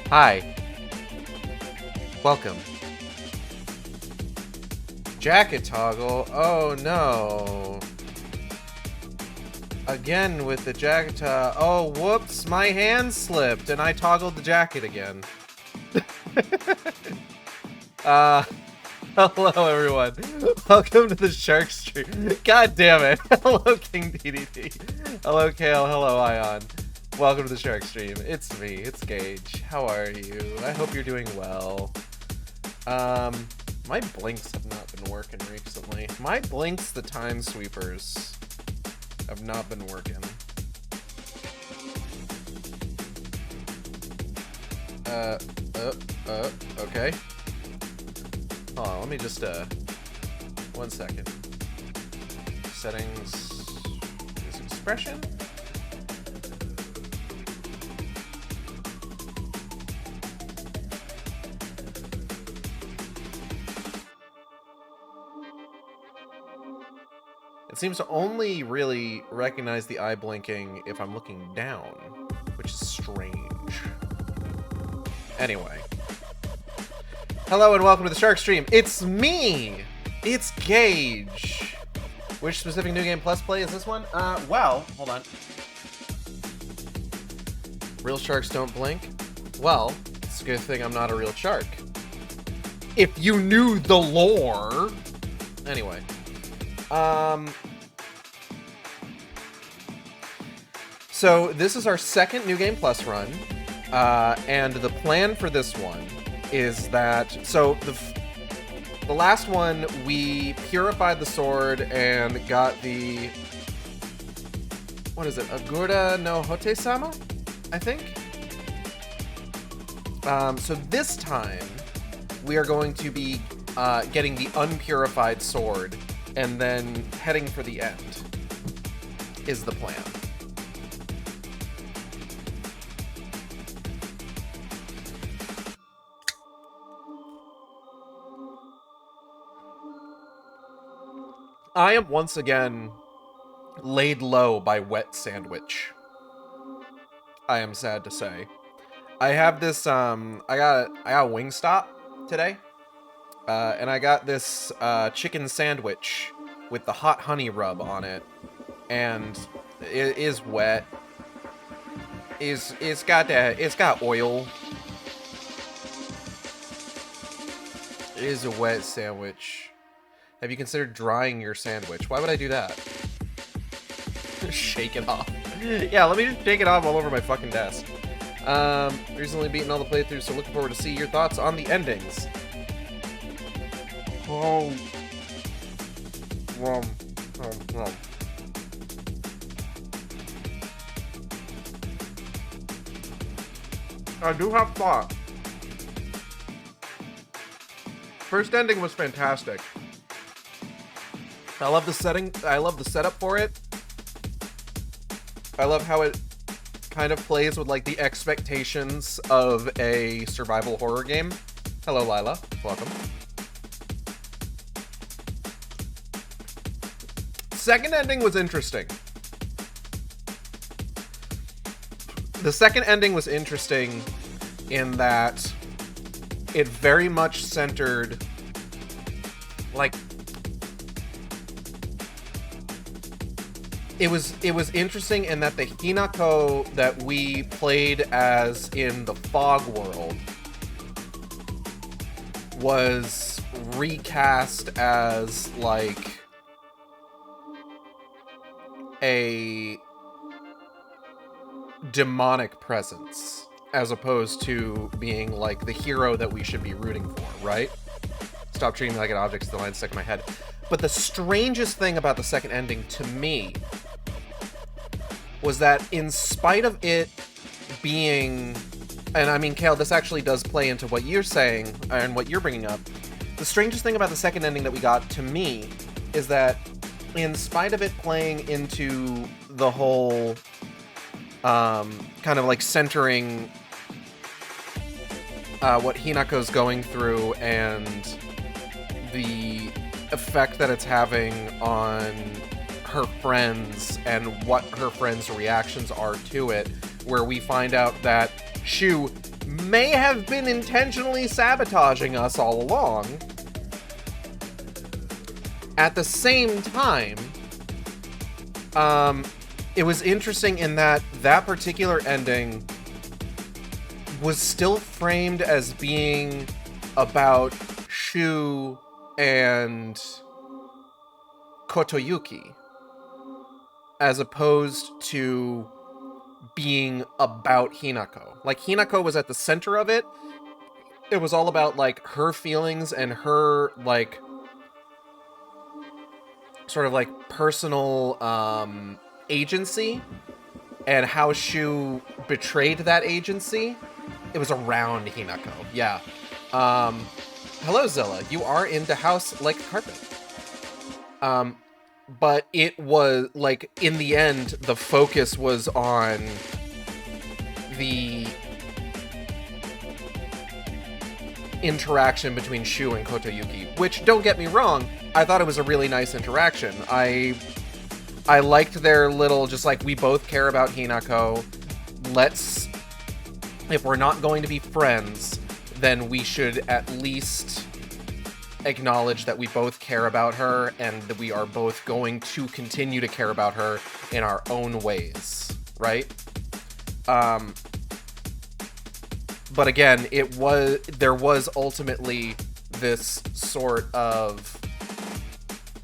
Hi. Welcome. Jacket toggle? Oh no. Again with the jacket oh whoops, my hand slipped and I toggled the jacket again. Hello everyone. Welcome to the Shark Stream. God damn it. Hello King DDD. Hello Kale, hello Ion. Welcome to the Shark Stream. It's me, it's Gage. How are you? I hope you're doing well. My blinks have not been working recently. My blinks, the time sweepers, have not been working. Okay. Hold on, let me just, 1 second. Settings, is expression? It seems to only really recognize the eye blinking if I'm looking down, which is strange. Anyway. Hello and welcome to the Shark Stream. It's me! It's Gage. Which specific New Game Plus play is this one? Well, hold on. Real sharks don't blink? Well, it's a good thing I'm not a real shark. If you knew the lore! Anyway. So this is our second New Game Plus run, and the plan for this one is that, so the last one, we purified the sword and got the, what is it, Agura no Hote-sama, I think? So this time, we are going to be getting the unpurified sword, and then heading for the end, is the plan. I am once again laid low by Wet Sandwich. I am sad to say. I have this, I got a Wingstop today. And I got this chicken sandwich with the hot honey rub on it, and it is wet. It's got oil. It is a wet sandwich. Have you considered drying your sandwich? Why would I do that? Shake it off. Yeah, let me just shake it off all over my fucking desk. Recently beaten all the playthroughs, so looking forward to see your thoughts on the endings. Oh. I do have thought. First ending was fantastic. I love the setting. I love the setup for it. I love how it kind of plays with like the expectations of a survival horror game. Hello, Lila. Welcome. Second ending was interesting. The second ending was interesting in that it very much centered, like, it was interesting in that the Hinako that we played as in the Fog world was recast as like a demonic presence, as opposed to being like the hero that we should be rooting for, right? Stop treating me like an object, is the line stuck in my head. But the strangest thing about the second ending to me was that in spite of it being, and I mean, Kale, this actually does play into what you're saying and what you're bringing up. The strangest thing about the second ending that we got, to me, is that in spite of it playing into the whole kind of like centering what Hinako's going through and the effect that it's having on her friends and what her friends' reactions are to it, where we find out that Shu may have been intentionally sabotaging us all along. At the same time, it was interesting in that that particular ending was still framed as being about Shu and Kotoyuki, as opposed to being about Hinako. Like, Hinako was at the center of it. It was all about, like, her feelings and her, like, sort of, like, personal, agency, and how Shu betrayed that agency. It was around Hinako, yeah. Hello, Zilla. You are in the house like carpet. But it was, like, in the end, the focus was on the interaction between Shu and Kotoyuki, which, don't get me wrong, I thought it was a really nice interaction. I liked their little, just like, we both care about Hinako. Let's, if we're not going to be friends, then we should at least acknowledge that we both care about her and that we are both going to continue to care about her in our own ways, right? But again, there was ultimately this sort of,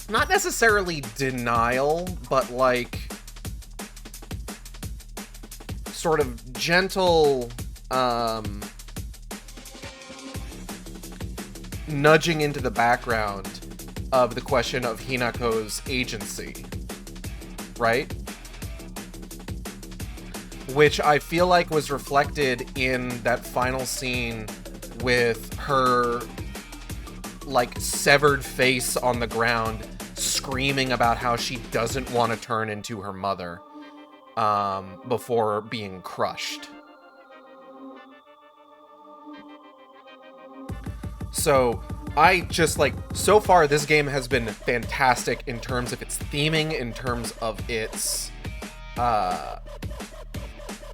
not necessarily denial, but like sort of gentle nudging into the background of the question of Hinako's agency, right? Which I feel like was reflected in that final scene with her, like, severed face on the ground, screaming about how she doesn't want to turn into her mother, before being crushed. So, I just, like, so far this game has been fantastic in terms of its theming, in terms of its,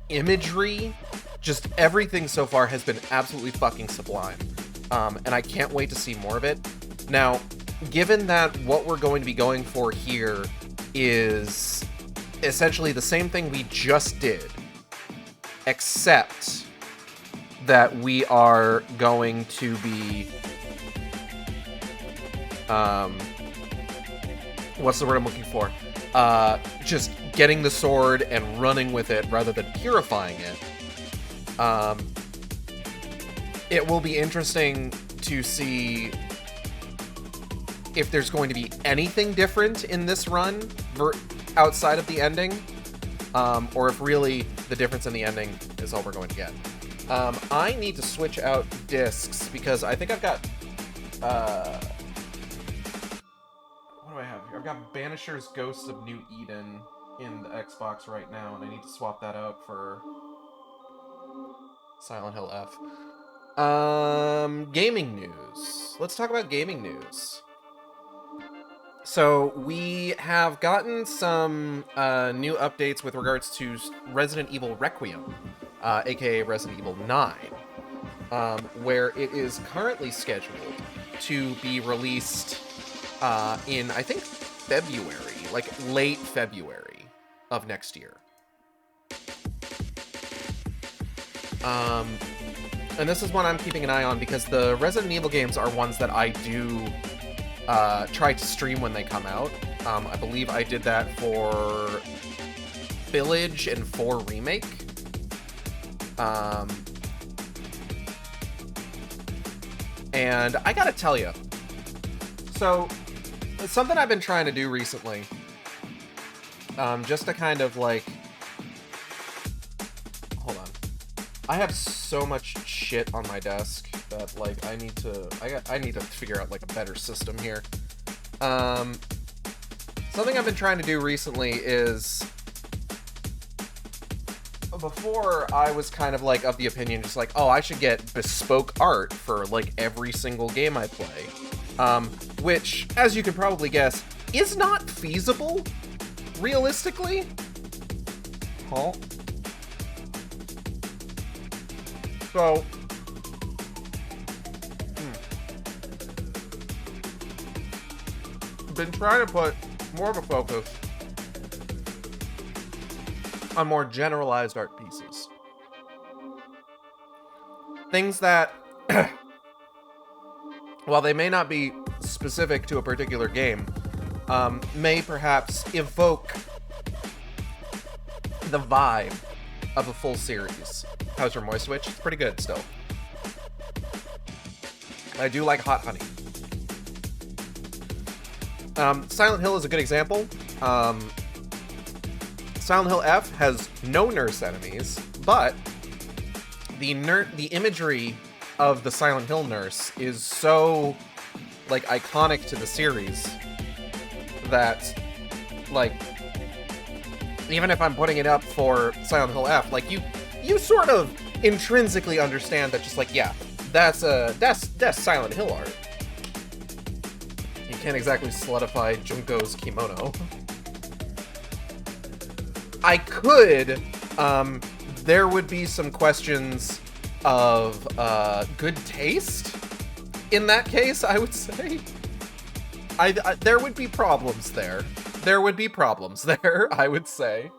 imagery. Just everything so far has been absolutely fucking sublime. And I can't wait to see more of it. Now, given that what we're going to be going for here is essentially the same thing we just did, except that we are going to be, what's the word I'm looking for? Just getting the sword and running with it rather than purifying it. It will be interesting to see if there's going to be anything different in this run outside of the ending, or if really the difference in the ending is all we're going to get. I need to switch out discs because I think I've got, what do I have here? I've got Banisher's Ghosts of New Eden in the Xbox right now, and I need to swap that out for Silent Hill F. Gaming news. Let's talk about gaming news. So, we have gotten some new updates with regards to Resident Evil Requiem, aka Resident Evil 9, where it is currently scheduled to be released in, I think, February, like late February of next year. And this is one I'm keeping an eye on because the Resident Evil games are ones that I do try to stream when they come out. I believe I did that for Village and 4 Remake. And I gotta tell you, so it's something I've been trying to do recently, just to kind of like, hold on, I have so much shit on my desk that like I need to figure out like a better system here. Something I've been trying to do recently is, before I was kind of like of the opinion just like, oh, I should get bespoke art for like every single game I play, which, as you can probably guess, is not feasible realistically. Huh? So, been trying to put more of a focus on more generalized art pieces. Things that, while they may not be specific to a particular game, may perhaps evoke the vibe of a full series. How's your moist switch? It's pretty good still. I do like hot honey. Silent Hill is a good example. Silent Hill F has no nurse enemies, but the imagery of the Silent Hill nurse is so, like, iconic to the series that, like, even if I'm putting it up for Silent Hill F, like, you sort of intrinsically understand that, just like, yeah, that's Silent Hill art. You can't exactly sluttify Junko's kimono. I could, there would be some questions of good taste in that case, I would say. There would be problems there. There would be problems there, I would say.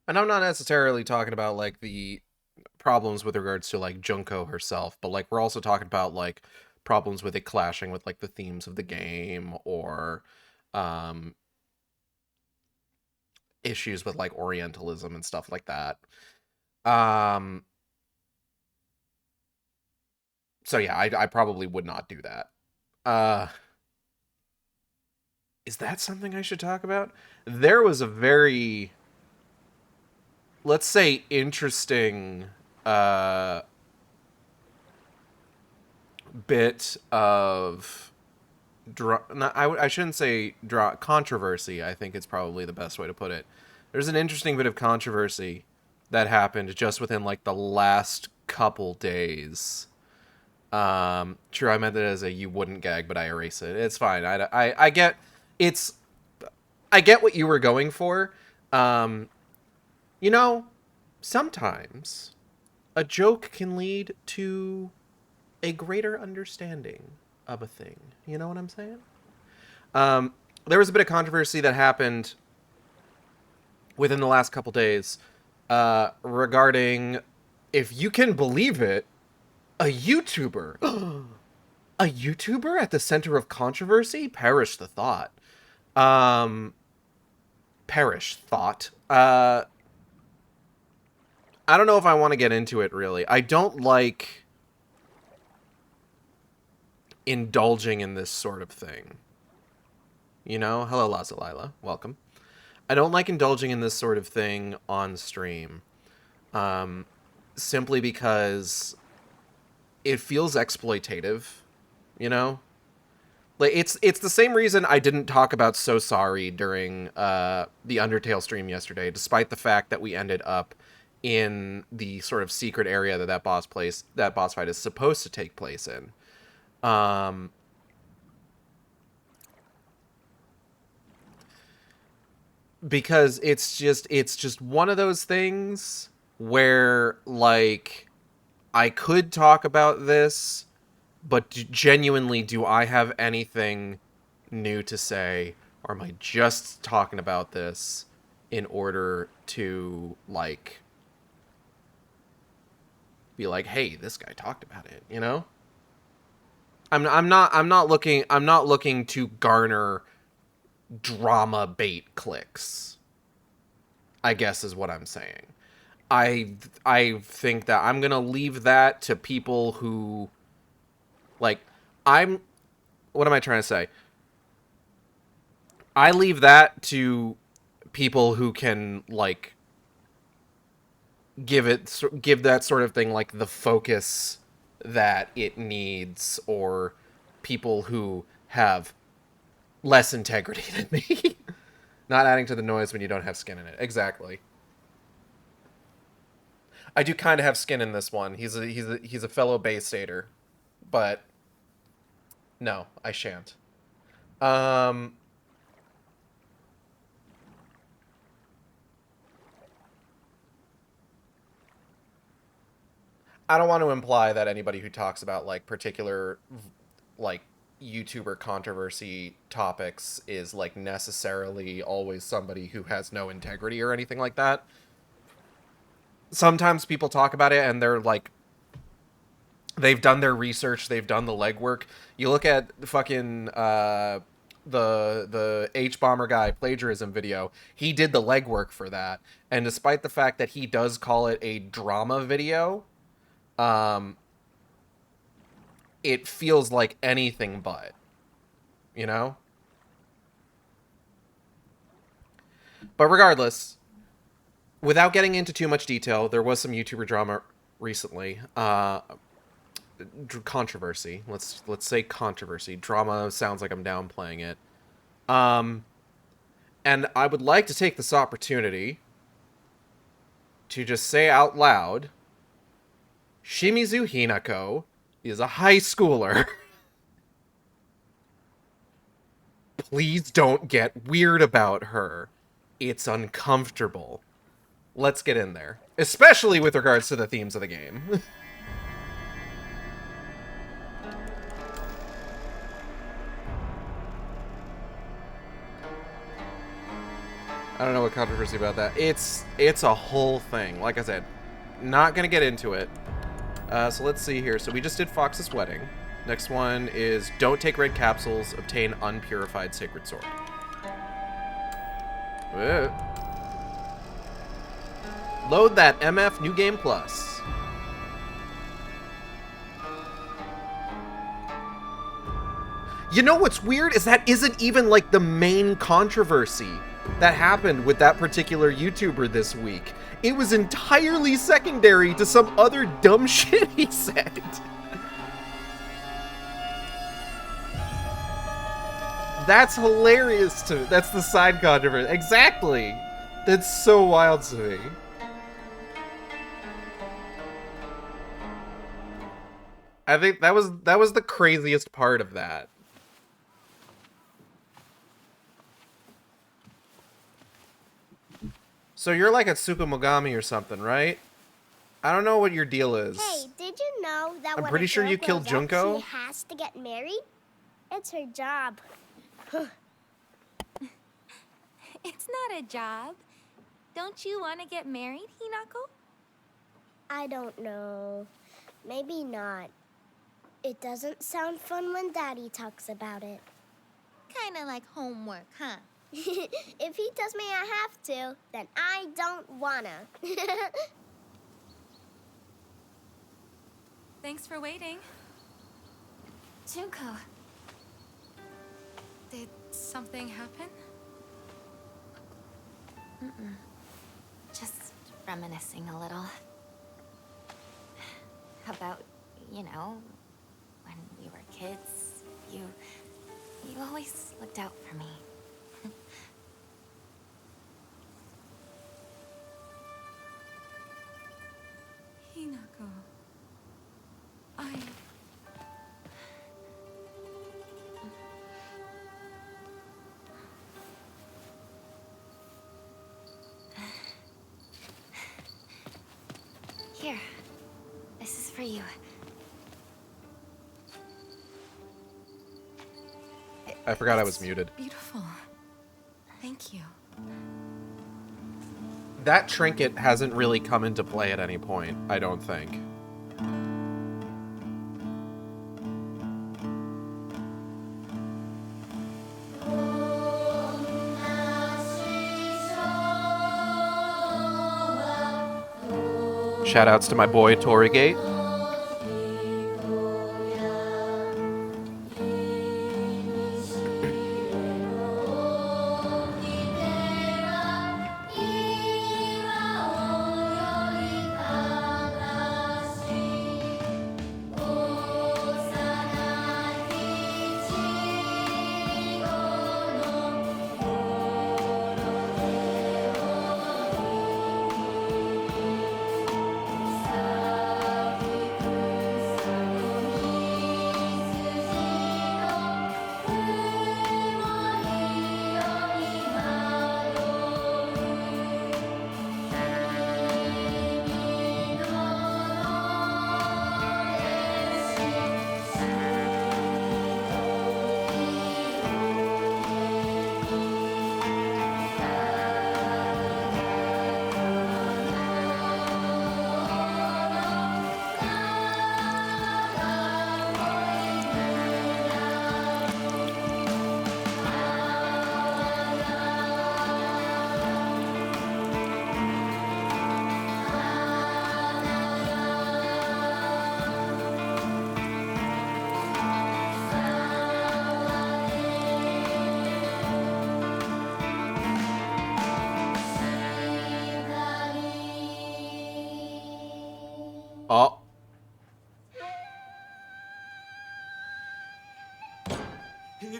And I'm not necessarily talking about, like, the problems with regards to, like, Junko herself, but, like, we're also talking about, like, problems with it clashing with, like, the themes of the game, or issues with, like, Orientalism and stuff like that. So yeah, I probably would not do that. Is that something I should talk about? There was a very, let's say, interesting bit of I shouldn't say controversy. I think it's probably the best way to put it. There's an interesting bit of controversy that happened just within, like, the last couple days. True, I meant that as a you wouldn't gag, but I erase it. It's fine. I get it's I get what you were going for. You know, sometimes a joke can lead to a greater understanding of a thing. You know what I'm saying? There was a bit of controversy that happened within the last couple days regarding, if you can believe it, a YouTuber. A YouTuber at the center of controversy? Perish the thought. Perish thought. I don't know if I want to get into it, really. I don't like indulging in this sort of thing. You know? Hello, Lazalila. Welcome. I don't like indulging in this sort of thing on stream. Simply because it feels exploitative, you know? Like, it's the same reason I didn't talk about So Sorry during the Undertale stream yesterday, despite the fact that we ended up in the sort of secret area that boss fight is supposed to take place in. Because it's just one of those things where, like, I could talk about this, but genuinely, do I have anything new to say? Or am I just talking about this in order to, like, be like, hey, this guy talked about it, you know? I'm not looking to garner drama bait clicks, I guess is what I'm saying. I think that I'm gonna leave that to people who, like, what am I trying to say? I leave that to people who can, like, give that sort of thing, like, the focus that it needs, or people who have less integrity than me. Not adding to the noise when you don't have skin in it. Exactly. I do kind of have skin in this one. He's a fellow Bay Stater, but no, I shan't. I don't want to imply that anybody who talks about like particular like YouTuber controversy topics is like necessarily always somebody who has no integrity or anything like that. Sometimes people talk about it and they're like, they've done their research, they've done the legwork. You look at fucking the H Bomber guy plagiarism video. He did the legwork for that, and despite the fact that he does call it a drama video, it feels like anything but, you know? But regardless, without getting into too much detail, there was some YouTuber drama recently. Controversy. Let's say controversy. Drama sounds like I'm downplaying it. And I would like to take this opportunity to just say out loud, Shimizu Hinako is a high schooler. Please don't get weird about her. It's uncomfortable. Let's get in there. Especially with regards to the themes of the game. I don't know what controversy about that. It's a whole thing. Like I said, not gonna get into it. So let's see here. So we just did Fox's wedding. Next one is don't take red capsules, obtain unpurified sacred sword. Load that MF New Game Plus. You know what's weird is that isn't even like the main controversy that happened with that particular YouTuber this week. It was entirely secondary to some other dumb shit he said. That's hilarious to me. That's the side controversy. Exactly. That's so wild to me. I think that was the craziest part of that. So you're like a Tsukumogami or something, right? I don't know what your deal is. Hey, did you know that I'm pretty sure you killed Junko? She has to get married? It's her job. It's not a job. Don't you want to get married, Hinako? I don't know. Maybe not. It doesn't sound fun when Daddy talks about it. Kind of like homework, huh? If he tells me I have to, then I don't wanna. Thanks for waiting. Junko. Did something happen? Just reminiscing a little. About, you know, when we were kids, you always looked out for me. Hinako. Here, this is for you. I forgot I was muted. Beautiful. Thank you. That trinket hasn't really come into play at any point, I don't think. Shoutouts to my boy Torigate.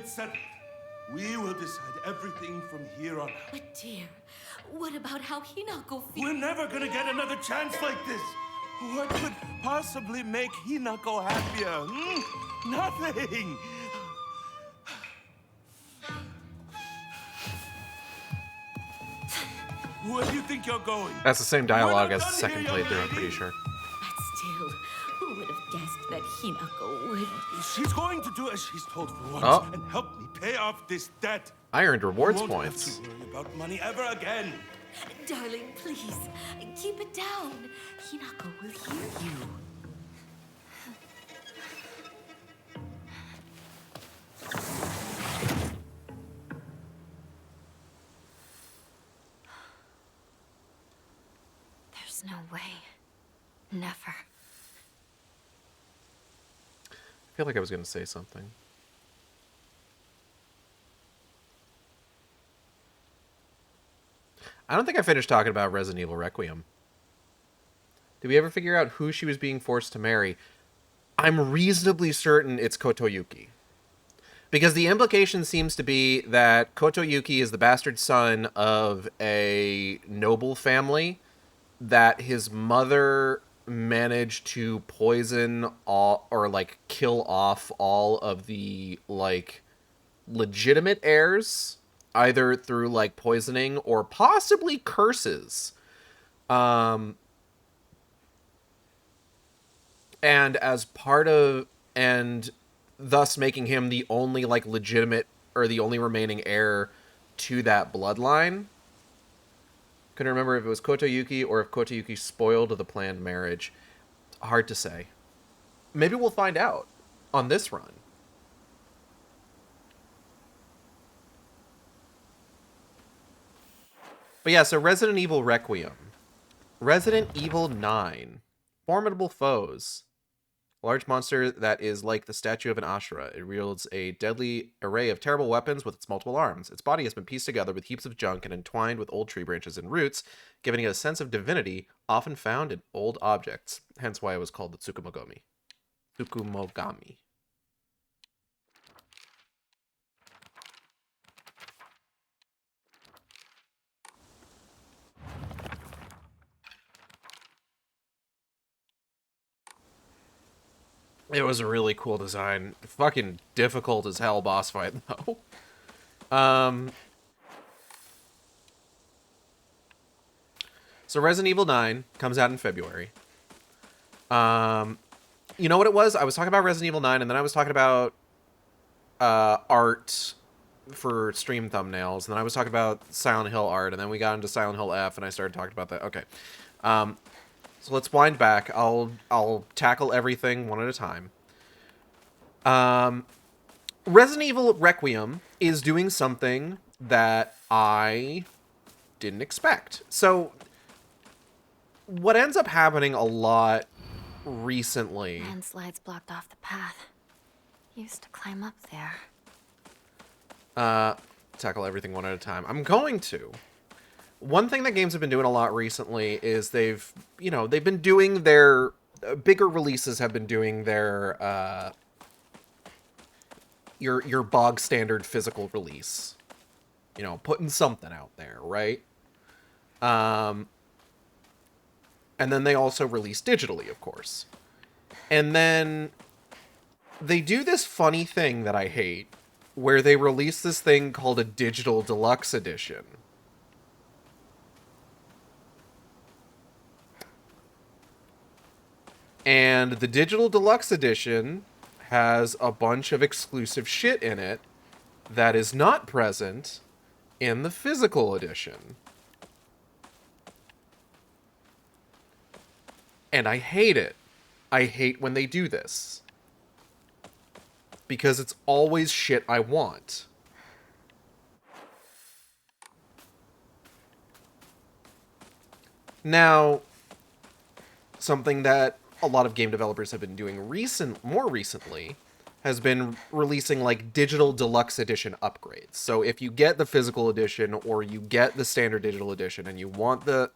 it's settled. We will decide everything from here on out. But dear, what about how Hinako feels? We're never gonna get another chance like this. What could possibly make Hinako happier? Nothing. Where do you think you're going? That's the same We're dialogue not as the done second here, young playthrough, I'm lady. pretty sure. But still, who would have guessed that Hinako would... She's going to do as she's told for once Oh. and help me pay off this debt. I earned rewards You won't points. have to worry about money ever again. Darling, please, keep it down. Hinako will hear you. There's no way. Never. I feel like I was going to say something. I don't think I finished talking about Resident Evil Requiem. Did we ever figure out who she was being forced to marry? I'm reasonably certain it's Kotoyuki. Because the implication seems to be that Kotoyuki is the bastard son of a noble family, that his mother managed to poison all, or like kill off all of the like legitimate heirs, either through like poisoning or possibly curses. And as part of, and thus making him the only like legitimate or the only remaining heir to that bloodline. Couldn't remember if it was Kotoyuki or if Kotoyuki spoiled the planned marriage. Hard to say. Maybe we'll find out on this run. But yeah, so Resident Evil Requiem. Resident Evil 9. Formidable foes. A large monster that is like the statue of an Ashura. It wields a deadly array of terrible weapons with its multiple arms. Its body has been pieced together with heaps of junk and entwined with old tree branches and roots, giving it a sense of divinity often found in old objects. Hence why it was called the Tsukumogami. Tsukumogami. It was a really cool design. Fucking difficult as hell boss fight, though. So Resident Evil 9 comes out in February. You know what it was? I was talking about Resident Evil 9, and then I was talking about art for stream thumbnails, and then I was talking about Silent Hill art, and then we got into Silent Hill F, and I started talking about that. Okay. So let's wind back. I'll tackle everything one at a time. Resident Evil Requiem is doing something that I didn't expect. So what ends up happening a lot recently... Landslides blocked off the path. Used to climb up there. Tackle everything one at a time. I'm going to. One thing that games have been doing a lot recently is they've been doing their bigger releases have been doing their your bog standard physical release. You know, putting something out there, right? And then they also release digitally, of course. And then they do this funny thing that I hate, where they release this thing called a digital deluxe edition. And the digital deluxe edition has a bunch of exclusive shit in it that is not present in the physical edition. And I hate it. I hate when they do this. Because it's always shit I want. Now, something that a lot of game developers have been doing more recently has been releasing like digital deluxe edition upgrades. So if you get the physical edition or you get the standard digital edition and you want the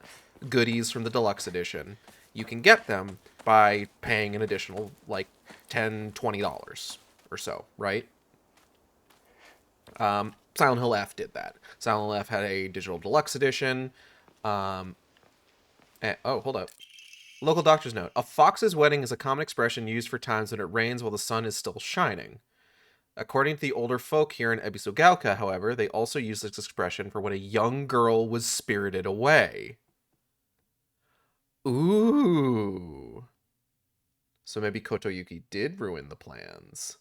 goodies from the deluxe edition, you can get them by paying an additional like $10, $20 or so, right? Silent Hill F did that. Silent Hill F had a digital deluxe edition. Oh, hold up. Local doctor's note. A fox's wedding is a common expression used for times when it rains while the sun is still shining. According to the older folk here in Ebisugalka, however, they also use this expression for when a young girl was spirited away. Ooh. So maybe Kotoyuki did ruin the plans.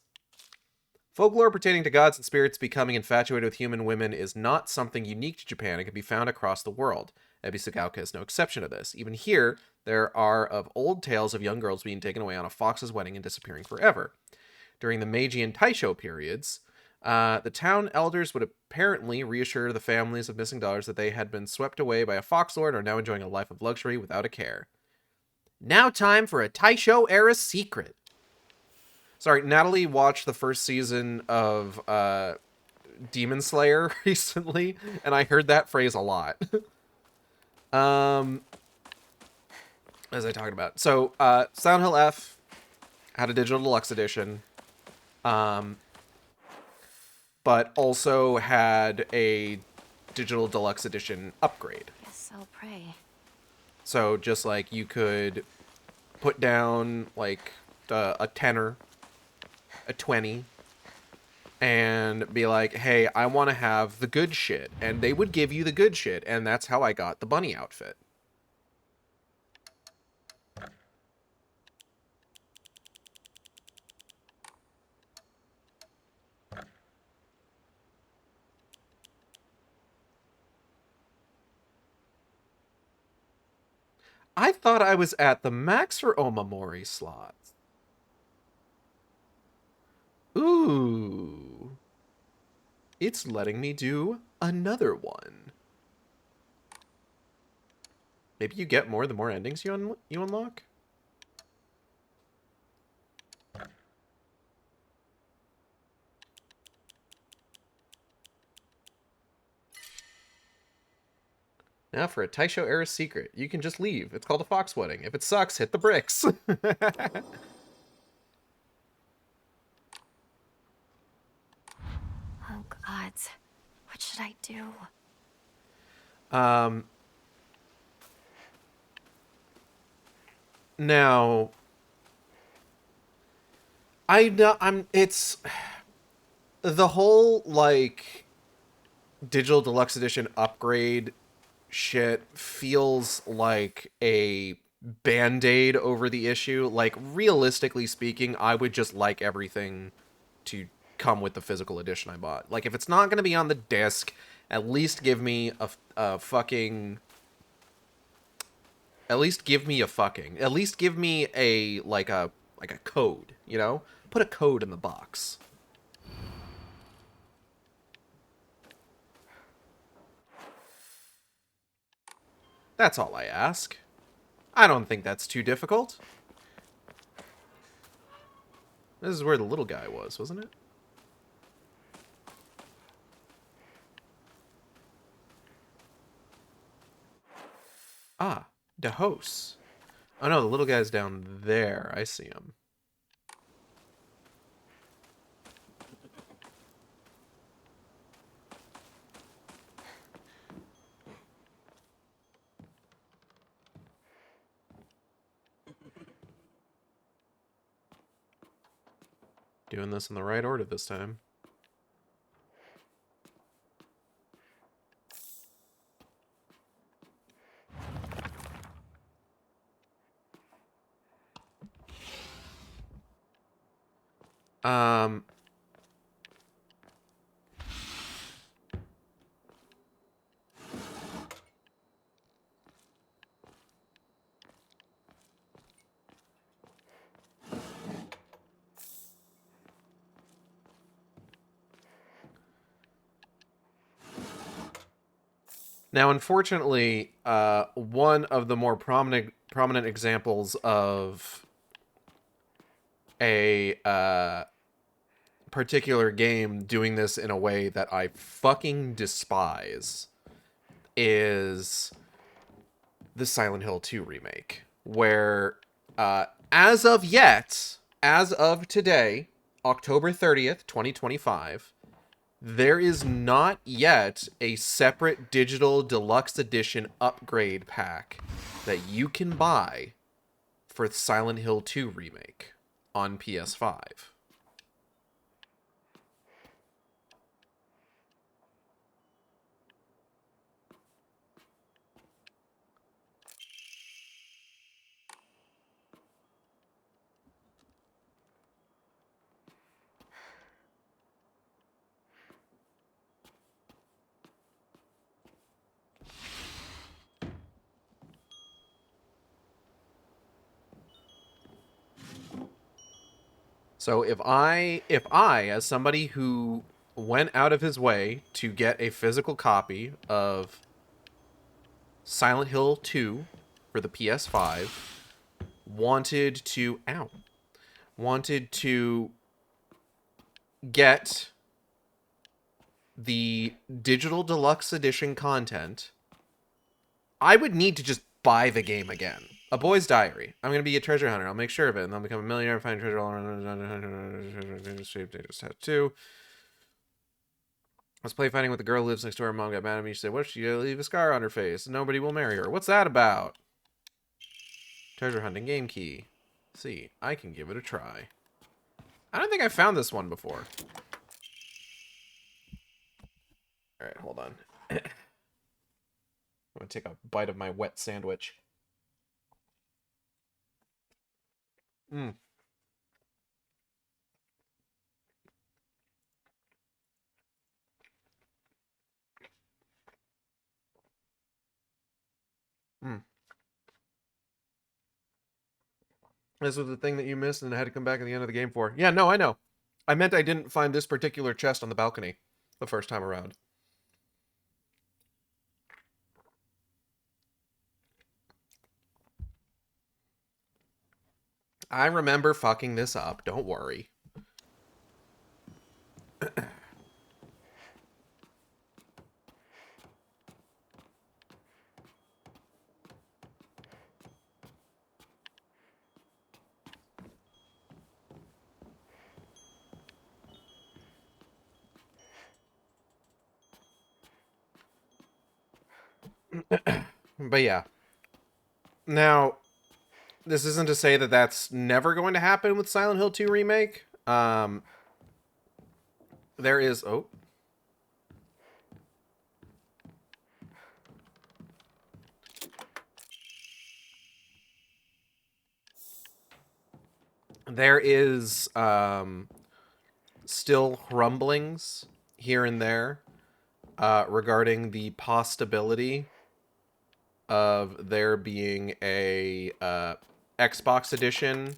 Folklore pertaining to gods and spirits becoming infatuated with human women is not something unique to Japan and can be found across the world. Ebisugalka is no exception to this. Even here, there are of old tales of young girls being taken away on a fox's wedding and disappearing forever. During the Meiji and Taisho periods, the town elders would apparently reassure the families of missing daughters that they had been swept away by a fox lord and are now enjoying a life of luxury without a care. Now time for a Taisho-era secret. Sorry, Natalie watched the first season of Demon Slayer recently, and I heard that phrase a lot. As I talked about. So, Silent Hill F had a digital deluxe edition. But also had a digital deluxe edition upgrade. Yes, I'll pray. So just like you could put down like a tenner, a 20, and be like, hey, I want to have the good shit. And they would give you the good shit. And that's how I got the bunny outfit. I thought I was at the max for Omamori slots. Ooh. It's letting me do another one. Maybe you get more the more endings you unlock? Now for a Taisho-era secret. You can just leave. It's called a fox wedding. If it sucks, hit the bricks. Oh, gods. What should I do? Now, it's the whole, like, digital deluxe edition upgrade shit feels like a band-aid over the issue. Like, realistically speaking, I would just like everything to come with the physical edition I bought. Like, if it's not going to be on the disc, at least give me a fucking... At least give me a fucking... At least give me a code, you know? Put a code in the box. That's all I ask. I don't think that's too difficult. This is where the little guy was, wasn't it? Ah, the host. Oh no, the little guy's down there. I see him. Doing this in the right order this time. Now, unfortunately, one of the more prominent examples of a particular game doing this in a way that I fucking despise is the Silent Hill 2 remake, where as of today, October 30th, 2025, There is not yet a separate digital deluxe edition upgrade pack that you can buy for Silent Hill 2 remake on PS5. So if I, as somebody who went out of his way to get a physical copy of Silent Hill 2 for the PS5, wanted to get the digital deluxe edition content, I would need to just buy the game again. A Boy's Diary. I'm going to be a treasure hunter. I'll make sure of it, and I'll become a millionaire, find treasure all around. Save data tattoo. I was play fighting with the girl who lives next door. Her mom got mad at me. She said, "What if she leave a scar on her face? Nobody will marry her." What's that about? Treasure hunting game key. See, I can give it a try. I don't think I found this one before. Alright, hold on. I'm gonna take a bite of my wet sandwich. This was the thing that you missed and I had to come back at the end of the game for. Yeah, no, I know. I meant I didn't find this particular chest on the balcony the first time around. I remember fucking this up. Don't worry. But yeah. Now, this isn't to say that that's never going to happen with Silent Hill 2 Remake. There is... Oh. There is still rumblings here and there regarding the possibility of there being a Xbox edition.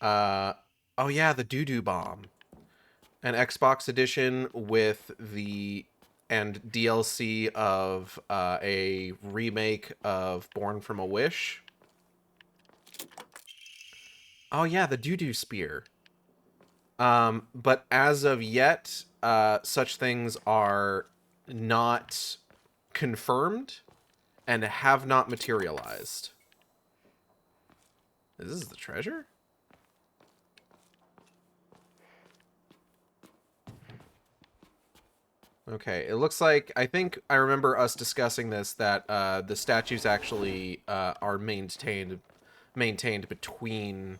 Oh yeah, the doo-doo bomb. An Xbox edition with the and DLC of a remake of Born from a Wish. Oh yeah, the doo-doo spear. But as of yet, such things are not confirmed and have not materialized. This is the treasure? Okay, it looks like, I think I remember us discussing this, that the statues actually are maintained between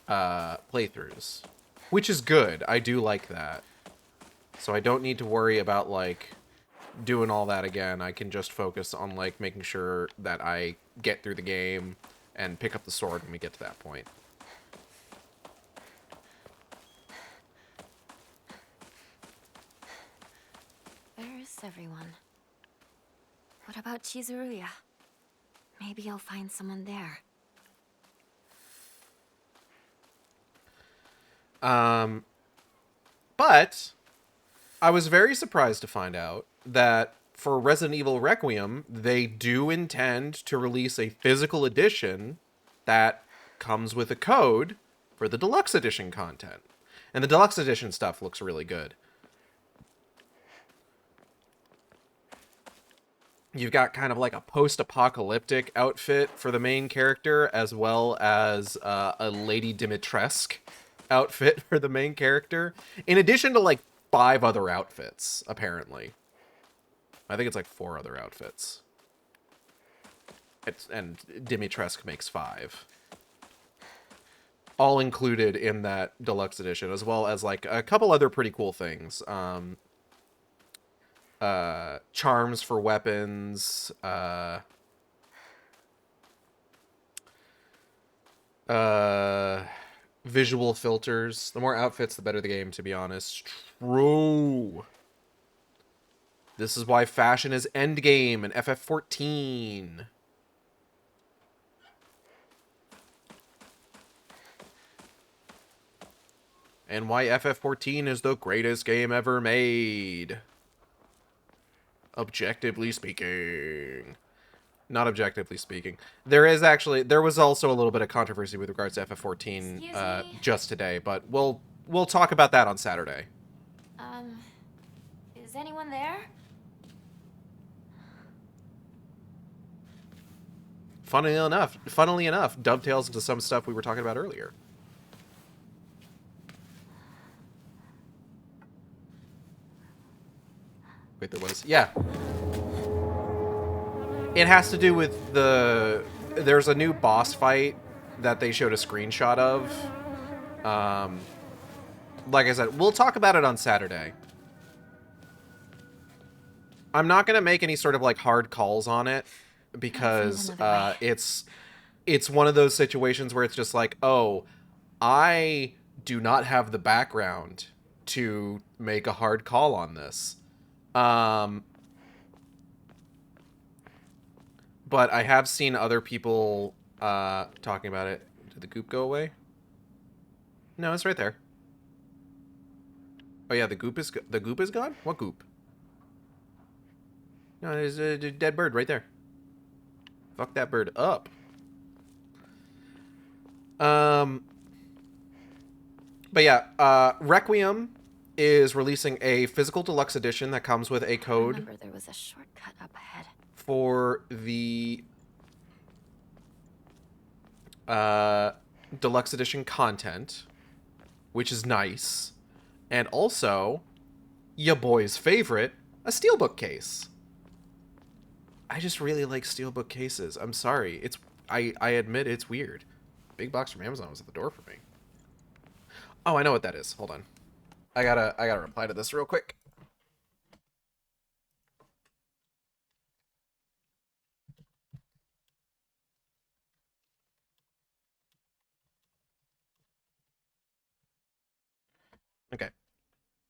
playthroughs, which is good. I do like that. So I don't need to worry about, like, doing all that again. I can just focus on, like, making sure that I get through the game and pick up the sword when we get to that point. Where is everyone? What about Chizuruya? Maybe I'll find someone there. But I was very surprised to find out that for Resident Evil Requiem, they do intend to release a physical edition that comes with a code for the deluxe edition content. And the deluxe edition stuff looks really good. You've got kind of like a post-apocalyptic outfit for the main character, as well as a Lady Dimitrescu outfit for the main character, in addition to like 5 other outfits, apparently. I think it's like 4 other outfits. And Dimitrescu makes 5. All included in that deluxe edition, as well as like a couple other pretty cool things. Charms for weapons, visual filters. The more outfits, the better the game, to be honest. True. This is why fashion is endgame in FF14. And why FF14 is the greatest game ever made. Objectively speaking. Not objectively speaking. There was also a little bit of controversy with regards to FF14 just today, but we'll talk about that on Saturday. Is anyone there? Funnily enough, dovetails into some stuff we were talking about earlier. Wait, there was... Yeah. It has to do with there's a new boss fight that they showed a screenshot of. Like I said, we'll talk about it on Saturday. I'm not going to make any sort of like hard calls on it because it's one of those situations where it's just like, oh, I do not have the background to make a hard call on this. But I have seen other people talking about it. Did the goop go away? No, it's right there. Oh yeah, the goop is gone? What goop? No, there's a dead bird right there. Fuck that bird up. But yeah, Requiem is releasing a physical deluxe edition that comes with a code. Remember, there was a shortcut up ahead. For the deluxe edition content, which is nice, and also ya boy's favorite, a steelbook case. I just really like steelbook cases. I'm sorry, I admit it's weird. Big box from Amazon was at the door for me. Oh, I know what that is. Hold on, I gotta reply to this real quick. Okay.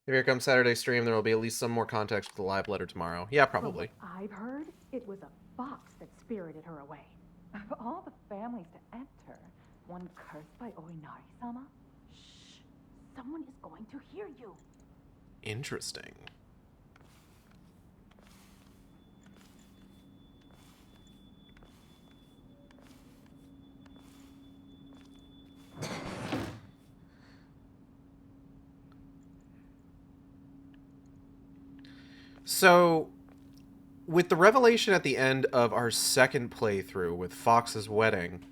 Here comes Saturday stream. There will be at least some more context with the live letter tomorrow. Yeah, probably. From what I've heard, it was a fox that spirited her away. Of all the families to enter, one cursed by Oinari-sama? Shh! Someone is going to hear you. Interesting. So, with the revelation at the end of our second playthrough with Fox's wedding,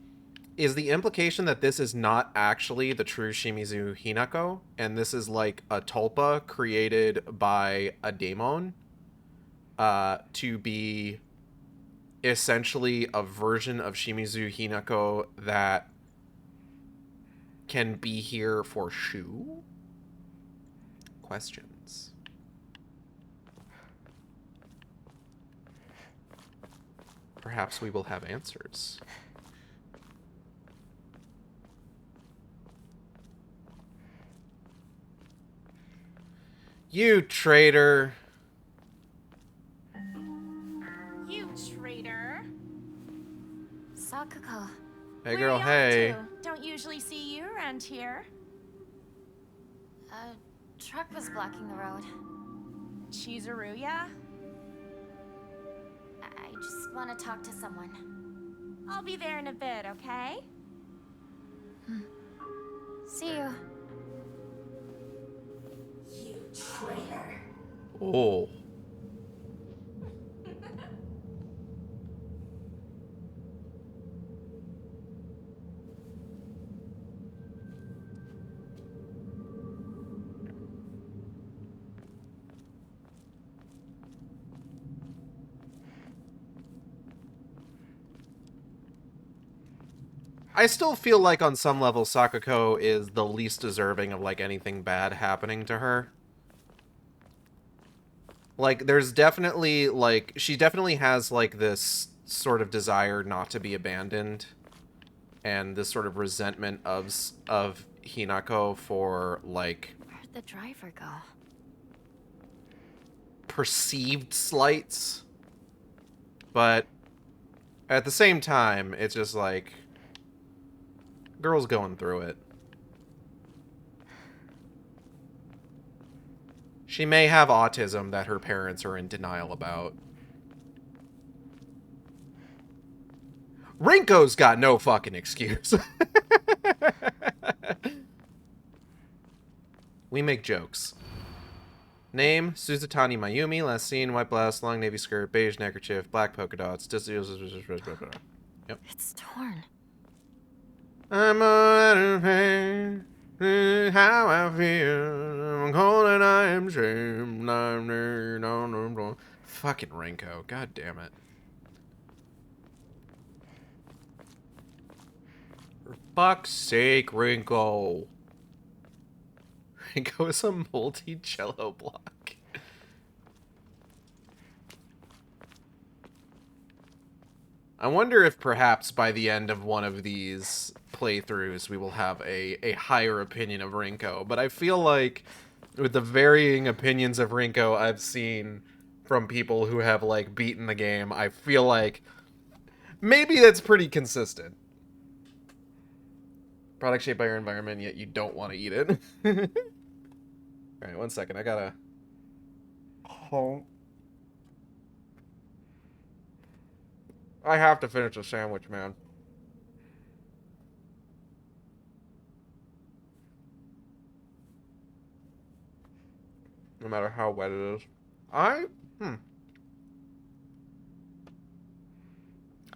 is the implication that this is not actually the true Shimizu Hinako, and this is like a tulpa created by a daemon to be essentially a version of Shimizu Hinako that can be here for Shu? Questions. Perhaps we will have answers. You traitor. You traitor. Sakuko. Hey Where girl, you off hey. to? Don't usually see you around here. A truck was blocking the road. Chizuruya? I just want to talk to someone. I'll be there in a bit, okay? See you. You traitor. Oh. I still feel like on some level Sakako is the least deserving of like anything bad happening to her. Like, there's definitely, like, she definitely has, like, this sort of desire not to be abandoned. And this sort of resentment of Hinako for, like... Where'd the driver go? Perceived slights. But at the same time, it's just like... Girl's going through it. She may have autism that her parents are in denial about. Rinko's got no fucking excuse. We make jokes. Name, Suzutani Mayumi. Last seen, white blouse, long navy skirt, beige neckerchief, black polka dots. Yep. It's torn. I'm out of pain. How I feel. I'm cold and I am ashamed. Fucking Rinko. God damn it. For fuck's sake, Rinko. Rinko is a multi-cello block. I wonder if perhaps by the end of one of these playthroughs we will have a higher opinion of Rinko. But I feel like with the varying opinions of Rinko I've seen from people who have like beaten the game, I feel like maybe that's pretty consistent. Product shaped by your environment, yet you don't want to eat it. Alright, 1 second. I gotta... I have to finish the sandwich, man. No matter how wet it is. I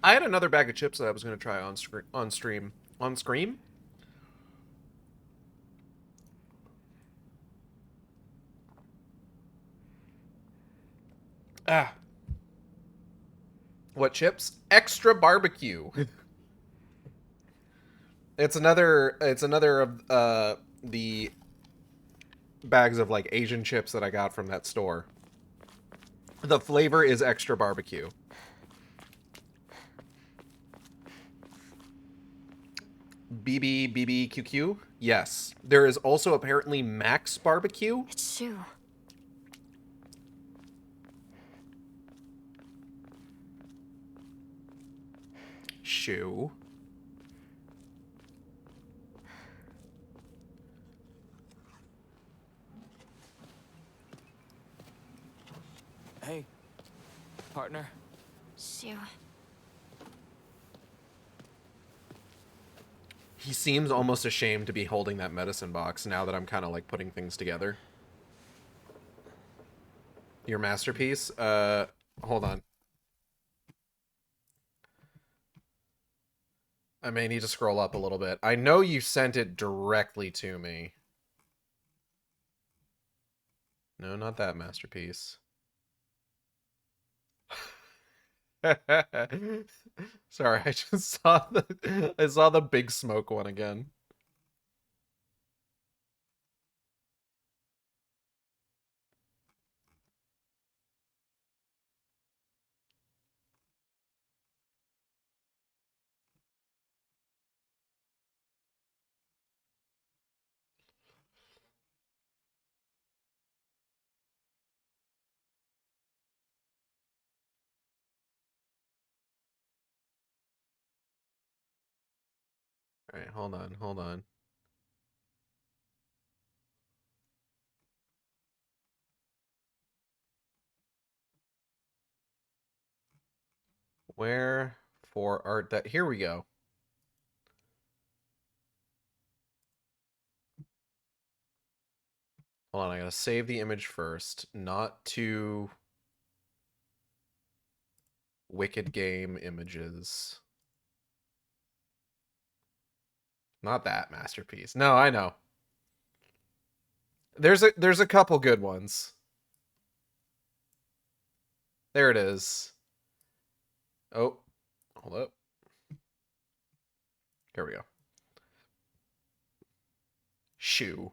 had another bag of chips that I was going to try on stream. On Scream? Ah. What chips? Extra barbecue. It's another of the bags of like Asian chips that I got from that store. The flavor is extra barbecue. BBQQ? Yes. There is also apparently Max Barbecue. It's Shu. Shu. Hey, partner. Shu. He seems almost ashamed to be holding that medicine box now that I'm kind of like putting things together. Your masterpiece? Hold on. I may need to scroll up a little bit. I know you sent it directly to me. No, not that masterpiece. Sorry, I just saw the Big Smoke one again. All right, hold on. Where for art that... Here we go. Hold on, I gotta save the image first. Not to... Wicked Game images. Not that masterpiece. No, I know. There's a couple good ones. There it is. Oh, hold up. There we go. Shoe.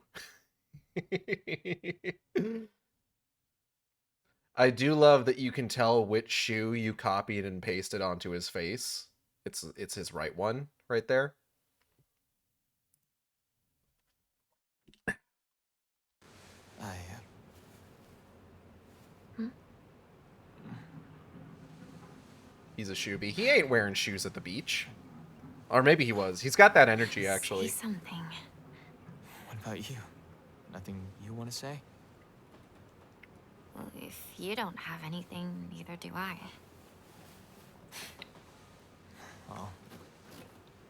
I do love that you can tell which shoe you copied and pasted onto his face. It's his right one right there. He's a shoebie. He ain't wearing shoes at the beach. Or maybe he was. He's got that energy, actually. Say something. What about you? Nothing you want to say? Well, if you don't have anything, neither do I. Well,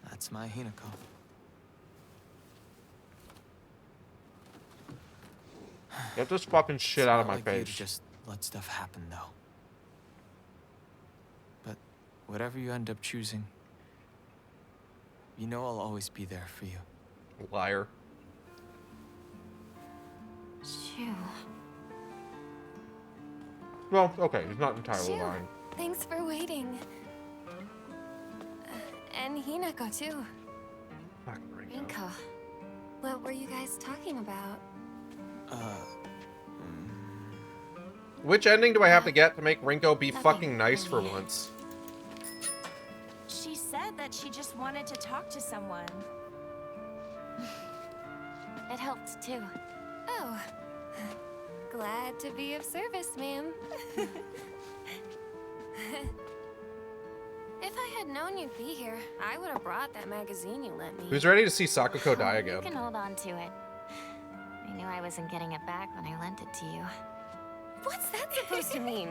that's my Hinako. Get this fucking shit out of my It's not like you face. just let stuff happen, though. But whatever you end up choosing, you know I'll always be there for you. Liar. Shoo. Well, okay, he's not entirely Shoo. lying. Thanks for waiting. And Hinako, too. Fucking Rinko. Rinko, what were you guys talking about? Which ending do I have to get to make Rinko be Nothing fucking nice for for me. once? She said that she just wanted to talk to someone. It helped, too. Oh. Glad to be of service, ma'am. If I had known you'd be here, I would have brought that magazine you lent me. Who's ready to see Sakuko die You again? can hold on to it. I knew I wasn't getting it back when I lent it to you. What's that supposed to mean?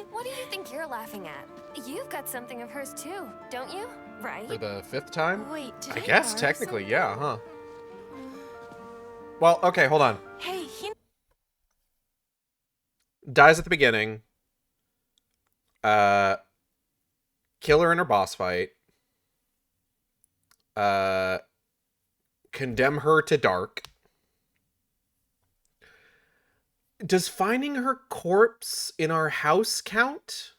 What do you think you're laughing at? You've got something of hers too, don't you? Right? For the 5th time? Wait, did I guess borrow technically, something? yeah, huh? Well, okay, hold on. Hey, Dies at the beginning. Kill her in her boss fight. Condemn her to dark. Does finding her corpse in our house count?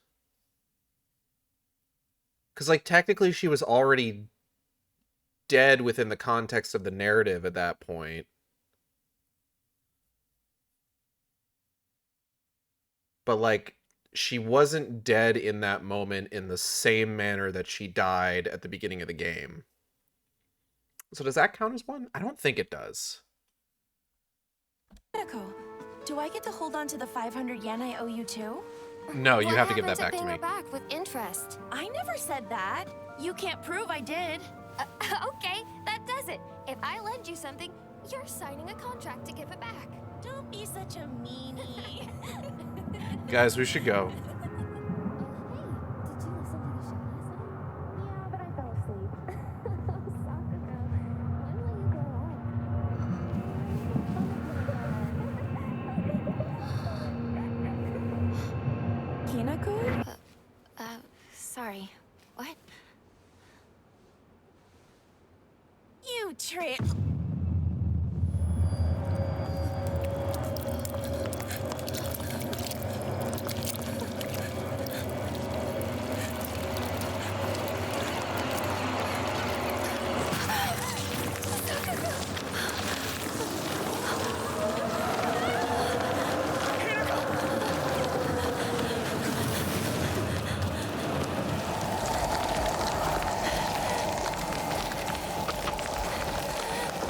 Because, like, technically she was already dead within the context of the narrative at that point. But, like, she wasn't dead in that moment in the same manner that she died at the beginning of the game. So does that count as one? I don't think it does. Hinako, do I get to hold on to the 500 yen I owe you too? No, you What have to give happened that back to paying me. her back with interest? I never said that. You can't prove I did. Okay, that does it. If I lend you something, you're signing a contract to give it back. Don't be such a meanie. Guys, we should go. Hinako? Sorry. What? You trip.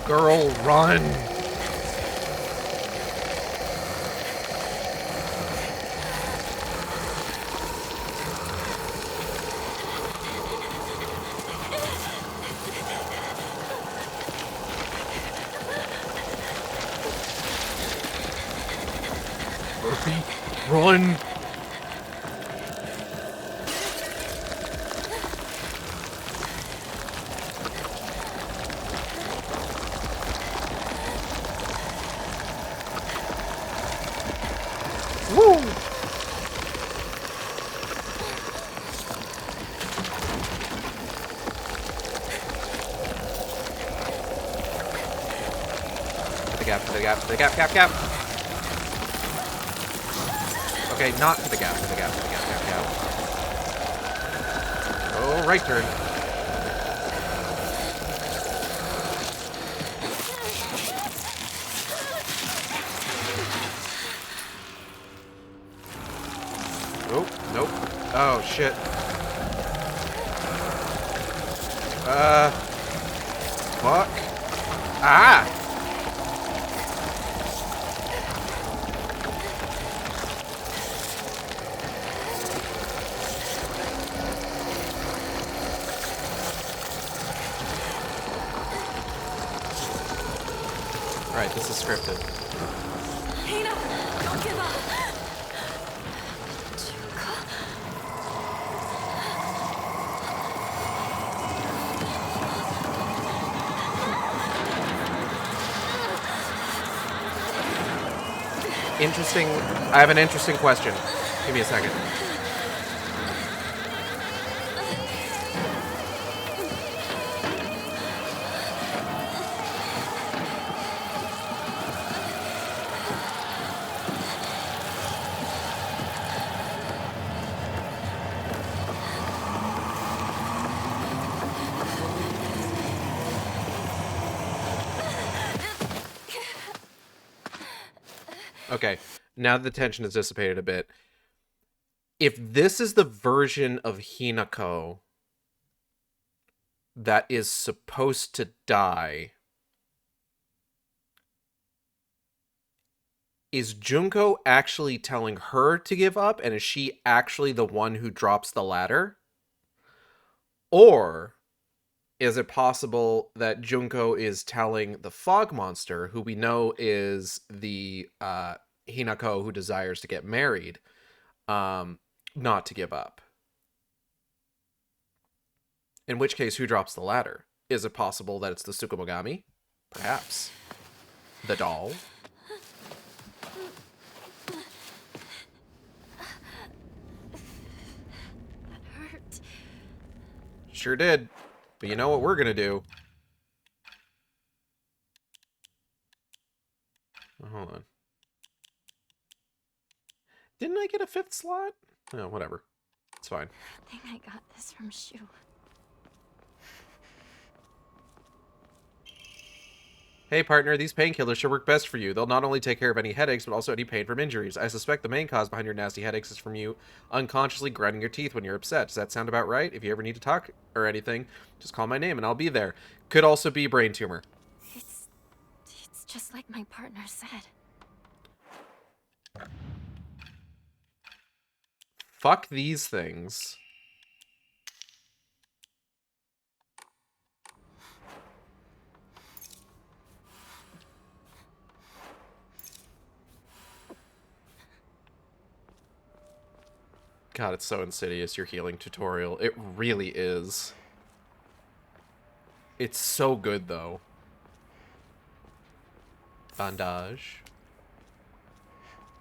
Girl, run! Murphy, run! Woo! To the gap, to the gap, to the gap, gap. Okay, not to the gap, to the gap, to the gap, gap. Oh, right turn. Oh, nope. Oh, shit. Fuck. Ah! Alright, this is scripted. Hina, don't give up. Interesting. I have an interesting question. Give me a second. Okay, now that the tension has dissipated a bit, if this is the version of Hinako that is supposed to die, is Junko actually telling her to give up, and is she actually the one who drops the ladder? Or is it possible that Junko is telling the fog monster, who we know is the Hinako who desires to get married, not to give up? In which case, who drops the ladder? Is it possible that it's the Tsukumogami? Perhaps. The doll? That hurt. Sure did. But you know what we're gonna do? Oh, hold on. Didn't I get a 5th slot? Oh, whatever. It's fine. I think I got this from Shu. Hey partner, these painkillers should work best for you. They'll not only take care of any headaches, but also any pain from injuries. I suspect the main cause behind your nasty headaches is from you unconsciously grinding your teeth when you're upset. Does that sound about right? If you ever need to talk or anything, just call my name and I'll be there. Could also be brain tumor. It's just like my partner said. Fuck these things. God, it's so insidious, your healing tutorial. It really is. It's so good, though. Bandage.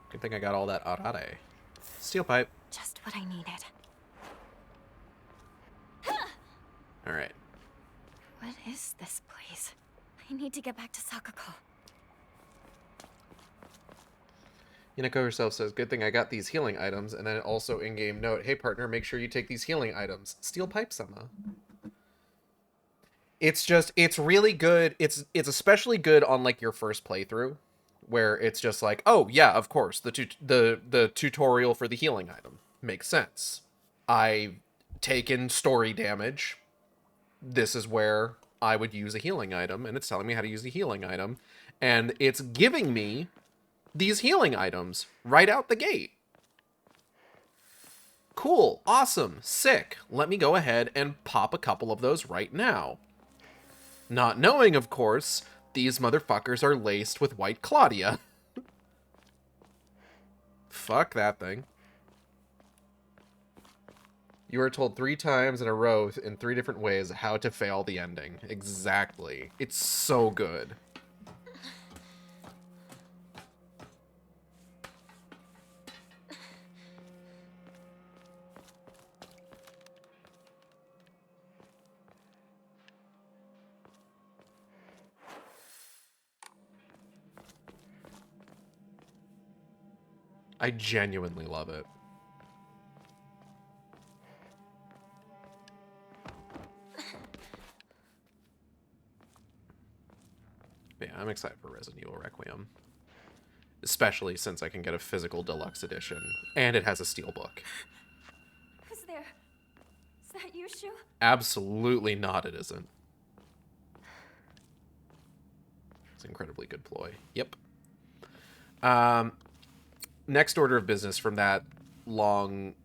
Good thing I got all that arare. Steel pipe. Just what I needed. Alright. What is this place? I need to get back to Sakako. Hinako herself says, good thing I got these healing items, and then also in-game note, hey partner, make sure you take these healing items. Steel pipe sama. It's just, it's really good. It's especially good on like your first playthrough, where it's just like, oh yeah, of course, the tutorial for the healing item makes sense. I've taken story damage. This is where I would use a healing item, and it's telling me how to use the healing item, and it's giving me these healing items right out the gate. Cool, awesome, sick. Let me go ahead and pop a couple of those right now. Not knowing, of course, these motherfuckers are laced with white Claudia. Fuck that thing. You are told 3 times in a row in 3 different ways how to fail the ending. Exactly. It's so good. I genuinely love it. I'm excited for Resident Evil Requiem. Especially since I can get a physical deluxe edition. And it has a steelbook. Who's there? Is that you, Shu? Absolutely not, it isn't. It's an incredibly good ploy. Yep. Next order of business from that long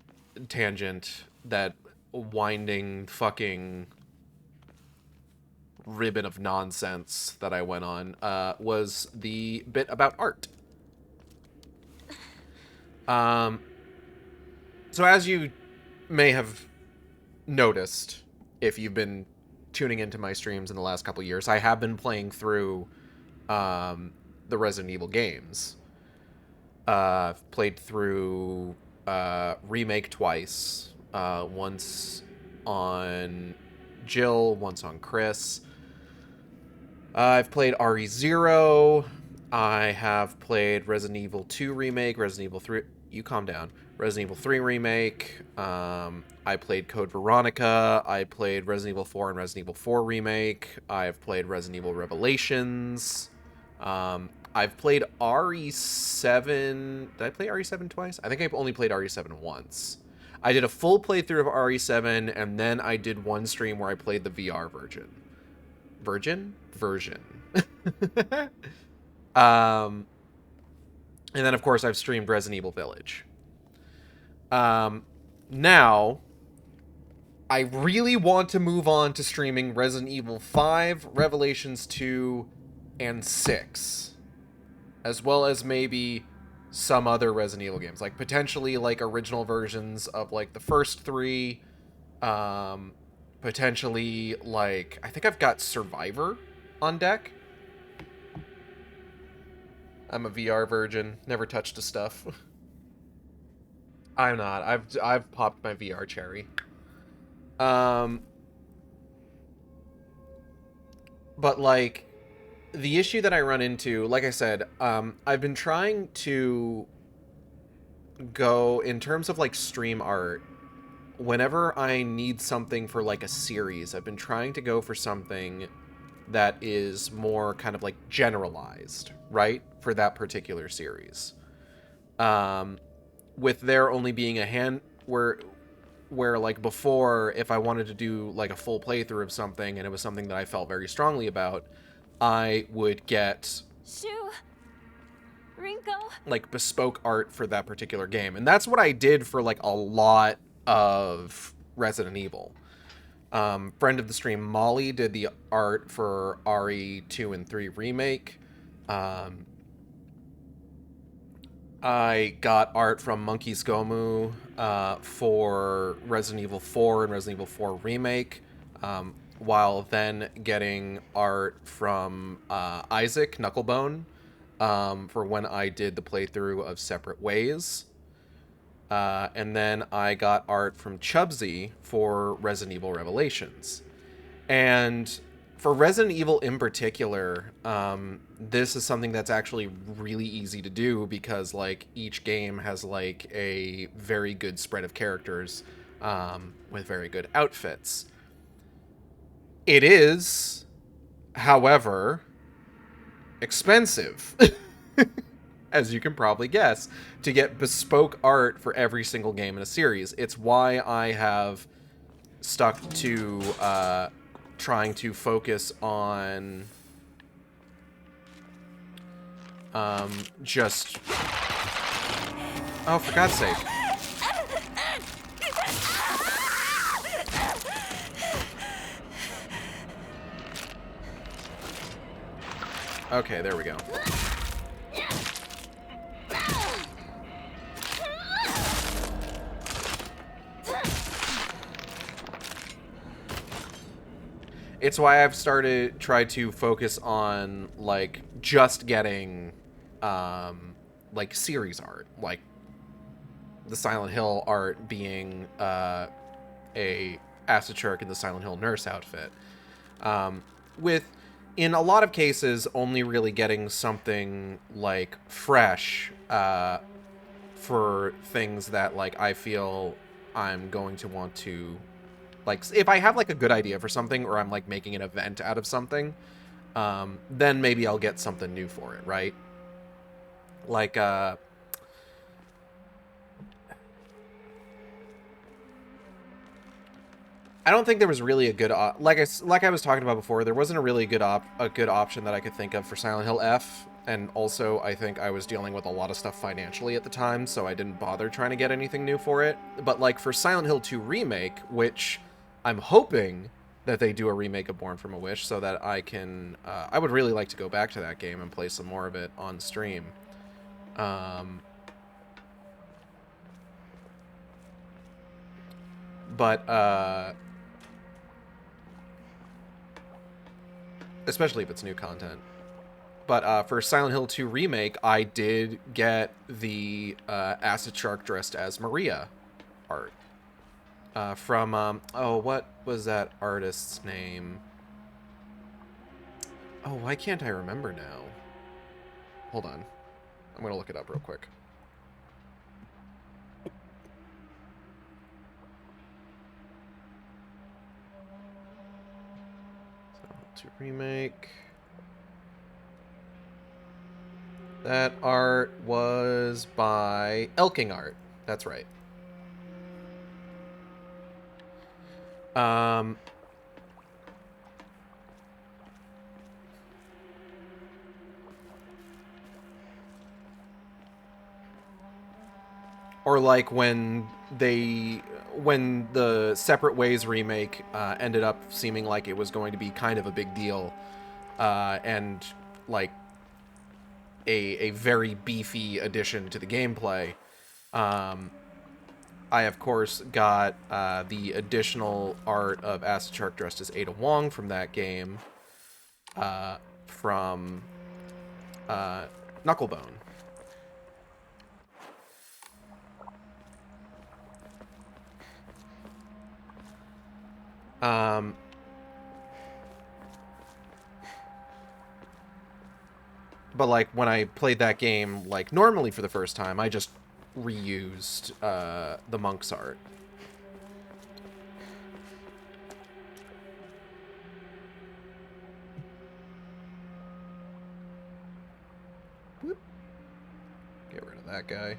tangent, that winding fucking ribbon of nonsense that I went on, was the bit about art. So as you may have noticed, if you've been tuning into my streams in the last couple years, I have been playing through the Resident Evil games. Played through Remake twice. Once on Jill, once on Chris. I've played RE0. I have played Resident Evil 2 Remake, Resident Evil 3... You calm down. Resident Evil 3 Remake. I played Code Veronica. I played Resident Evil 4 and Resident Evil 4 Remake. I've played Resident Evil Revelations. I've played RE7... Did I play RE7 twice? I think I've only played RE7 once. I did a full playthrough of RE7, and then I did one stream where I played the VR version. Version. And then, of course, I've streamed Resident Evil Village. Now, I really want to move on to streaming Resident Evil 5, Revelations 2, and 6. As well as maybe some other Resident Evil games. Like, potentially, like, original versions of, like, the first 3. Potentially, like, I think I've got Survivor on deck. I'm a VR virgin. Never touched a stuff. I'm not. I've popped my VR cherry. But, like, the issue that I run into, like I said, I've been trying to go, in terms of, like, stream art, whenever I need something for, like, a series, I've been trying to go for something that is more kind of, like, generalized, right? For that particular series. With there only being a hand... Where, like, before, if I wanted to do, like, a full playthrough of something, and it was something that I felt very strongly about, I would get... Shu! Rinko! Like, bespoke art for that particular game. And that's what I did for, like, a lot of Resident Evil. Friend of the stream, Molly, did the art for RE2 and 3 Remake. I got art from Monkey's Gomu for Resident Evil 4 and Resident Evil 4 Remake, while then getting art from Isaac Knucklebone for when I did the playthrough of Separate Ways. And then I got art from Chubsy for Resident Evil Revelations. And for Resident Evil in particular, this is something that's actually really easy to do because, like, each game has, like, a very good spread of characters with very good outfits. It is, however, expensive, as you can probably guess, to get bespoke art for every single game in a series. It's why I have stuck to trying to focus on just... Oh, for God's sake. Okay, there we go. It's why I've tried to focus on, like, just getting, like, series art. Like, the Silent Hill art being, a Acid Shark in the Silent Hill nurse outfit. With, in a lot of cases, only really getting something, like, fresh, for things that, like, I feel I'm going to want to... Like, if I have, like, a good idea for something, or I'm, like, making an event out of something, then maybe I'll get something new for it, right? Like, I don't think there was really a good like I was talking about before. There wasn't a really good option that I could think of for Silent Hill F, and also I think I was dealing with a lot of stuff financially at the time, so I didn't bother trying to get anything new for it. But like for Silent Hill 2 Remake, which I'm hoping that they do a remake of Born from a Wish, so that I can I would really like to go back to that game and play some more of it on stream. But especially if it's new content. But for Silent Hill 2 Remake, I did get the Acid Shark dressed as Maria art. From, oh, what was that artist's name? Oh, why can't I remember now? Hold on. I'm gonna look it up real quick. Silent Hill 2 Remake. That art was by Elking Art. That's right. Or like when the Separate Ways remake ended up seeming like it was going to be kind of a big deal, and like a very beefy addition to the gameplay. I, of course, got the additional art of Acid Shark dressed as Ada Wong from that game, from Knucklebone. But, like, when I played that game, like, normally for the first time, I just reused the monk's art. Whoop. Get rid of that guy.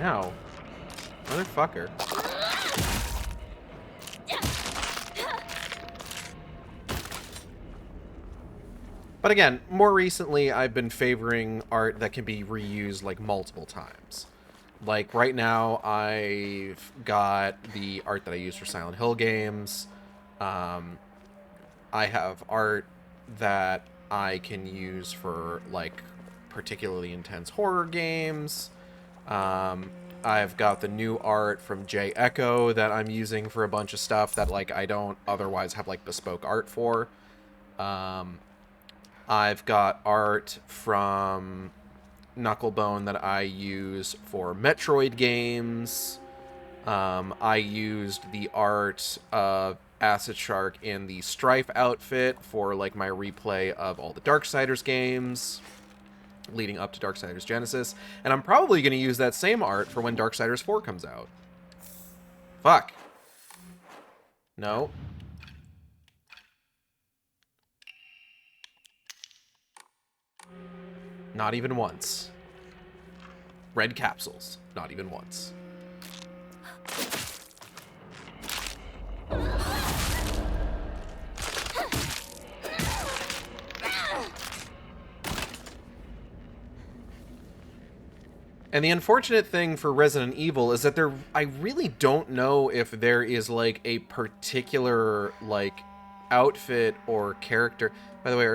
Ow. Motherfucker. But again, more recently, I've been favoring art that can be reused, like, multiple times. Like, right now, I've got the art that I use for Silent Hill games. I have art that I can use for, like, particularly intense horror games. I've got the new art from J Echo that I'm using for a bunch of stuff that, like, I don't otherwise have, like, bespoke art for. I've got art from Knucklebone that I use for Metroid games. I used the art of Acid Shark in the Strife outfit for, like, my replay of all the Darksiders games leading up to Darksiders Genesis, and I'm probably going to use that same art for when Darksiders 4 comes out. Fuck. No. Not even once. Red capsules. Not even once. And the unfortunate thing for Resident Evil is that I really don't know if there is, like, a particular, like, outfit or character. By the way,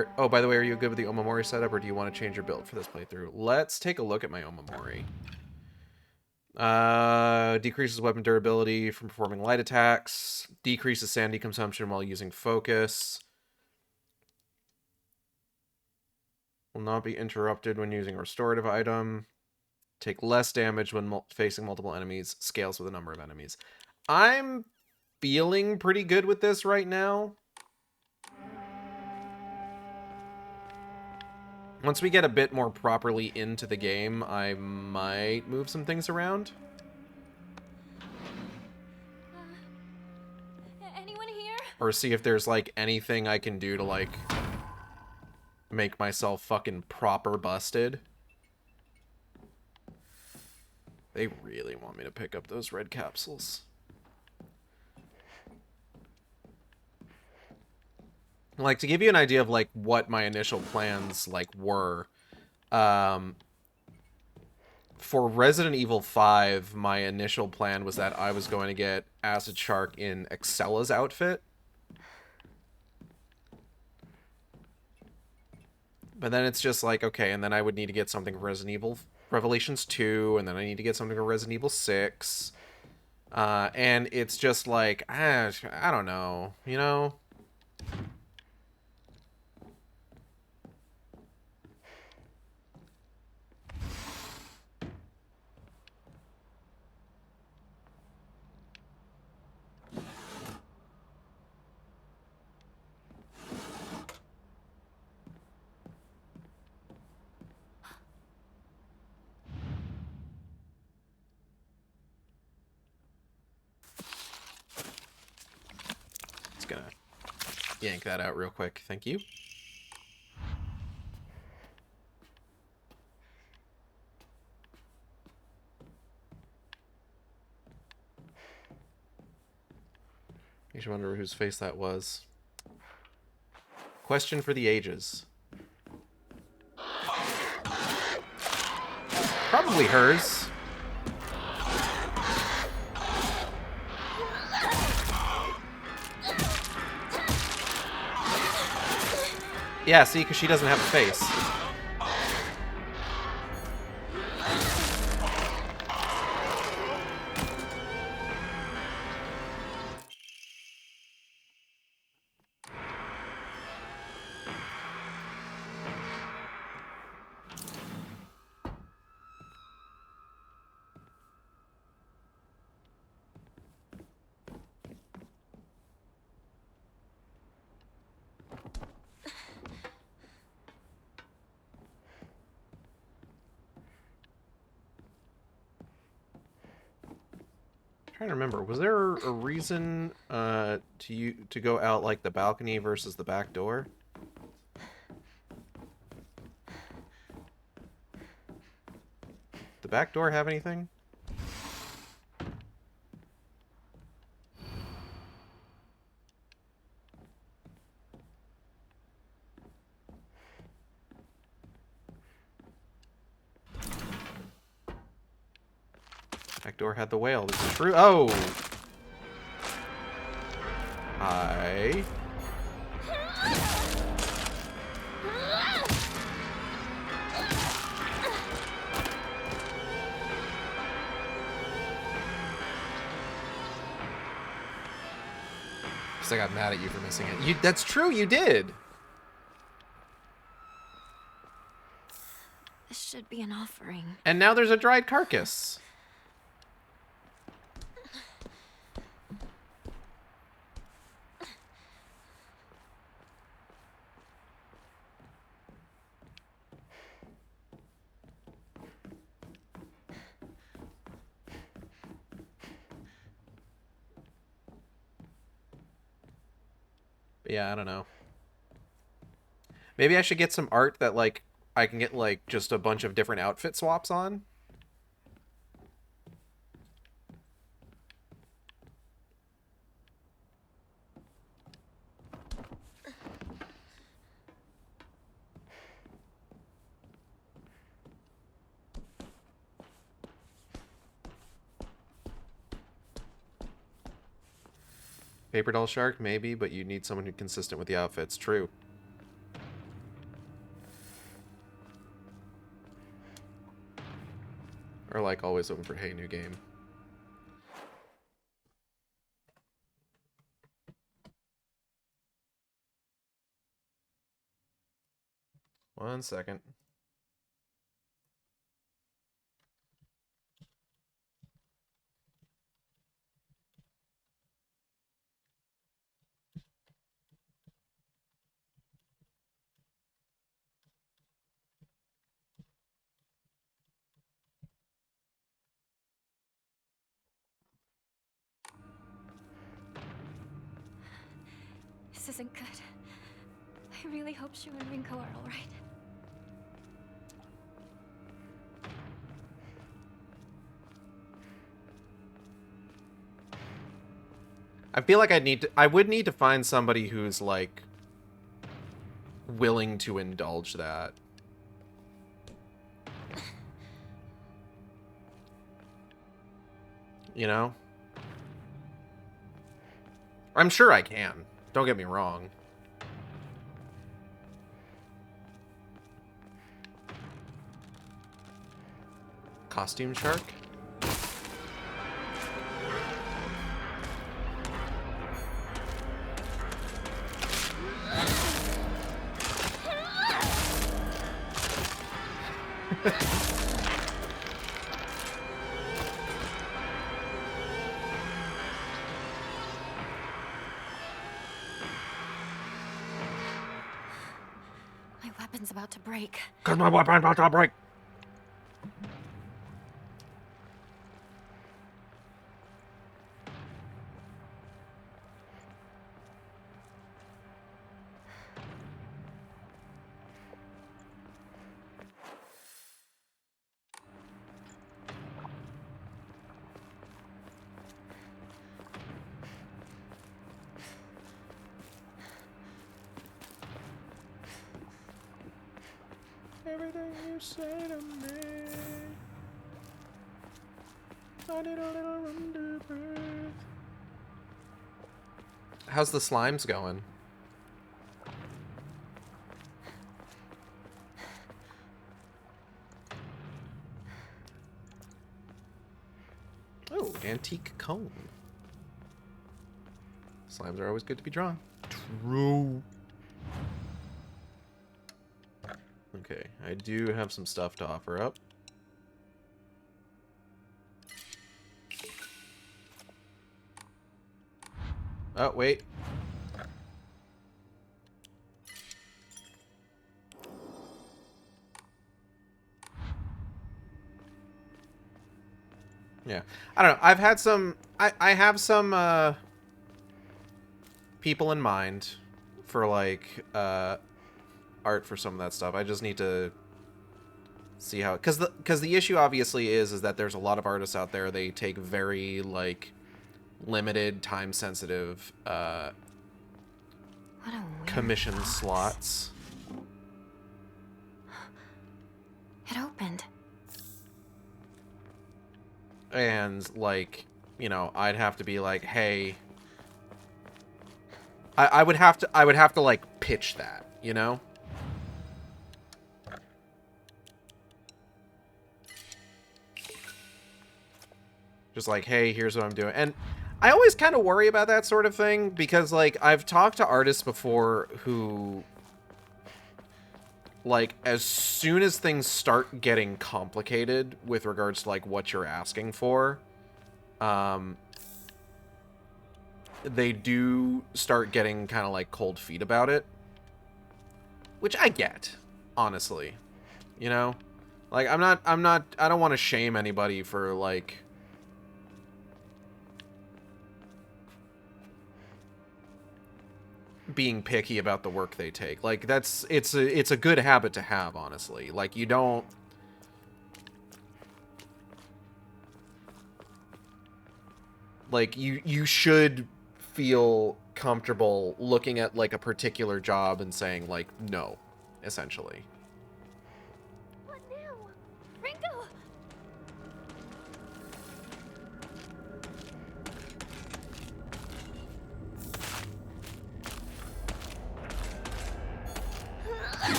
are you good with the Omamori setup, or do you want to change your build for this playthrough? Let's take a look at my Omamori. Decreases weapon durability from performing light attacks. Decreases sanity consumption while using focus. Will not be interrupted when using a restorative item. Take less damage when facing multiple enemies. Scales with the number of enemies. I'm feeling pretty good with this right now. Once we get a bit more properly into the game, I might move some things around. Anyone here? Or see if there's, like, anything I can do to, like, make myself fucking proper busted. They really want me to pick up those red capsules. Like, to give you an idea of, like, what my initial plans, like, were, for Resident Evil 5, my initial plan was that I was going to get Acid Shark in Excella's outfit. But then it's just like, okay, and then I would need to get something for Resident Evil Revelations 2, and then I need to get something for Resident Evil 6. And it's just like, I don't know, you know? Gonna yank that out real quick. Thank you. You should wonder whose face that was. Question for the ages. Probably hers. Yeah, see, because she doesn't have a face. Trying to remember, was there a reason to go out like the balcony versus the back door? The back door have anything? Back door had the whale. This is true. Oh! Hi. Guess I got mad at you for missing it. That's true, you did! This should be an offering. And now there's a dried carcass. Yeah, I don't know. Maybe I should get some art that, like, I can get, like, just a bunch of different outfit swaps on. Paper doll shark, maybe, but you need someone who's consistent with the outfits. True. Or, like, always open for, hey, new game. One second. This isn't good. I really hope Shu and Rinko are all right. I feel like I would need to find somebody who's like willing to indulge that. You know? I'm sure I can. Don't get me wrong. Costume shark? My weapon's about to break. Cause my weapon's about to break. Everything you say to me, I need a little room to breathe. How's the slimes going? Oh, antique comb. Slimes are always good to be drawn. True. Okay, I do have some stuff to offer up. Oh, wait. Yeah. I don't know. I've had some... I have some, people in mind for, like, art for some of that stuff. I just need to see how... Because the issue, obviously, is that there's a lot of artists out there. They take very, like, limited, time-sensitive, commission slots. It opened. And, like, you know, I'd have to be like, hey... I would have to, like, pitch that, you know? Just like, hey, here's what I'm doing. And I always kind of worry about that sort of thing because, like, I've talked to artists before who, like, as soon as things start getting complicated with regards to, like, what you're asking for, they do start getting kind of, like, cold feet about it. Which I get, honestly. You know? Like, I don't want to shame anybody for, like... being picky about the work they take. Like, it's a good habit to have, honestly. Like, you don't... Like, you should feel comfortable looking at, like, a particular job and saying, like, no, essentially. What now? Rinko!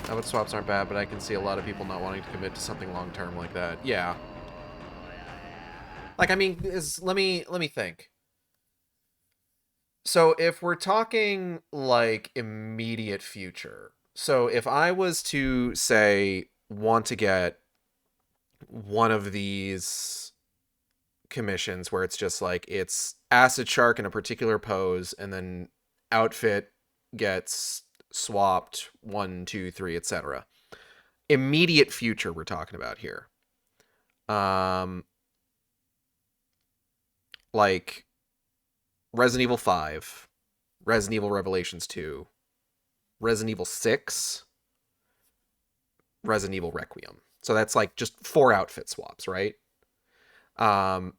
Outfit swaps aren't bad, but I can see a lot of people not wanting to commit to something long-term like that. Yeah. Like, I mean, let me think. So if we're talking, like, immediate future, so if I was to, say, want to get one of these commissions where it's just, like, it's Acid Shark in a particular pose, and then outfit gets swapped 1, 2, 3, etc. Immediate future we're talking about here. like Resident Evil 5, Resident Evil Revelations 2, Resident Evil 6, Resident Evil Requiem. So that's like just 4 outfit swaps, right? But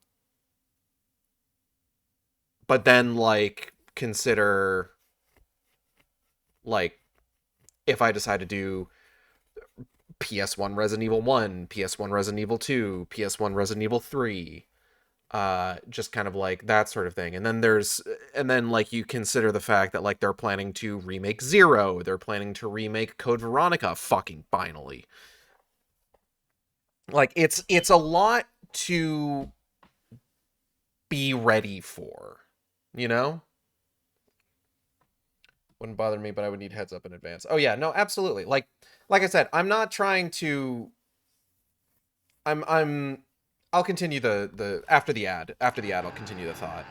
then like consider like if I decide to do PS1 Resident Evil 1, PS1 Resident Evil 2, PS1 Resident Evil 3, just kind of like that sort of thing. And then like you consider the fact that like they're planning to remake Zero, they're planning to remake Code Veronica fucking finally. Like it's a lot to be ready for, you know? Wouldn't bother me, but I would need heads up in advance. Oh yeah, no, absolutely. Like I said, I'm not trying to I'll continue the after the ad. After the ad I'll continue the thought.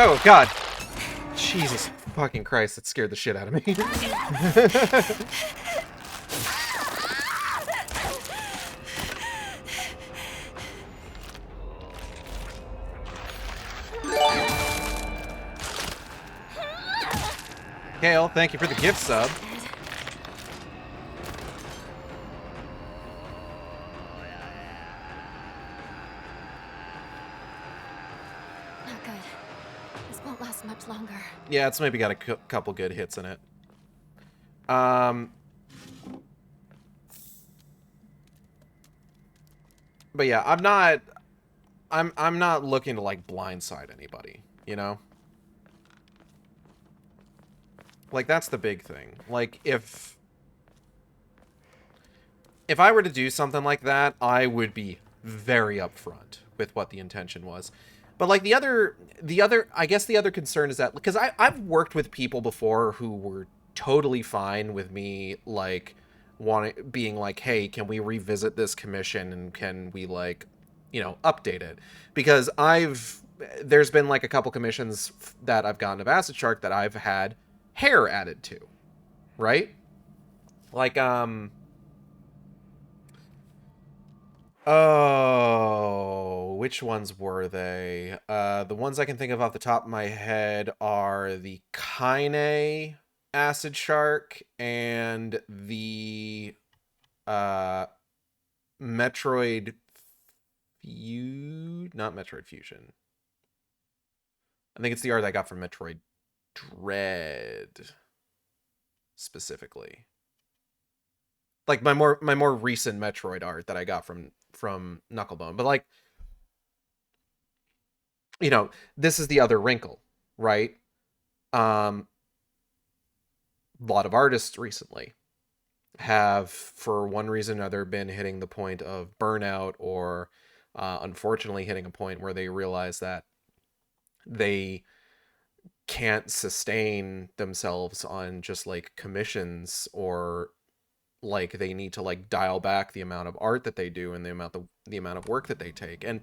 Oh, God. Jesus fucking Christ, that scared the shit out of me. Kale, thank you for the gift sub. Much longer. Yeah, it's maybe got a couple good hits in it. But yeah, I'm not looking to like blindside anybody, you know? Like that's the big thing. Like if I were to do something like that, I would be very upfront with what the intention was. But like the other, I guess the other concern is that, because I've worked with people before who were totally fine with me, like, being like, hey, can we revisit this commission and can we, like, you know, update it? Because there's been like a couple commissions that I've gotten of Acid Shark that I've had hair added to, right? Like, oh, which ones were they? The ones I can think of off the top of my head are the Kaine Acid Shark and the Metroid not Metroid Fusion. I think it's the art I got from Metroid Dread specifically. Like my more recent Metroid art that I got from Knucklebone. But like, you know, this is the other wrinkle, right? A lot of artists recently have, for one reason or another, been hitting the point of burnout, or unfortunately hitting a point where they realize that they can't sustain themselves on just like commissions, or like they need to like dial back the amount of art that they do and the amount of work that they take. And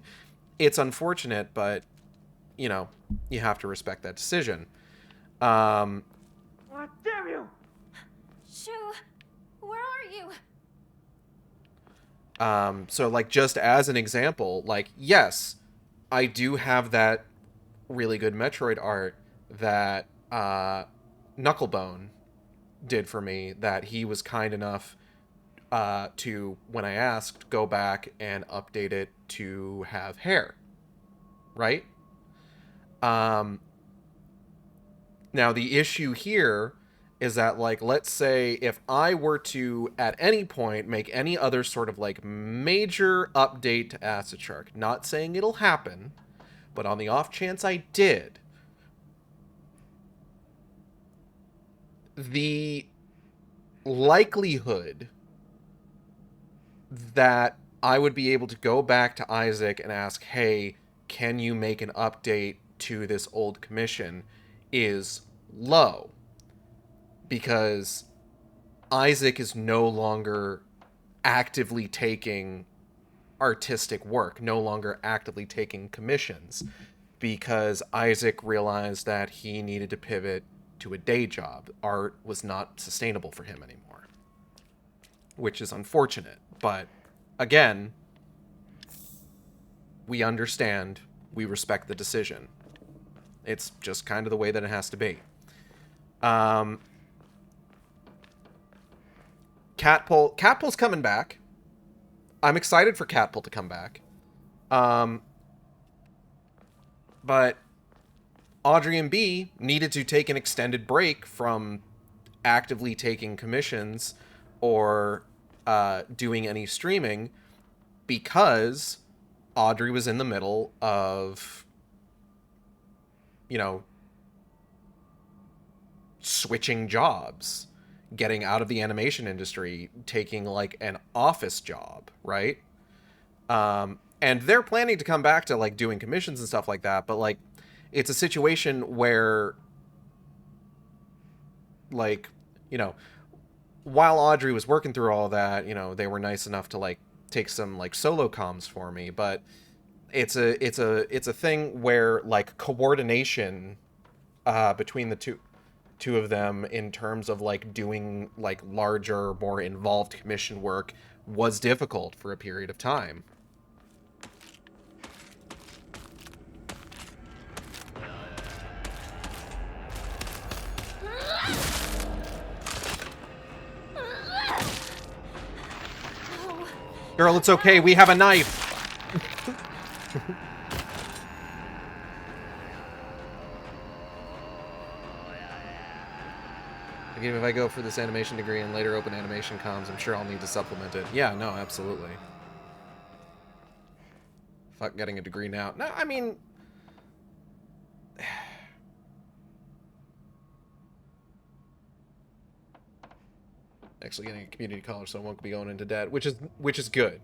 it's unfortunate, but you know, you have to respect that decision. What dare you? Shu, where are you? So like, just as an example, like, yes, I do have that really good Metroid art that Knucklebone did for me, that he was kind enough to, when I asked, go back and update it to have hair, right? Now the issue here is that, like, let's say if I were to, at any point, make any other sort of, like, major update to Acid Shark, not saying it'll happen, but on the off chance I did, the likelihood that I would be able to go back to Isaac and ask, hey, can you make an update to this old commission, is low. Because Isaac is no longer actively taking artistic work, no longer actively taking commissions, because Isaac realized that he needed to pivot to a day job. Art was not sustainable for him anymore, which is unfortunate. But again, we understand, we respect the decision. It's just kind of the way that it has to be. Catpull's coming back. I'm excited for Catpull to come back. But Audrey and B needed to take an extended break from actively taking commissions or doing any streaming because Audrey was in the middle of, you know, switching jobs, getting out of the animation industry, taking like an office job, right? And they're planning to come back to like doing commissions and stuff like that, but like it's a situation where, like, you know, while Audrey was working through all that, you know, they were nice enough to like take some like solo comms for me, but it's a thing where like coordination between the two of them in terms of like doing like larger, more involved commission work was difficult for a period of time. Girl, it's okay. We have a knife. Again, if I go for this animation degree and later open animation comms, I'm sure I'll need to supplement it. Yeah, no, absolutely. Fuck getting a degree now. No, I mean... Actually getting a community college, so I won't be going into debt, which is good.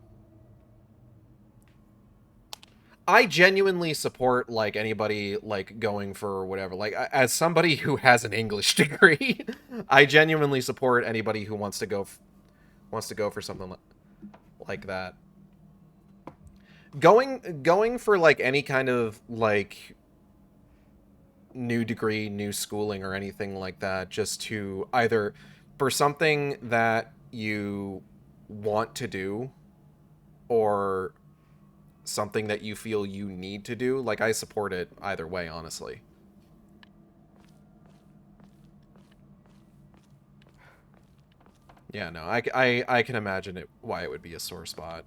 I genuinely support like anybody like going for whatever. Like as somebody who has an English degree, I genuinely support anybody who wants to go for something like that. Going for like any kind of like new degree, new schooling or anything like that, just to either for something that you want to do or something that you feel you need to do, like I support it either way, honestly. Yeah, no, I can imagine it why it would be a sore spot.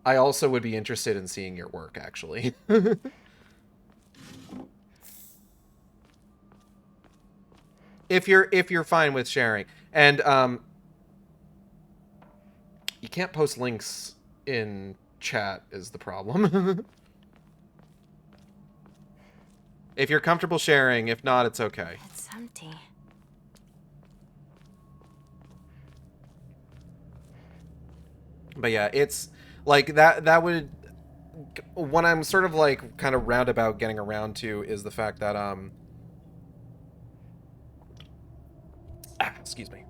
I also would be interested in seeing your work, actually. If you're fine with sharing. And you can't post links in chat is the problem. If you're comfortable sharing, if not, it's okay. It's empty. But yeah, it's like that would, what I'm sort of like kind of roundabout getting around to is the fact that excuse me.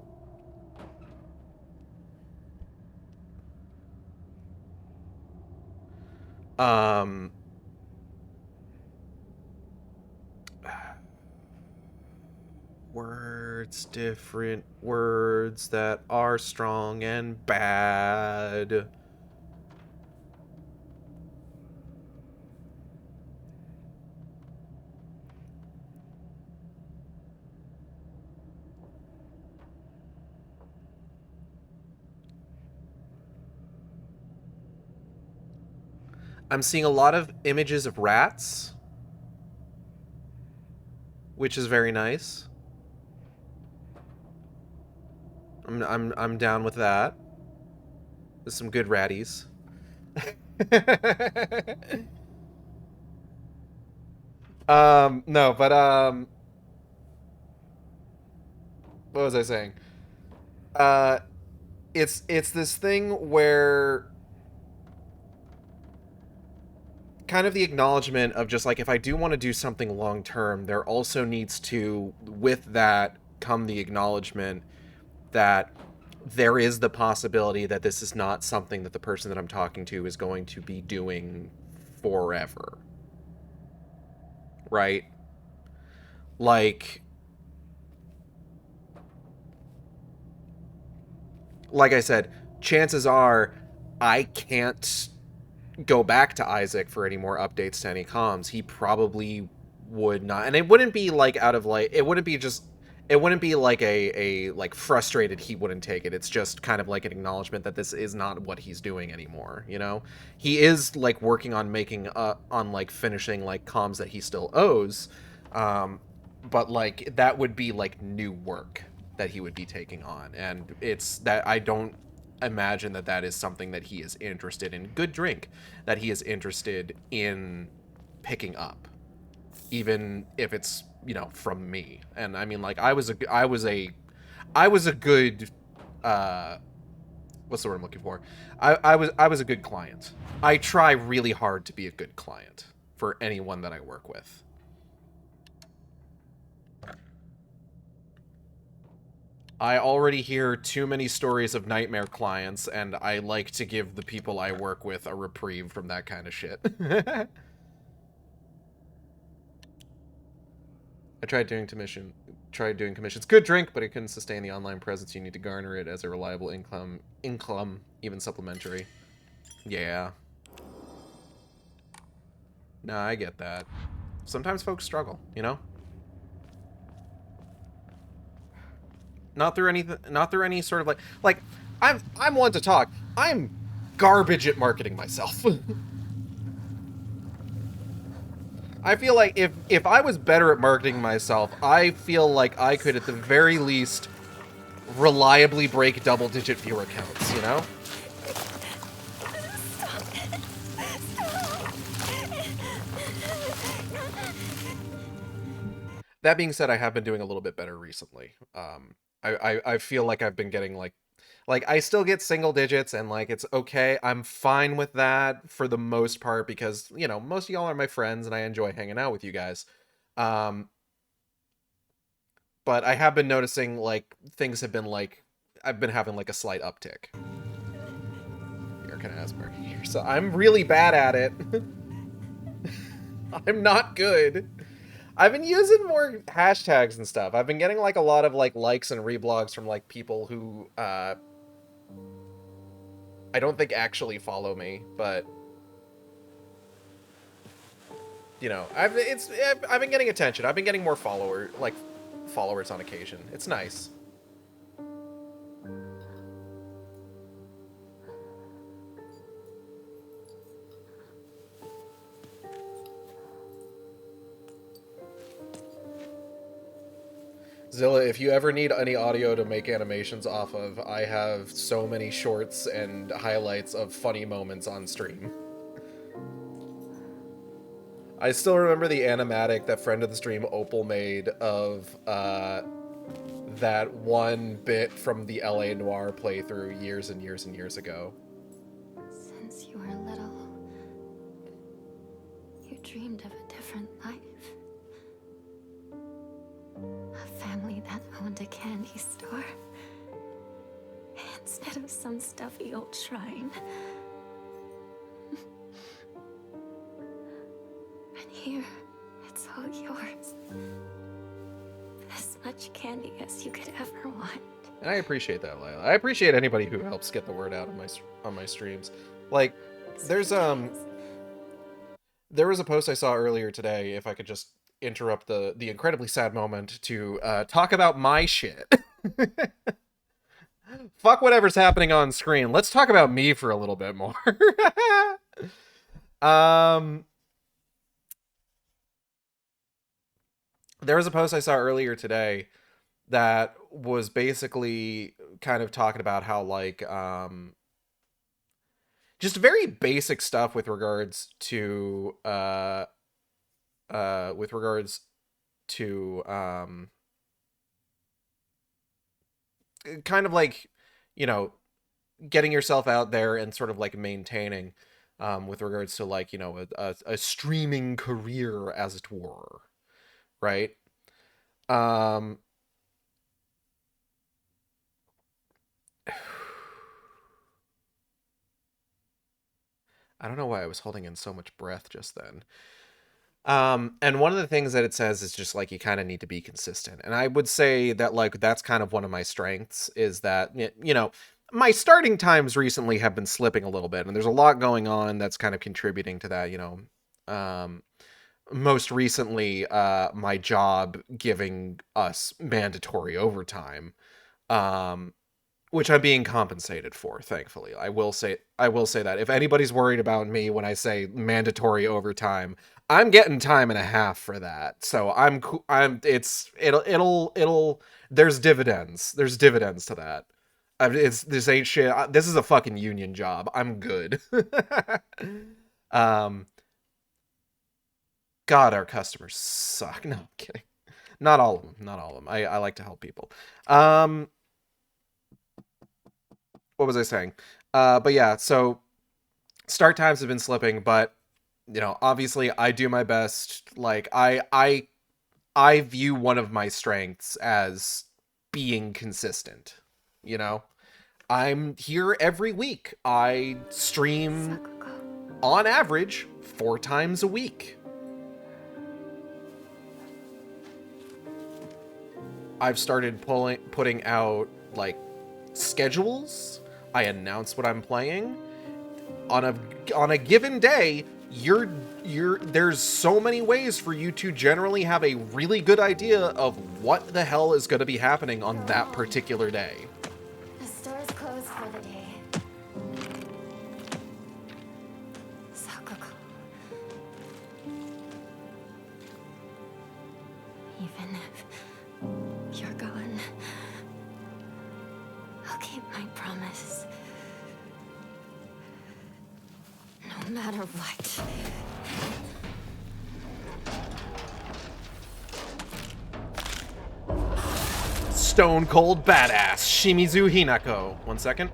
Words, different words that are strong and bad. I'm seeing a lot of images of rats, which is very nice. I'm down with that. There's some good ratties. No, but what was I saying? It's this thing where kind of the acknowledgement of just like, if I do want to do something long term, there also needs to, with that, come the acknowledgement that there is the possibility that this is not something that the person that I'm talking to is going to be doing forever. Right? Like I said, chances are I can't go back to Isaac for any more updates to any comms. He probably would not. And it wouldn't be like out of like, it wouldn't be like a like frustrated he wouldn't take it. It's just kind of like an acknowledgement that this is not what he's doing anymore, you know? He is like working on making on like finishing like comms that he still owes. But like that would be like new work that he would be taking on, and it's that I don't imagine that that is something that he is interested in. Good drink that he is interested in picking up, even if it's, you know, from me. And I mean, like, I was a good what's the word I'm looking for? I was a good client. I try really hard to be a good client for anyone that I work with. I already hear too many stories of nightmare clients, and I like to give the people I work with a reprieve from that kind of shit. I tried doing commissions. Good drink, but it couldn't sustain the online presence. You need to garner it as a reliable income, even supplementary. Yeah. Nah, I get that. Sometimes folks struggle, you know? Not through any sort of like I'm one to talk. I'm garbage at marketing myself. I feel like if I was better at marketing myself, I feel like I could at the very least reliably break double-digit viewer counts, you know? That being said, I have been doing a little bit better recently. I feel like I've been getting like I still get single digits, and like it's okay. I'm fine with that for the most part because, you know, most of y'all are my friends and I enjoy hanging out with you guys. But I have been noticing like things have been like I've been having like a slight uptick. You're kind of asthma here, so I'm really bad at it. I'm not good. I've been using more hashtags and stuff. I've been getting like a lot of like likes and reblogs from like people who I don't think actually follow me, but you know, I've been getting attention. I've been getting more followers on occasion. It's nice. Zilla, if you ever need any audio to make animations off of, I have so many shorts and highlights of funny moments on stream. I still remember the animatic that friend of the stream Opal made of that one bit from the LA Noire playthrough years and years and years ago. Since you were little, you dreamed of a different life. A family that owned a candy store instead of some stuffy old shrine. And here, it's all yours. As much candy as you could ever want. And I appreciate that, Lila. I appreciate anybody who helps get the word out on my streams. Like, there was a post I saw earlier today, if I could just interrupt the incredibly sad moment to talk about my shit. Fuck whatever's happening on screen. Let's talk about me for a little bit more. There was a post I saw earlier today that was basically kind of talking about how, like, just very basic stuff with regards to with regards to kind of like, you know, getting yourself out there and sort of like maintaining with regards to, like, you know, a streaming career, as it were, right? um I don't know why I was holding in so much breath just then. And one of the things that it says is just like you kind of need to be consistent. And I would say that, like, that's kind of one of my strengths, is that, you know, my starting times recently have been slipping a little bit, and there's a lot going on that's kind of contributing to that, you know. Most recently, my job giving us mandatory overtime, which I'm being compensated for, thankfully. I will say that if anybody's worried about me when I say mandatory overtime, I'm getting time and a half for that. So it'll there's dividends. There's dividends to that. This ain't shit. This is a fucking union job. I'm good. um God, our customers suck. No, I'm kidding. Not all of them. Not all of them. I like to help people. What was I saying? But yeah, so start times have been slipping, but, you know, obviously I do my best. Like, I view one of my strengths as being consistent. You know, I'm here every week. I stream on average 4 times a week. I've started putting out, like, schedules. I announce what I'm playing. On a given day, there's so many ways for you to generally have a really good idea of what the hell is going to be happening on that particular day. The store's closed for the day. Sakako. Even if you're gone, I'll keep my promise. No matter what. Stone cold badass Shimizu Hinako. 1 second.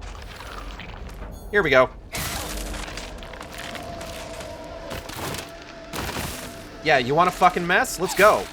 Here we go. Yeah, you want a fucking mess? Let's go.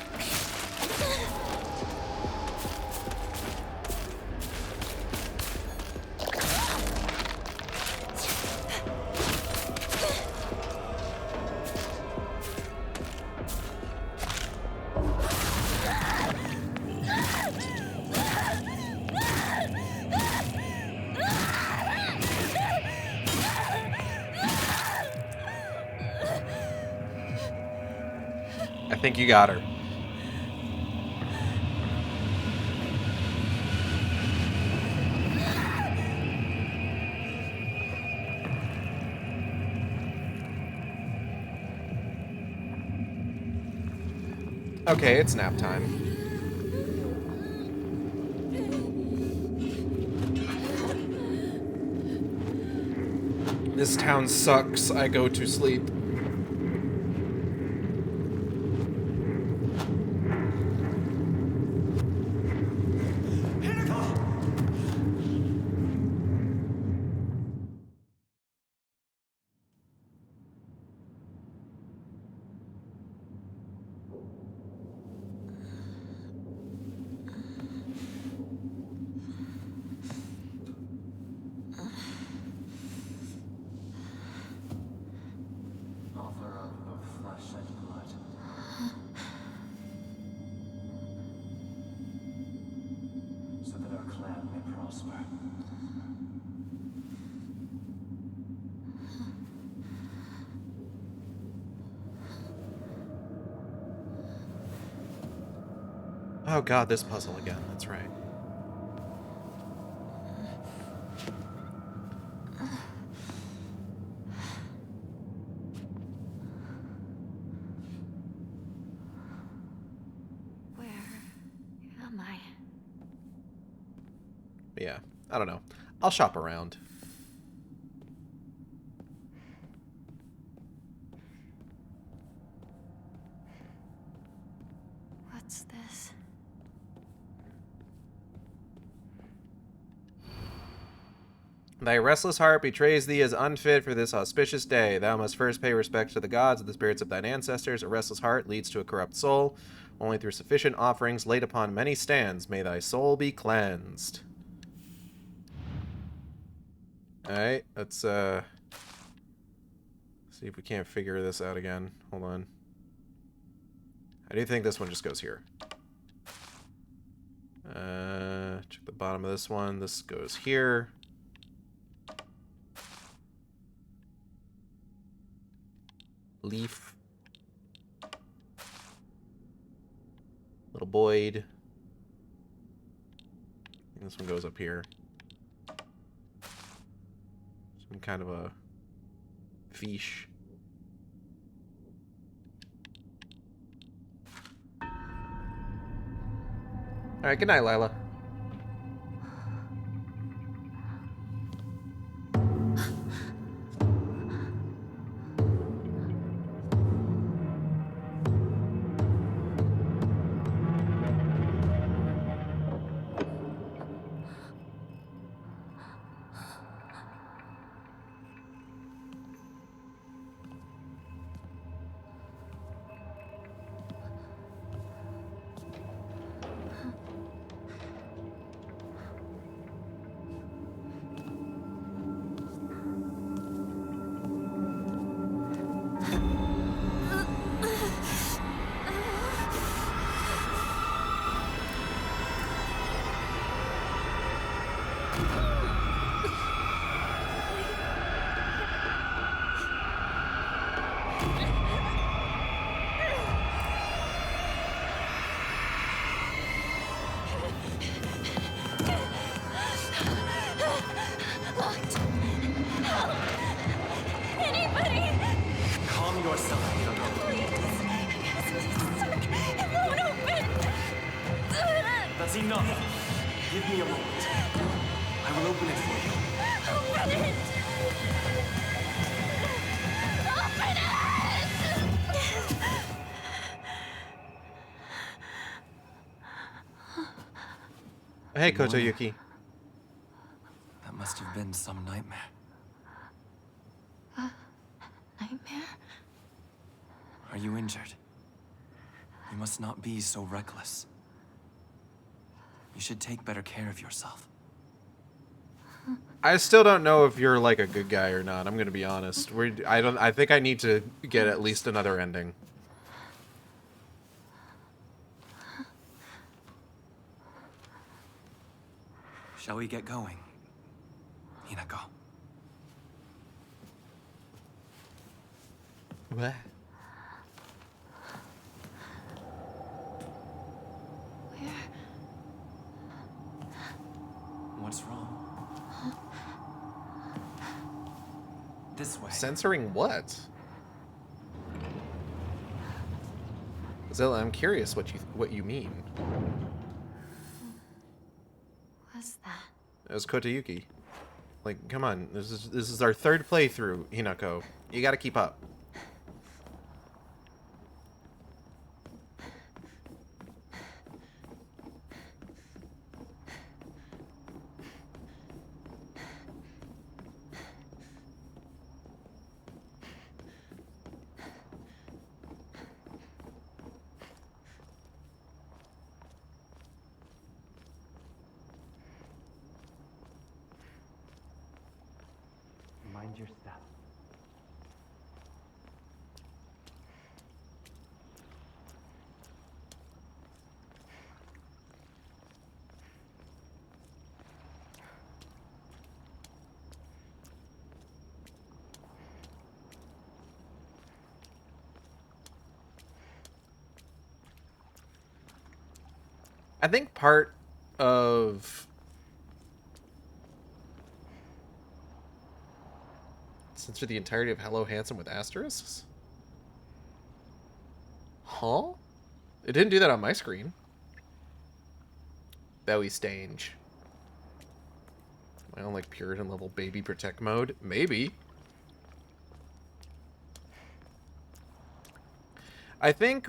I think you got her. Okay, it's nap time. This town sucks. I go to sleep. Oh god, this puzzle again. That's right. yeah, I don't know. I'll shop around. What's this? Thy restless heart betrays thee as unfit for this auspicious day. Thou must first pay respect to the gods and the spirits of thine ancestors. A restless heart leads to a corrupt soul. Only through sufficient offerings laid upon many stands may thy soul be cleansed. Alright, let's see if we can't figure this out again. Hold on. I do think this one just goes here. Check the bottom of this one. This goes here. Leaf. Little Boyd. And this one goes up here. Some kind of a fish. Alright, good night, Lila. That's enough. Give me a moment. I will open it for you. Open it! Hey, Kotoyuki. That must have been some nightmare. Nightmare? Are you injured? You must not be so reckless. You should take better care of yourself. I still don't know if you're like a good guy or not. I'm gonna be honest. I think I need to get at least another ending. Shall we get going, Hinako? What? What's wrong? This way. Censoring what? Zilla, I'm curious what you mean. What's that? It was Kotoyuki. Like, come on, this is our third playthrough, Hinako. You gotta keep up. Mind your step. I think part of censor the entirety of Hello Handsome with asterisks? Huh? It didn't do that on my screen. Bowie Stange. My own, like, Puritan level baby protect mode? Maybe. I think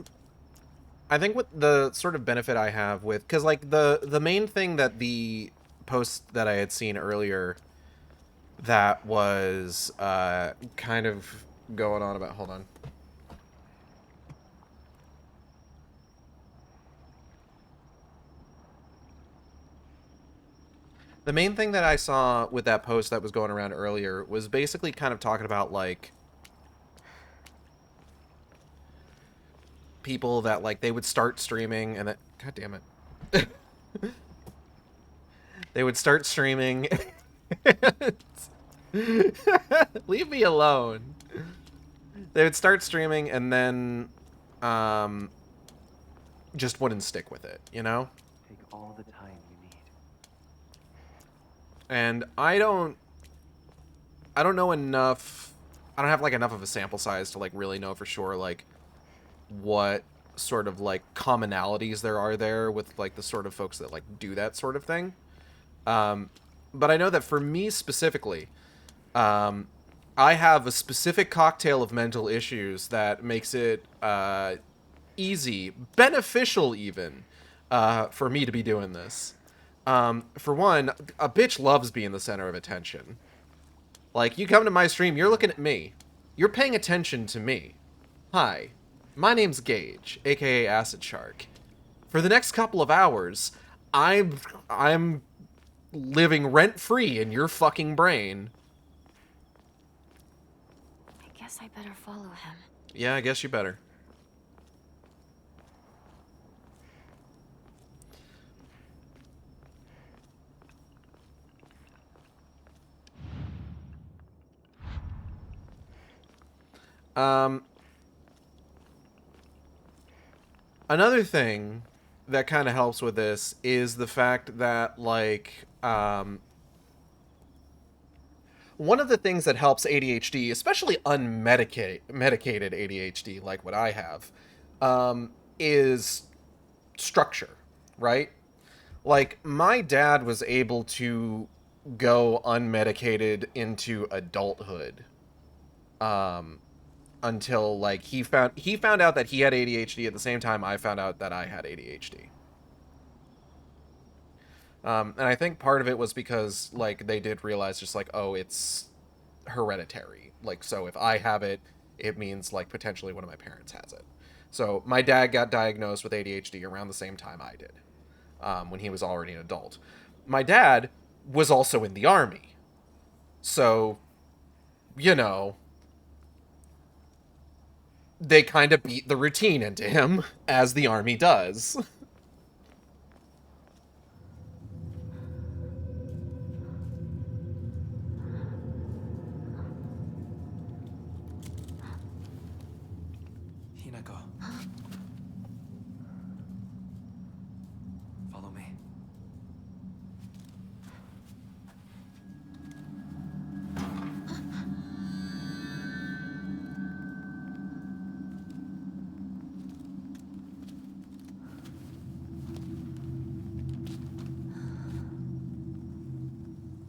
what the sort of benefit I have with... Because, like, the main thing that the post that I had seen earlier that was kind of going on about... Hold on. The main thing that I saw with that post that was going around earlier was basically kind of talking about, like, people that, like, they would start streaming and that... God damn it. They would start streaming. Leave me alone. They would start streaming and then just wouldn't stick with it, you know? Take all the time you need. And I don't know enough. I don't have, like, enough of a sample size to, like, really know for sure, like, what sort of, like, commonalities there are there with, like, the sort of folks that, like, do that sort of thing. But I know that for me specifically, I have a specific cocktail of mental issues that makes it easy, beneficial even, for me to be doing this. For one, a bitch loves being the center of attention. Like, you come to my stream, you're looking at me. You're paying attention to me. Hi, my name's Gage, aka Acid Shark. For the next couple of hours, I'm living rent-free in your fucking brain. I guess I better follow him. Yeah, I guess you better. Another thing that kind of helps with this is the fact that, like, one of the things that helps ADHD, especially unmedicated ADHD, like what I have, is structure, right? Like, my dad was able to go unmedicated into adulthood, until, like, he found out that he had ADHD at the same time I found out that I had ADHD. And I think part of it was because, like, they did realize just, like, oh, it's hereditary. Like, so if I have it, it means, like, potentially one of my parents has it. So my dad got diagnosed with ADHD around the same time I did, when he was already an adult. My dad was also in the Army. So, you know, they kind of beat the routine into him, as the Army does. Hinako. Follow me.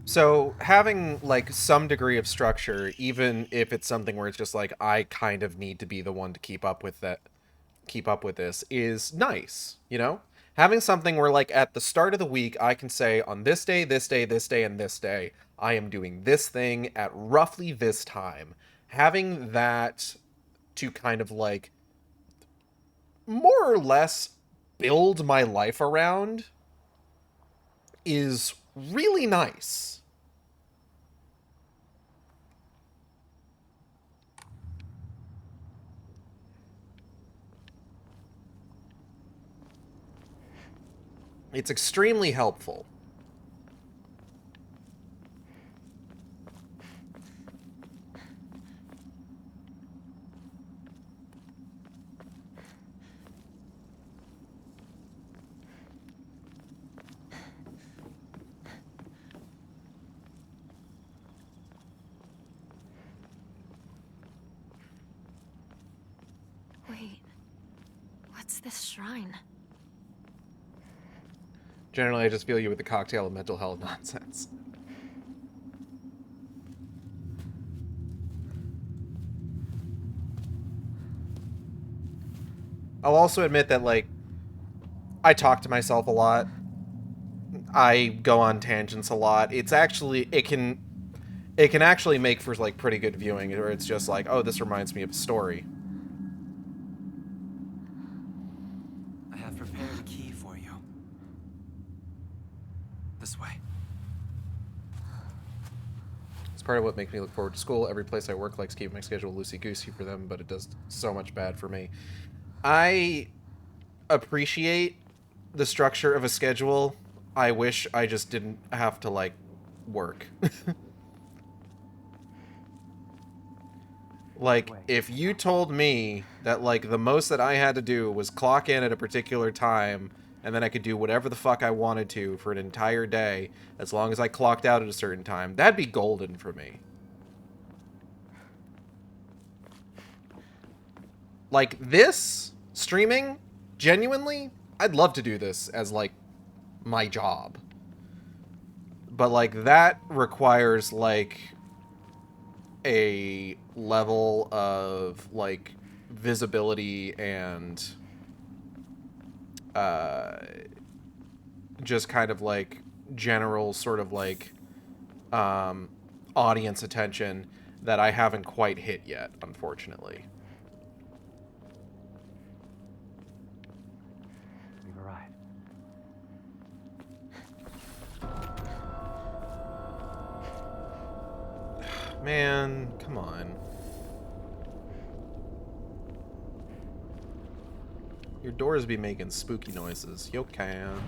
So having, like, some degree of structure, even if it's something where it's just like, I kind of need to be the one to keep up with this, is nice, you know? Having something where, like, at the start of the week, I can say, on this day, this day, this day, and this day, I am doing this thing at roughly this time. Having that to kind of, like, more or less build my life around is really nice. It's extremely helpful. Wait, what's this shrine? Generally, I just feel you with the cocktail of mental health nonsense. I'll also admit that, like, I talk to myself a lot. I go on tangents a lot. It's actually, it can actually make for, like, pretty good viewing, where it's just like, oh, this reminds me of a story. I have prepared a key for you. This way. It's part of what makes me look forward to school. Every place I work likes keeping my schedule loosey-goosey for them, but it does so much bad for me. I appreciate the structure of a schedule. I wish I just didn't have to, like, work. Like, if you told me that, like, the most that I had to do was clock in at a particular time, and then I could do whatever the fuck I wanted to for an entire day, as long as I clocked out at a certain time, that'd be golden for me. Like, this, streaming, genuinely, I'd love to do this as, like, my job. But, like, that requires, like, a level of, like, visibility and just kind of, like, general sort of, like, audience attention that I haven't quite hit yet, unfortunately. We've arrived. Man, come on. Your doors be making spooky noises. You can.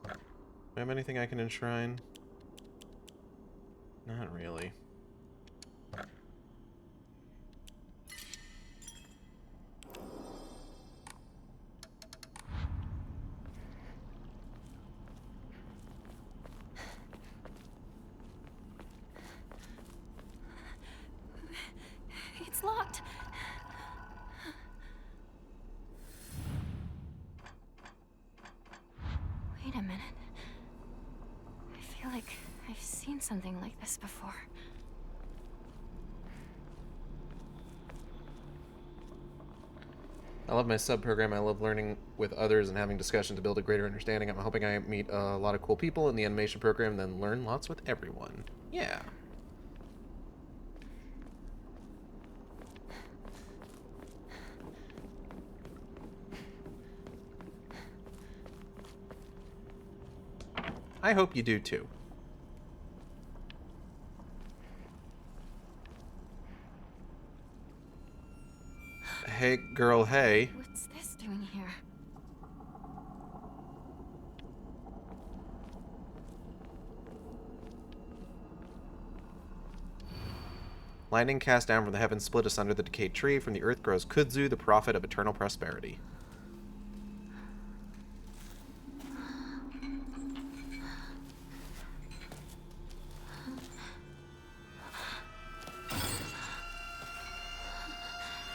Do I have anything I can enshrine? Not really. It's locked. Wait a minute. I feel like I've seen something like this before. I love my sub-program. I love learning with others and having discussion to build a greater understanding. I'm hoping I meet a lot of cool people in the animation program and then learn lots with everyone. Yeah. I hope you do too. Hey, girl, hey. What's this doing here? Lightning cast down from the heavens split asunder the decayed tree. From the earth grows Kudzu, the prophet of eternal prosperity.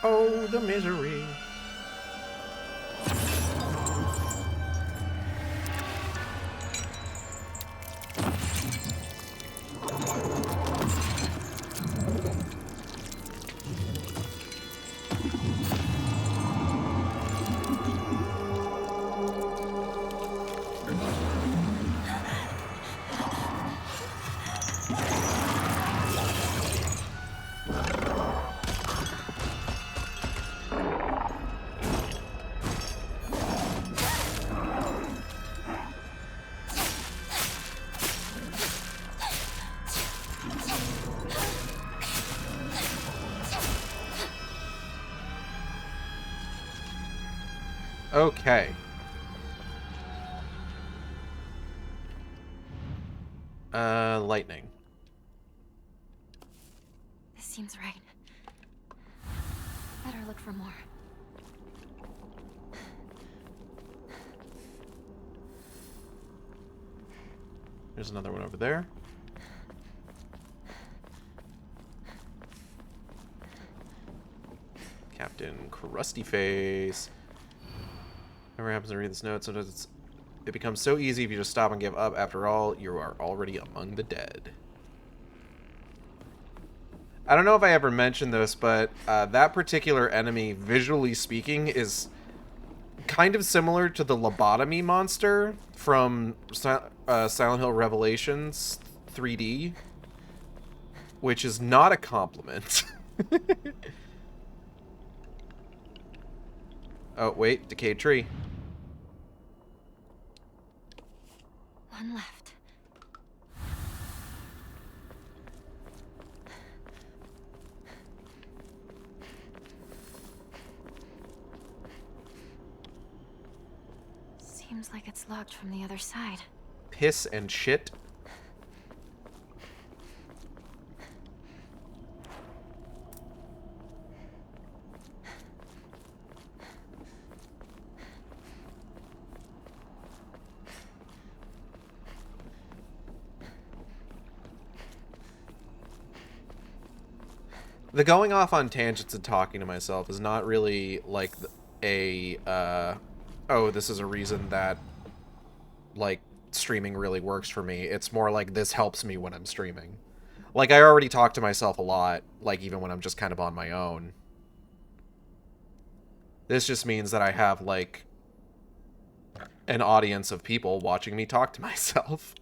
Oh, the misery. Okay. Lightning. This seems right. Better look for more. There's another one over there. Captain Crusty Face. Whatever happens to read this note, sometimes it becomes so easy if you just stop and give up. After all, you are already among the dead. I don't know if I ever mentioned this, but that particular enemy, visually speaking, is kind of similar to the lobotomy monster from Silent Hill Revelations 3D, which is not a compliment. Oh, wait, decayed tree. One left. Seems like it's locked from the other side. Piss and shit. The going off on tangents and talking to myself is not really like oh, this is a reason that like streaming really works for me. It's more like this helps me when I'm streaming. Like I already talk to myself a lot, like even when I'm just kind of on my own. This just means that I have like an audience of people watching me talk to myself.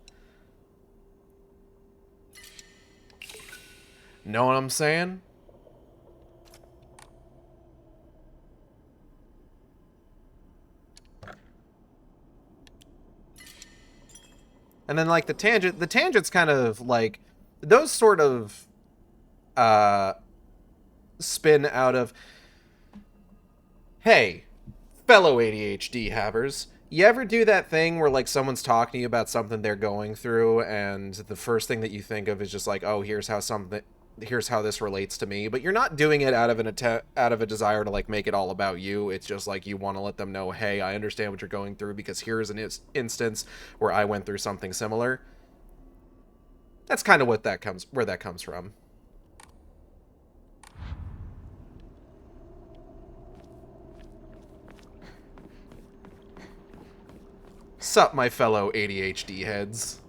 Know what I'm saying? And then, like, the tangent's kind of, like, those sort of, spin out of, hey, fellow ADHD havers, you ever do that thing where, like, someone's talking to you about something they're going through, and the first thing that you think of is just like, oh, here's how this relates to me, but you're not doing it out of a desire to like make it all about you. It's just like you want to let them know, hey, I understand what you're going through because here's an instance where I went through something similar. That's kind of where that comes from. Sup, my fellow ADHD heads.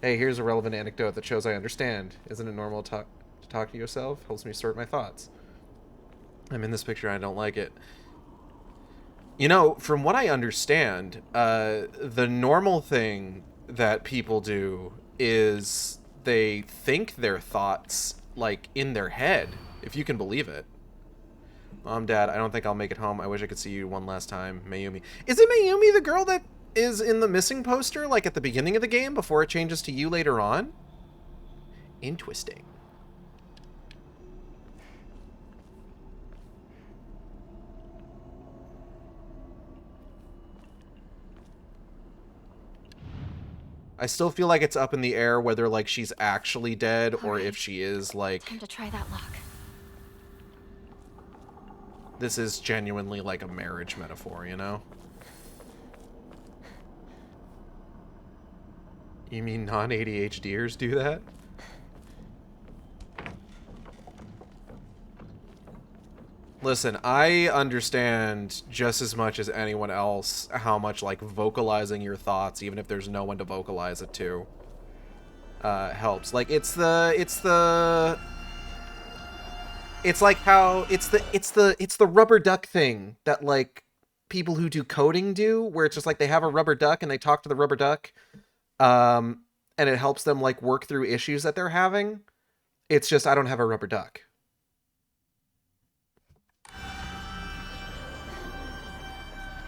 Hey, here's a relevant anecdote that shows I understand. Isn't it normal to talk to yourself? Helps me sort my thoughts. I'm in this picture, I don't like it. You know, from what I understand, the normal thing that people do is they think their thoughts, like, in their head, if you can believe it. Mom, Dad, I don't think I'll make it home. I wish I could see you one last time. Mayumi. Is it Mayumi, the girl that is in the missing poster, like at the beginning of the game before it changes to you later on? Interesting. I still feel like it's up in the air whether like she's actually dead or if she is like... Time to try that lock. This is genuinely like a marriage metaphor, you know? You mean non-ADHDers do that? Listen, I understand just as much as anyone else how much, like, vocalizing your thoughts, even if there's no one to vocalize it to, helps. Like, it's the rubber duck thing that, like, people who do coding do, where it's just like they have a rubber duck and they talk to the rubber duck. And it helps them, like, work through issues that they're having. It's just, I don't have a rubber duck.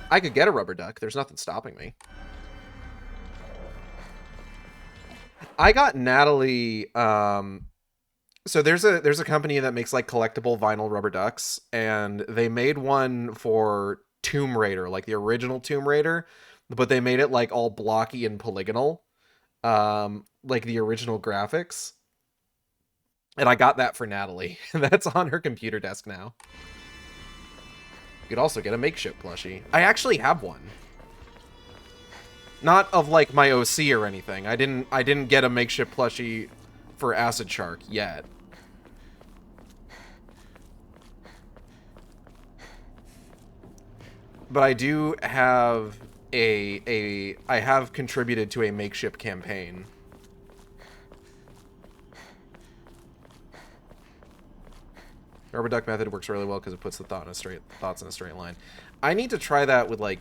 I could get a rubber duck. There's nothing stopping me. I got Natalie, so there's a company that makes, like, collectible vinyl rubber ducks, and they made one for Tomb Raider, like the original Tomb Raider, but they made it like all blocky and polygonal, like the original graphics. And I got that for Natalie. That's on her computer desk now. You could also get a makeshift plushie. I actually have one. Not of like my OC or anything. I didn't get a makeshift plushie for Acid Shark yet. But I do have I have contributed to a makeshift campaign. Rubber duck method works really well because it puts the thoughts in a straight line. I need to try that with, like,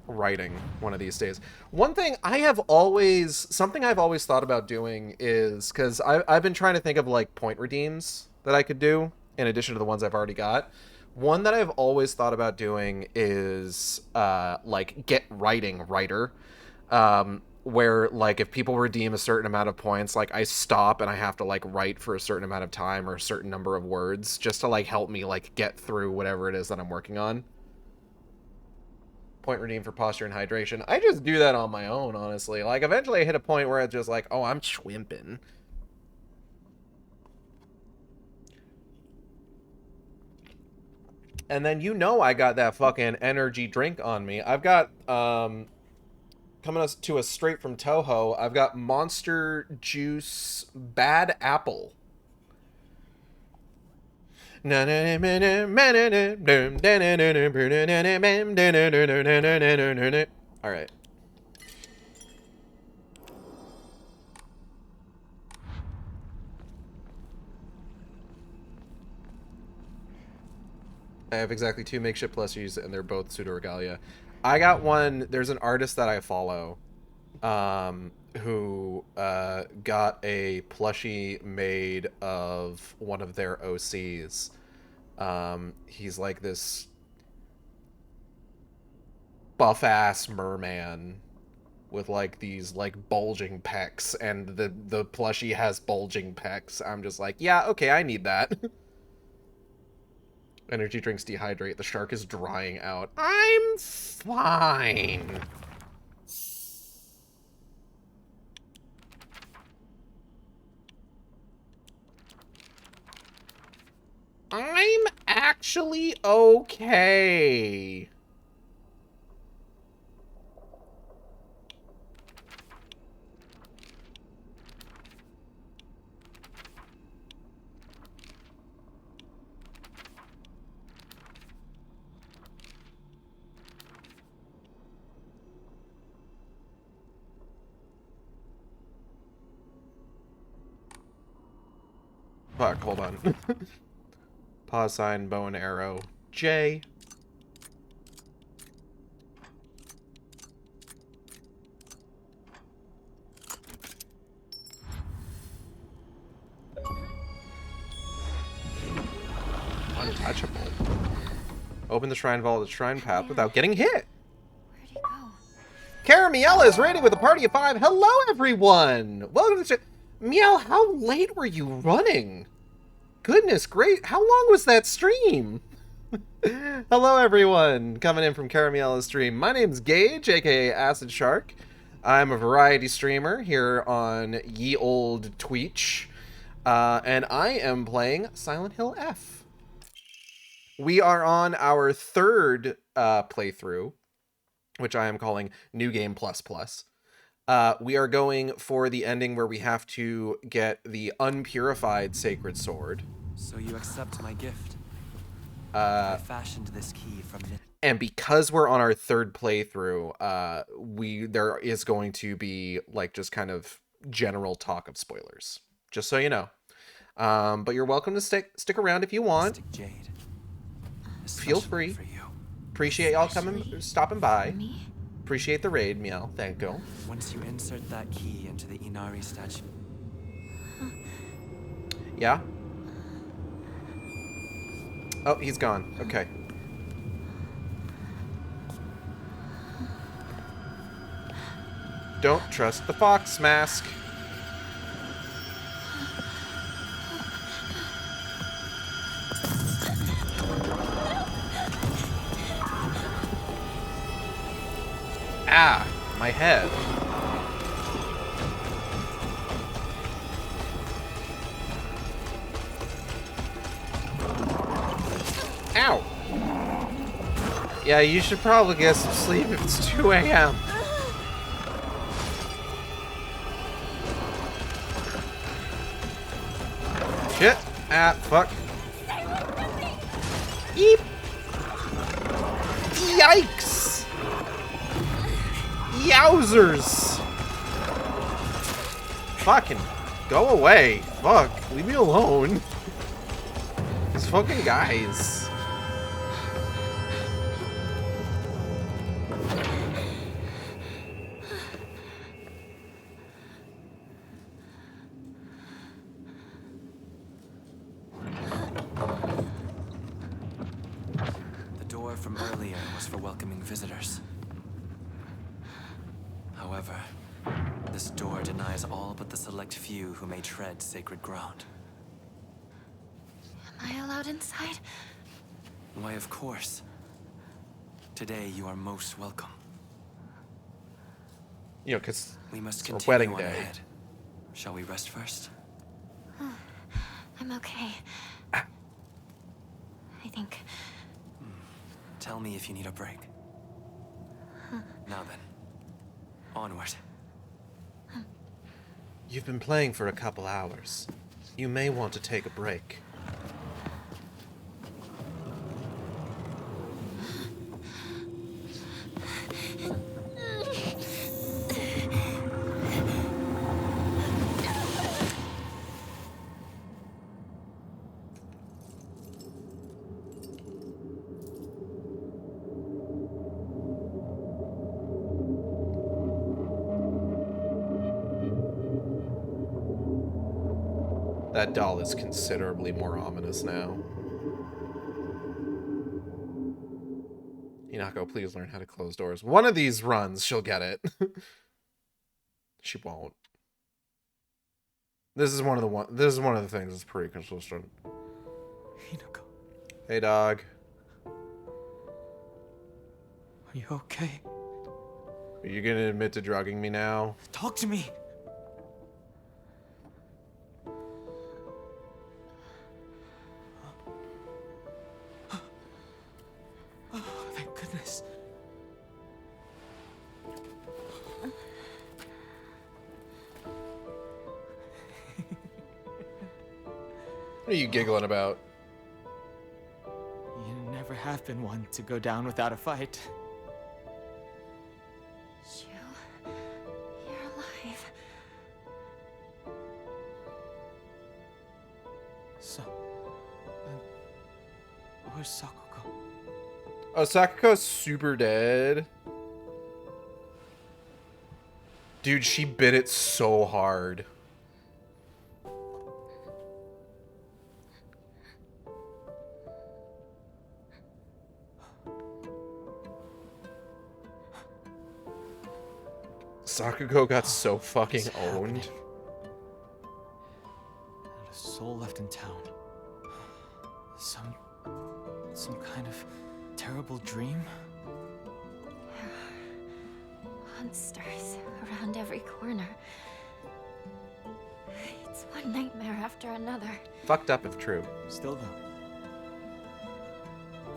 writing one of these days. One thing something I've always thought about doing is, because I've been trying to think of, like, point redeems that I could do in addition to the ones I've already got. One that I've always thought about doing is, like, get writing writer, where, like, if people redeem a certain amount of points, like, I stop and I have to, like, write for a certain amount of time or a certain number of words just to, like, help me, like, get through whatever it is that I'm working on. Point redeem for posture and hydration. I just do that on my own, honestly. Like, eventually I hit a point where it's just like, oh, I'm schwimping. And then you know I got that fucking energy drink on me. I've got, coming to us straight from Toho, I've got Monster Juice Bad Apple. Alright. I have exactly 2 makeshift plushies, and they're both pseudo-regalia. I got one, there's an artist that I follow, who got a plushie made of one of their OCs. He's like this buff-ass merman with, like, these, like, bulging pecs, and the plushie has bulging pecs. I'm just like, yeah, okay, I need that. Energy drinks dehydrate. The shark is drying out. I'm fine. I'm actually okay. Fuck, hold on. Pause sign, bow and arrow. J. Untouchable. Open the shrine vault of the shrine path without getting hit. Where'd he go? Caramiella is raiding with a party of 5. Hello, everyone! Welcome to the Meow, how late were you running? Goodness great, how long was that stream? Hello, everyone, coming in from Caramiella's stream. My name's Gage, aka Acid Shark. I'm a variety streamer here on Ye Old Twitch, and I am playing Silent Hill F. We are on our 3rd playthrough, which I am calling New Game Plus Plus. We are going for the ending where we have to get the unpurified sacred sword. So you accept my gift? I fashioned this key from... And because we're on our 3rd playthrough, there is going to be, like, just kind of general talk of spoilers. Just so you know. But you're welcome to stick around if you want. Jade. Feel free. For you. Appreciate y'all stopping by. Me? Appreciate the raid, Meow. Thank you. Once you insert that key into the Inari statue... Yeah? Oh, he's gone. Okay. Don't trust the fox mask. Ah, my head. Ow. Yeah, you should probably get some sleep if it's 2 a.m. Shit. Ah, fuck. Eep. Yikes. Yowzers! Fucking go away. Fuck, leave me alone. These fucking guys. The door from earlier was for welcoming visitors. However, this door denies all but the select few who may tread sacred ground. Am I allowed inside? Why, of course. Today you are most welcome. You know, because We must it's our continue wedding on day. ahead. Shall we rest first? I'm okay. I think. Tell me if you need a break. Now then, onward. You've been playing for a couple hours. You may want to take a break. That doll is considerably more ominous now. Hinako, please learn how to close doors. One of these runs, she'll get it. She won't. This is one of the things that's pretty consistent. Hinako, Hey, dog. are you okay? Are you gonna admit to drugging me now? Talk to me! Oh, thank goodness. What are you giggling about? You never have been one to go down without a fight. You're alive. So, where's Sakuko? Oh, Sakuko's super dead. Dude, she bit it so hard. Sakuko got so fucking owned. Not a soul left in town. Some kind of terrible dream? Monsters around every corner. It's one nightmare after another. Fucked up if true. Still though,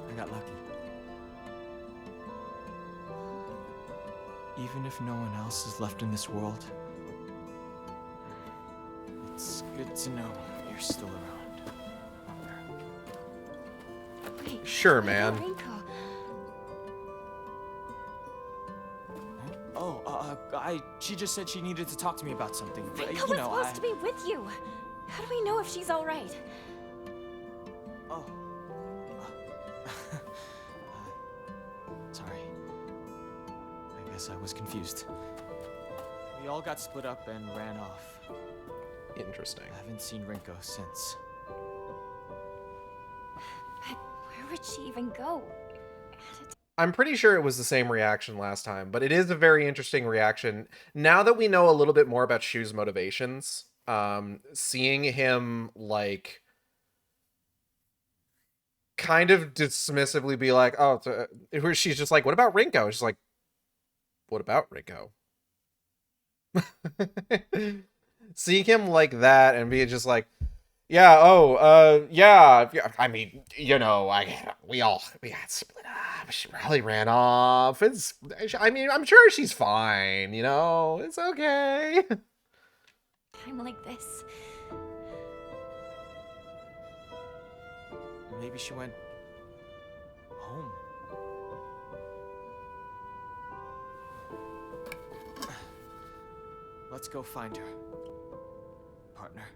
I got lucky. Even if no one else is left in this world, it's good to know you're still around. Wait, Sure, what man. about Rinko? She just said she needed to talk to me about something. But, Rinko you was know, supposed to be with you. How do we know if she's all right? Oh. Sorry. I guess I was confused. We all got split up and ran off. Interesting. I haven't seen Rinko since. But where would she even go? I'm pretty sure it was the same reaction last time, but it is a very interesting reaction. Now that we know a little bit more about Shu's motivations, seeing him, like, kind of dismissively be like, oh, she's just like, what about Rinko? She's like, what about Rinko? Seeing him like that and be just like, yeah, yeah, I mean, you know, we got split up. She probably ran off. I mean, I'm sure she's fine, you know? It's okay. Time like this. Maybe she went home. Let's go find her, partner.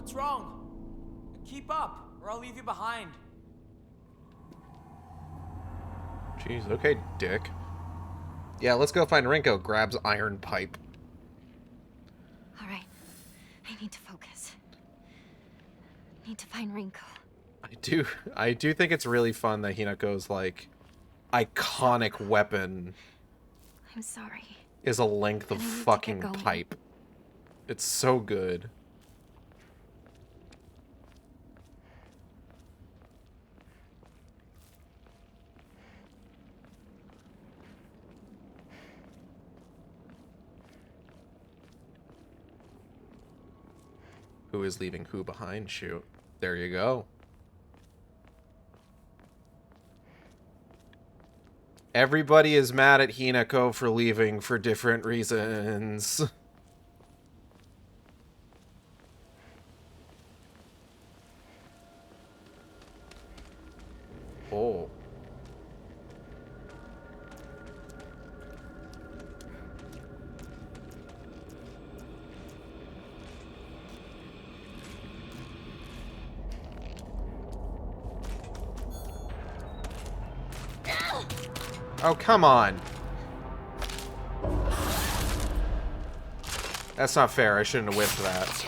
What's wrong? Keep up, or I'll leave you behind. Jeez, okay, dick. Yeah, let's go find Rinko. Grabs iron pipe. All right. I need to focus. Need to find Rinko. I do think it's really fun that Hinako's, like, iconic weapon I'm sorry. is a length of fucking pipe. It's so good. Who is leaving who behind? Shoot. There you go. Everybody is mad at Hinako for leaving for different reasons. Oh. Oh, come on. That's not fair. I shouldn't have whipped that.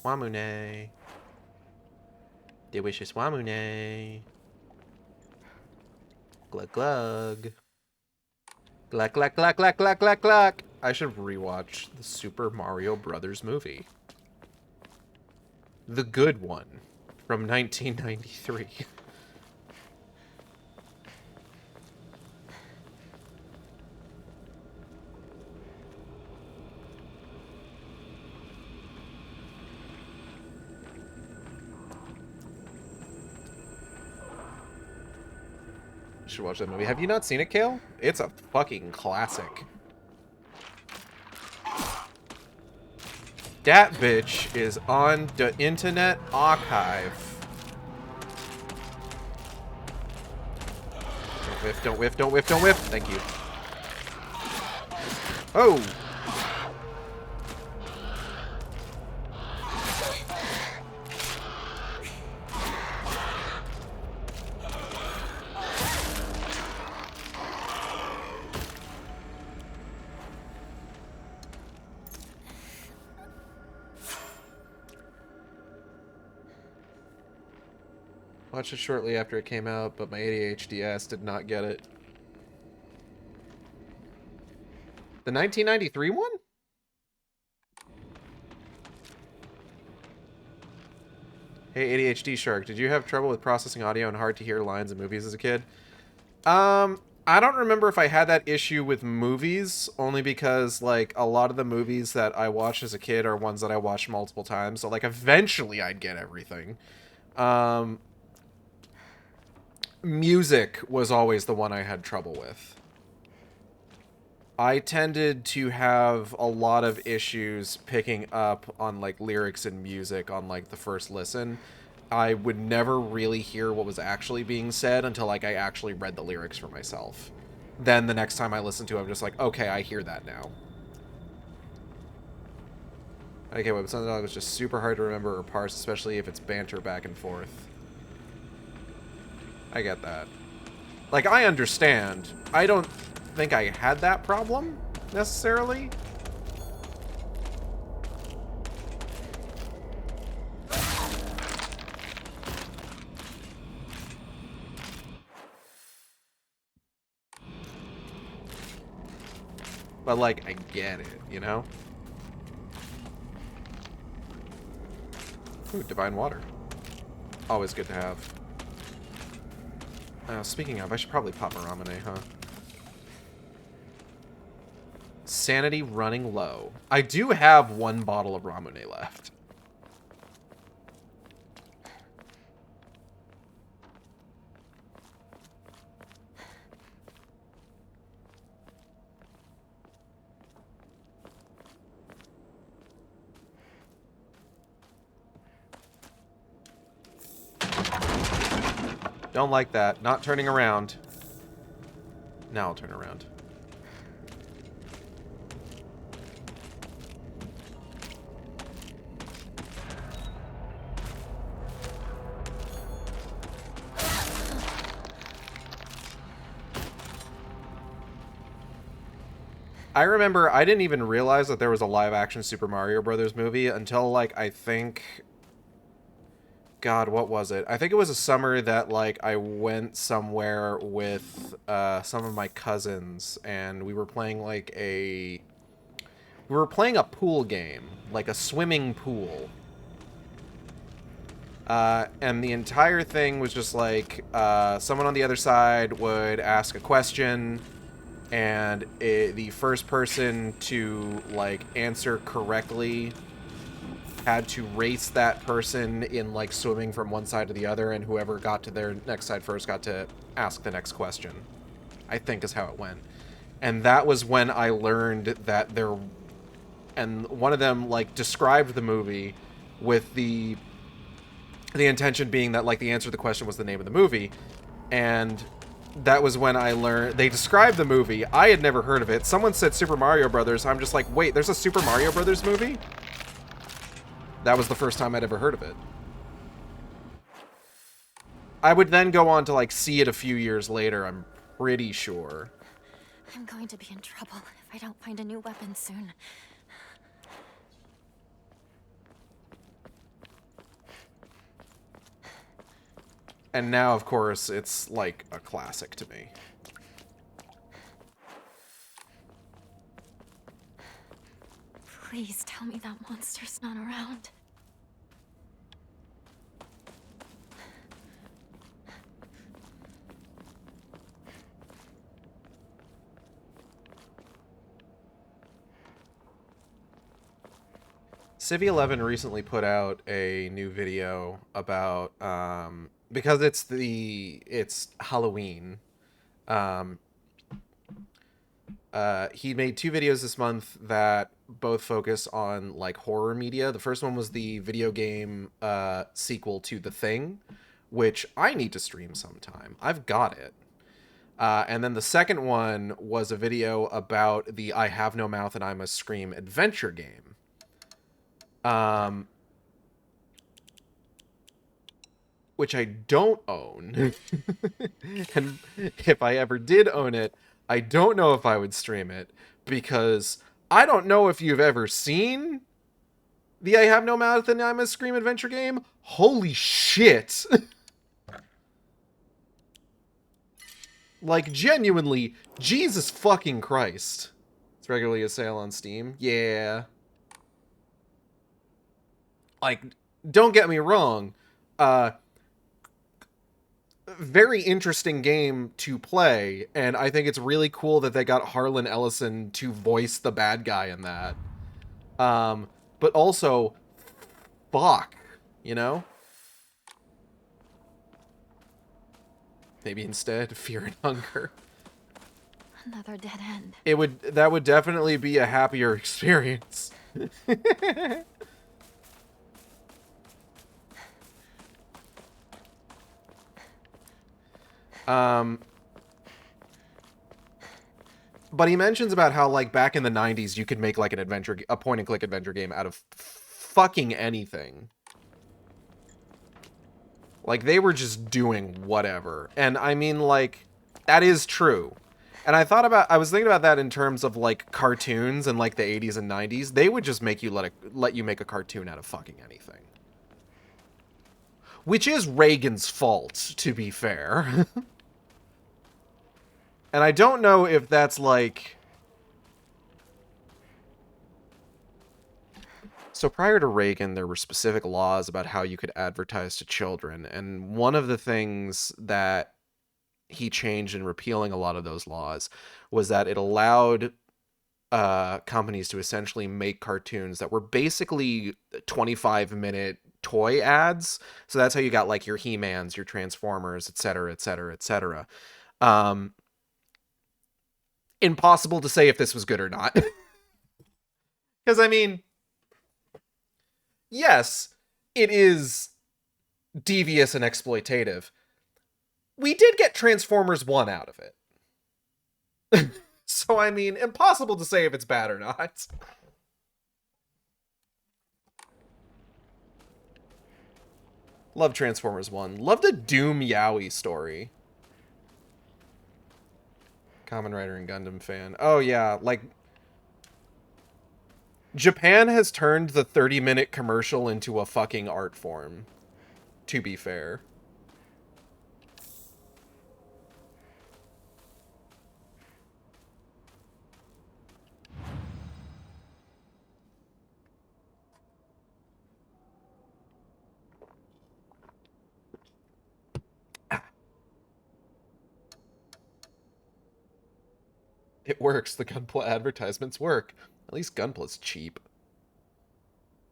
Wamune. Delicious Wamune. Glug glug. Glug glug glug glug glug glug glug. I should rewatch the Super Mario Brothers movie. The good one from 1993. Should watch that movie. Have you not seen it, Kale? It's a fucking classic. That bitch is on the Internet Archive. Don't whiff, don't whiff, don't whiff, don't whiff. Thank you. Oh! Watched it shortly after it came out, but my ADHD ass did not get it. The 1993 one? Hey, ADHD Shark, did you have trouble with processing audio and hard to hear lines in movies as a kid? I don't remember if I had that issue with movies, only because, like, a lot of the movies that I watched as a kid are ones that I watched multiple times, so, like, eventually I'd get everything. Music was always the one I had trouble with. I tended to have a lot of issues picking up on, like, lyrics and music on, like, the first listen. I would never really hear what was actually being said until, like, I actually read the lyrics for myself. Then the next time I listened to it, I'm just like, okay, I hear that now. Okay, but something was just super hard to remember or parse, especially if it's banter back and forth. I get that. Like, I understand. I don't think I had that problem, necessarily. But, like, I get it, you know? Ooh, divine water. Always good to have. Speaking of, I should probably pop a Ramune, huh? Sanity running low. I do have one bottle of Ramune left. Don't like that. Not turning around. Now I'll turn around. I remember I didn't even realize that there was a live-action Super Mario Brothers movie until, like, I think... God, what was it? I think it was a summer that, like, I went somewhere with some of my cousins, and we were playing, like, a... We were playing a pool game, like a swimming pool. And the entire thing was just, like, someone on the other side would ask a question... And the first person to, like, answer correctly had to race that person in, like, swimming from one side to the other, and whoever got to their next side first got to ask the next question, I think is how it went. And that was when I learned that there... And one of them, like, described the movie with the intention being that, like, the answer to the question was the name of the movie. And... that was when I learned... They described the movie. I had never heard of it. Someone said Super Mario Brothers. I'm just like, wait, there's a Super Mario Brothers movie? That was the first time I'd ever heard of it. I would then go on to, like, see it a few years later, I'm pretty sure. I'm going to be in trouble if I don't find a new weapon soon. And now, of course, it's like a classic to me. Please tell me that monster's not around. Civ 11 recently put out a new video about... because it's Halloween. He made 2 videos this month that both focus on, like, horror media. The first one was the video game sequel to The Thing, which I need to stream sometime. I've got it. And then the second one was a video about the I Have No Mouth and I Must Scream adventure game. Which I don't own. And if I ever did own it, I don't know if I would stream it, because I don't know if you've ever seen the I Have No Mouth and I Must Scream adventure game. Holy shit! Like, genuinely, Jesus fucking Christ. It's regularly a sale on Steam. Yeah. Like, don't get me wrong. Very interesting game to play, and I think it's really cool that they got Harlan Ellison to voice the bad guy in that. But also, fuck, you know? Maybe instead, Fear and Hunger. Another dead end. That would definitely be a happier experience. But he mentions about how, like, back in the 90s, you could make, like, a point-and-click adventure game out of fucking anything. Like, they were just doing whatever. And I mean, like, that is true. And I was thinking about that in terms of, like, cartoons in, like, the 80s and 90s. They would just make you let you make a cartoon out of fucking anything. Which is Reagan's fault, to be fair. And I don't know if that's, like... So prior to Reagan, there were specific laws about how you could advertise to children. And one of the things that he changed in repealing a lot of those laws was that it allowed companies to essentially make cartoons that were basically 25-minute toy ads. So that's how you got, like, your He-Mans, your Transformers, etc., etc., etc. Impossible to say if this was good or not. Because, I mean, yes, it is devious and exploitative. we did get Transformers 1 out of it. So, I mean, impossible to say if it's bad or not. Love Transformers 1. Love the Doom Yowie story. Kamen Rider and Gundam fan. Oh, yeah, like... Japan has turned the 30-minute commercial into a fucking art form, to be fair. It works. The Gunpla advertisements work. At least Gunpla's cheap.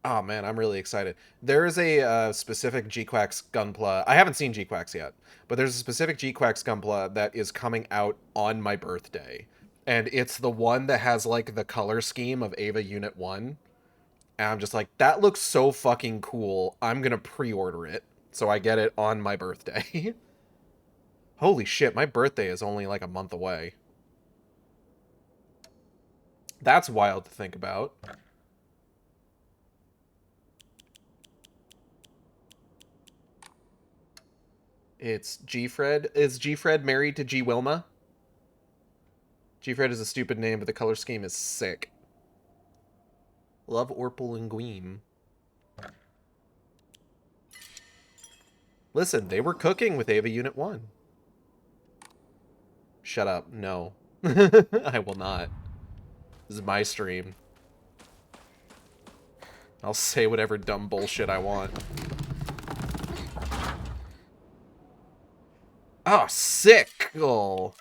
Oh man, I'm really excited. There is a specific G-Quax Gunpla. I haven't seen G-Quax yet, but there's a specific G-Quax Gunpla that is coming out on my birthday. And it's the one that has like the color scheme of Ava Unit 1. And I'm just like, that looks so fucking cool. I'm gonna pre-order it so I get it on my birthday. Holy shit, my birthday is only like a month away. That's wild to think about. It's G-Fred. Is G-Fred married to G. Wilma? G-Fred is a stupid name, but the color scheme is sick. Love Orpal and Gweem. Listen, they were cooking with Ava Unit 1. Shut up. No. I will not. This is my stream. I'll say whatever dumb bullshit I want. Oh, sick! Oh.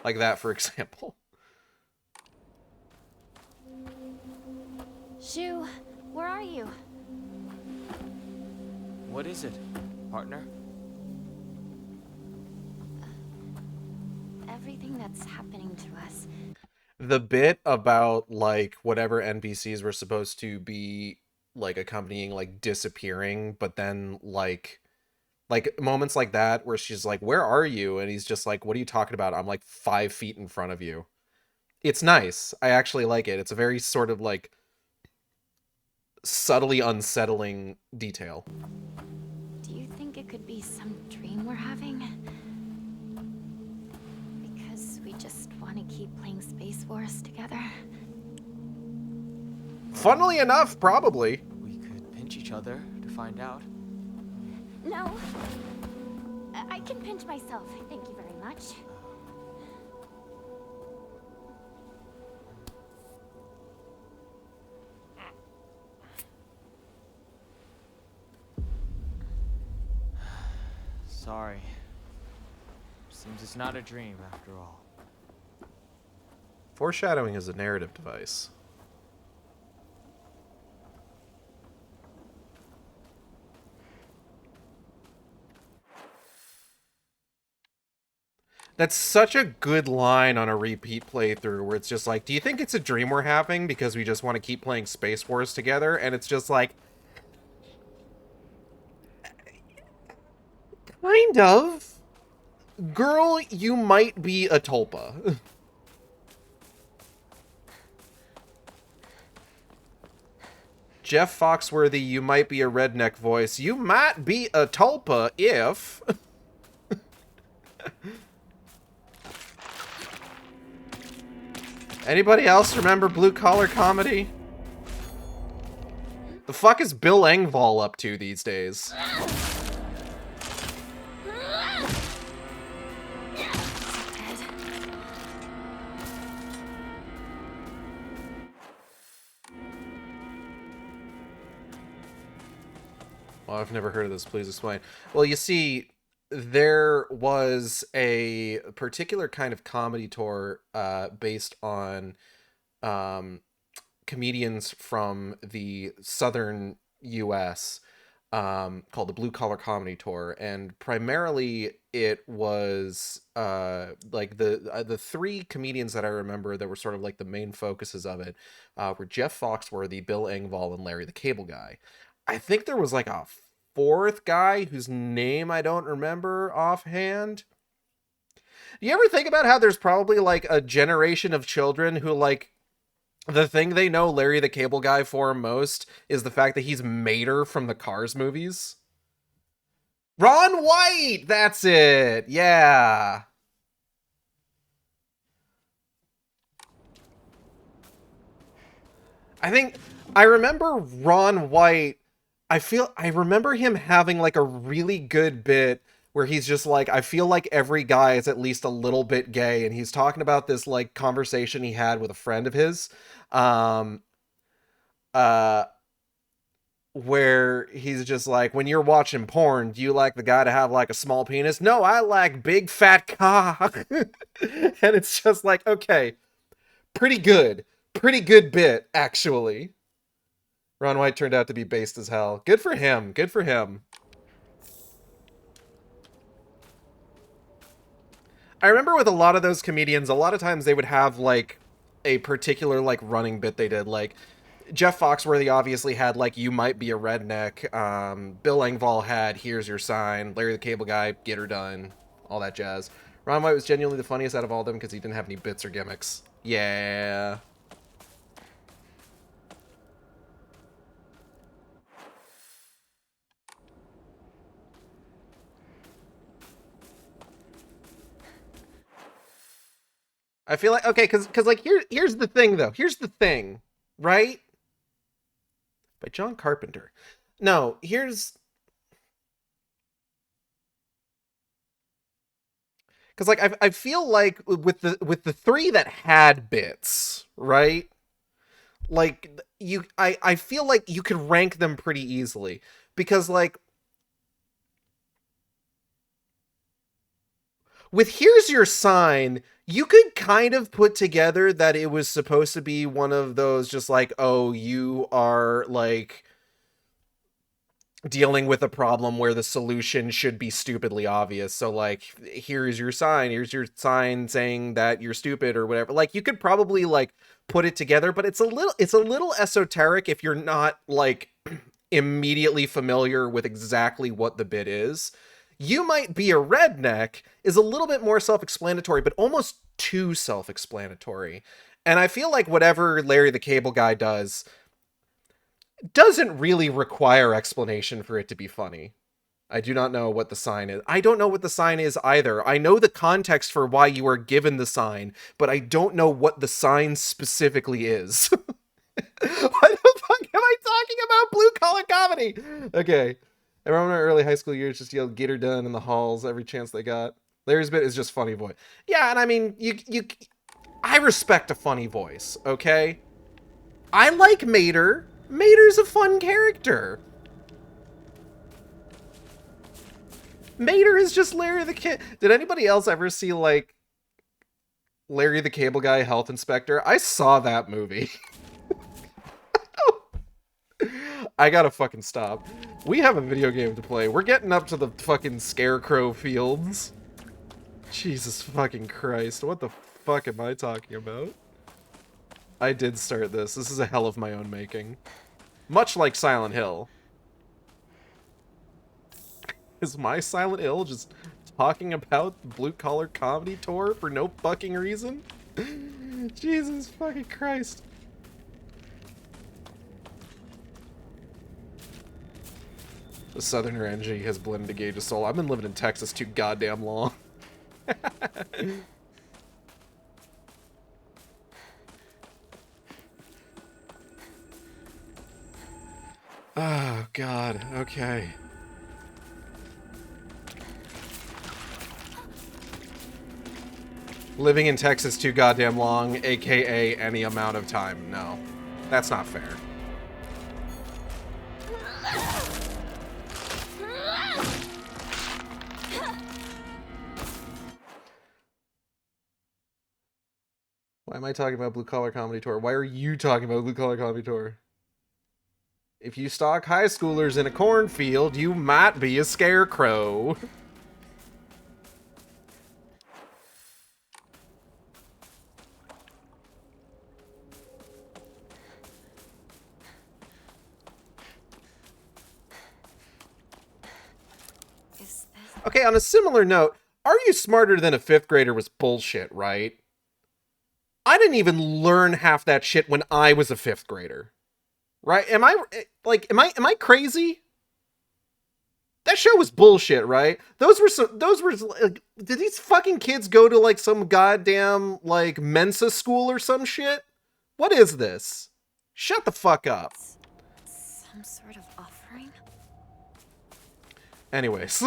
Like that, for example. Shu, where are you? What is it, partner? Everything that's happening to us. The bit about, like, whatever NPCs were supposed to be, like, accompanying, like, disappearing, but then, like, moments like that where she's like, where are you? And he's just like, what are you talking about? I'm, like, 5 feet in front of you. It's nice. I actually like it. It's a very sort of, like, subtly unsettling detail. Do you think it could be some dream we're having? Because we just want to keep playing Space Wars together? Funnily enough, probably. We could pinch each other to find out. No. I can pinch myself. Thank you very much. Sorry. Seems it's not a dream after all. Foreshadowing is a narrative device. That's such a good line on a repeat playthrough where it's just like, do you think it's a dream we're having because we just want to keep playing Space Wars together? And it's just like, kind of. Girl, you might be a tulpa. Jeff Foxworthy, you might be a redneck voice. You might be a tulpa if... Anybody else remember Blue Collar Comedy? The fuck is Bill Engvall up to these days? Well, I've never heard of this. Please explain. Well, you see, there was a particular kind of comedy tour based on comedians from the southern U.S. Called the Blue Collar Comedy Tour, and primarily it was like the 3 comedians that I remember that were sort of like the main focuses of it were Jeff Foxworthy, Bill Engvall, and Larry the Cable Guy. I think there was like a fourth guy whose name I don't remember offhand. Do you ever think about how there's probably like a generation of children who like the thing they know Larry the Cable Guy for most is the fact that he's Mater from the Cars movies? Ron White! That's it! Yeah. I remember Ron White. I remember him having like a really good bit where he's just like, I feel like every guy is at least a little bit gay, and he's talking about this like conversation he had with a friend of his, um, where he's just like, when you're watching porn, do you like the guy to have like a small penis? No, I like big fat cock. And it's just like, okay, pretty good bit actually. Ron White turned out to be based as hell. Good for him. Good for him. I remember with a lot of those comedians, a lot of times they would have like a particular like running bit they did. Like Jeff Foxworthy obviously had like You Might Be a Redneck. Bill Engvall had Here's Your Sign. Larry the Cable Guy, Get Her Done. All that jazz. Ron White was genuinely the funniest out of all of them because he didn't have any bits or gimmicks. Yeah. I feel like, okay, because like here's the thing though. Here's the thing, right? By John Carpenter. No, here's, because like I feel like with the three that had bits, right? Like I feel like you could rank them pretty easily because like with Here's Your Sign, you could kind of put together that it was supposed to be one of those just like, oh, you are like dealing with a problem where the solution should be stupidly obvious. So like, here's your sign saying that you're stupid or whatever. Like you could probably like put it together, but it's a little esoteric if you're not like immediately familiar with exactly what the bit is. You Might Be a Redneck is a little bit more self-explanatory, but almost too self-explanatory. And I feel like whatever Larry the Cable Guy doesn't really require explanation for it to be funny. I do not know what the sign is. I don't know what the sign is either. I know the context for why you are given the sign, but I don't know what the sign specifically is. What the fuck am I talking about? Blue collar comedy! Okay. Everyone in our early high school years just yelled "Get Her Done" in the halls every chance they got. Larry's bit is just funny voice. Yeah, and I mean, I respect a funny voice, okay? I like Mater. Mater's a fun character. Mater is just Larry the Kid. Did anybody else ever see, like, Larry the Cable Guy Health Inspector? I saw that movie. I gotta fucking stop. We have a video game to play. We're getting up to the fucking Scarecrow fields. Jesus fucking Christ. What the fuck am I talking about? I did start this. This is a hell of my own making. Much like Silent Hill. Is my Silent Hill just talking about the Blue Collar Comedy Tour for no fucking reason? Jesus fucking Christ. The Southern energy has blended to Gage's soul. I've been living in Texas too goddamn long. Oh, God. Okay. Living in Texas too goddamn long, aka any amount of time. No. That's not fair. Why am I talking about Blue Collar Comedy Tour? Why are you talking about Blue Collar Comedy Tour? If you stalk high schoolers in a cornfield, you might be a scarecrow. Okay, on a similar note, Are You Smarter Than a Fifth Grader was bullshit, right? I didn't even learn half that shit when I was a fifth grader. Right? Am I crazy? That show was bullshit, right? Those were like, did these fucking kids go to like some goddamn like Mensa school or some shit? What is this? Shut the fuck up. Some sort of offering? Anyways.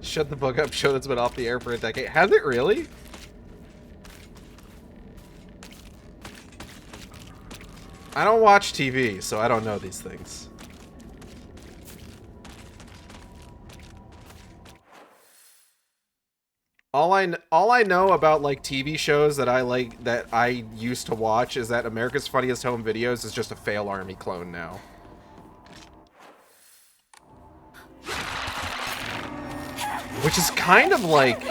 Shut the fuck up, show that's been off the air for a decade. Has it really? I don't watch TV, so I don't know these things. All I know about like TV shows that I used to watch is that America's Funniest Home Videos is just a Fail Army clone now. Which is kind of like...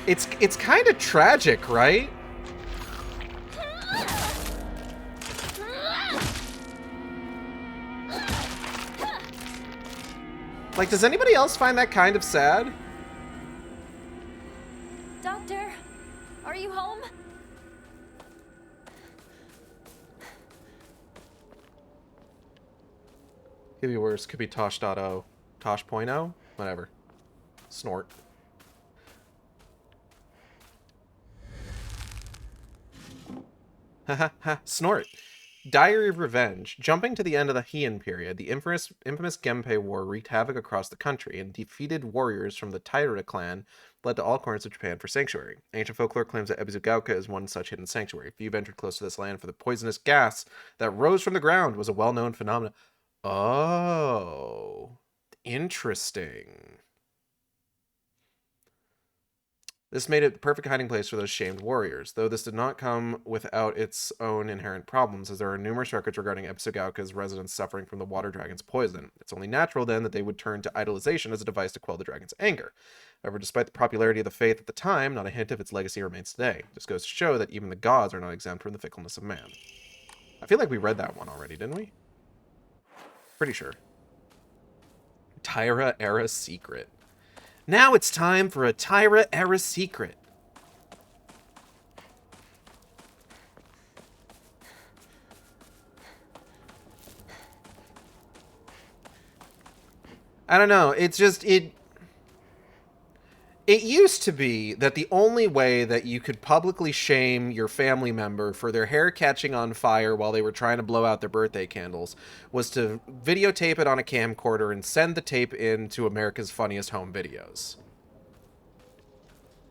It's kind of tragic, right? Like, does anybody else find that kind of sad? Doctor, are you home? Could be worse. Could be Tosh.0. Tosh.0? Whatever. Snort. Haha, snort. Diary of Revenge. Jumping to the end of the Heian period, the infamous Genpei War wreaked havoc across the country, and defeated warriors from the Taira clan led to all corners of Japan for sanctuary. Ancient folklore claims that Ebizugaoka is one such hidden sanctuary. Few ventured close to this land, for the poisonous gas that rose from the ground was a well-known phenomenon. Oh, interesting. This made it the perfect hiding place for those shamed warriors, though this did not come without its own inherent problems, as there are numerous records regarding Ebizugaoka's residents suffering from the water dragon's poison. It's only natural, then, that they would turn to idolization as a device to quell the dragon's anger. However, despite the popularity of the faith at the time, not a hint of its legacy remains today. This goes to show that even the gods are not exempt from the fickleness of man. I feel like we read that one already, didn't we? Pretty sure. Taira Era Secret. Now it's time for a Taira Era Secret. I don't know. It's just, it used to be that the only way that you could publicly shame your family member for their hair catching on fire while they were trying to blow out their birthday candles was to videotape it on a camcorder and send the tape in to America's Funniest Home Videos.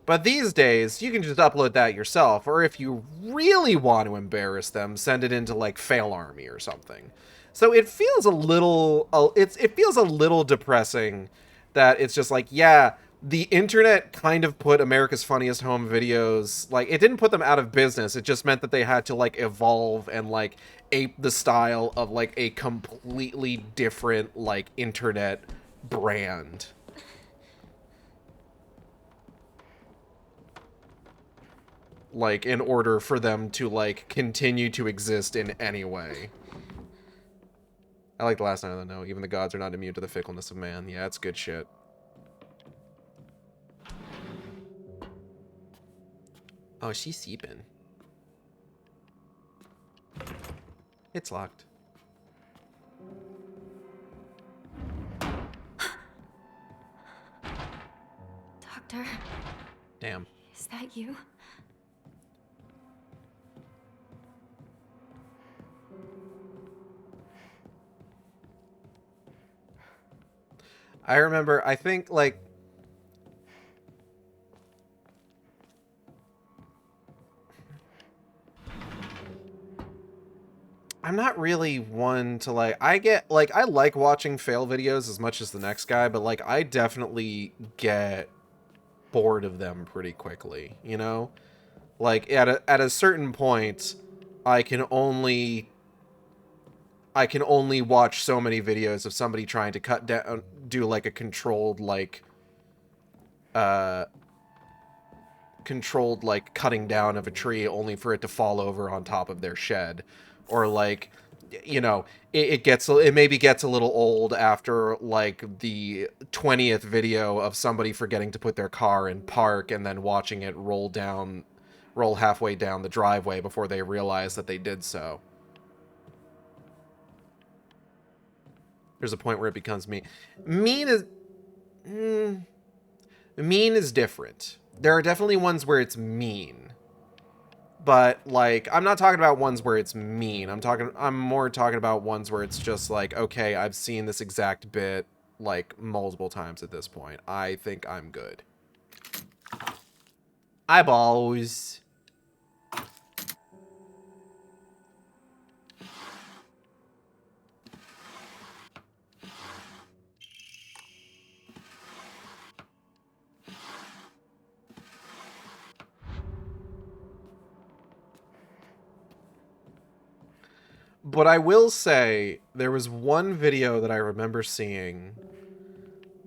But these days, you can just upload that yourself, or if you really want to embarrass them, send it into like Fail Army or something. So it feels a little, it feels a little depressing that it's just like, yeah, the internet kind of put America's Funniest Home Videos, like, it didn't put them out of business. It just meant that they had to, like, evolve and, like, ape the style of, like, a completely different, like, internet brand. Like, in order for them to, like, continue to exist in any way. I like the last line of the note. Even the gods are not immune to the fickleness of man. Yeah, it's good shit. Oh, she's sleeping. It's locked. Doctor. Damn. Is that you? I remember, I think, like, I'm not really one to, like, I like watching fail videos as much as the next guy, but, like, I definitely get bored of them pretty quickly, you know? Like, at a certain point, I can only I can only watch so many videos of somebody trying to cut down, do like a controlled like cutting down of a tree only for it to fall over on top of their shed, or like, you know, it maybe gets a little old after like the 20th video of somebody forgetting to put their car in park and then watching it roll halfway down the driveway before they realize that they did so. There's a point where it becomes mean. Mean is different. There are definitely ones where it's mean. But, like, I'm not talking about ones where it's mean. I'm more talking about ones where it's just like, okay, I've seen this exact bit, like, multiple times at this point. I think I'm good. Eyeballs. But I will say, there was one video that I remember seeing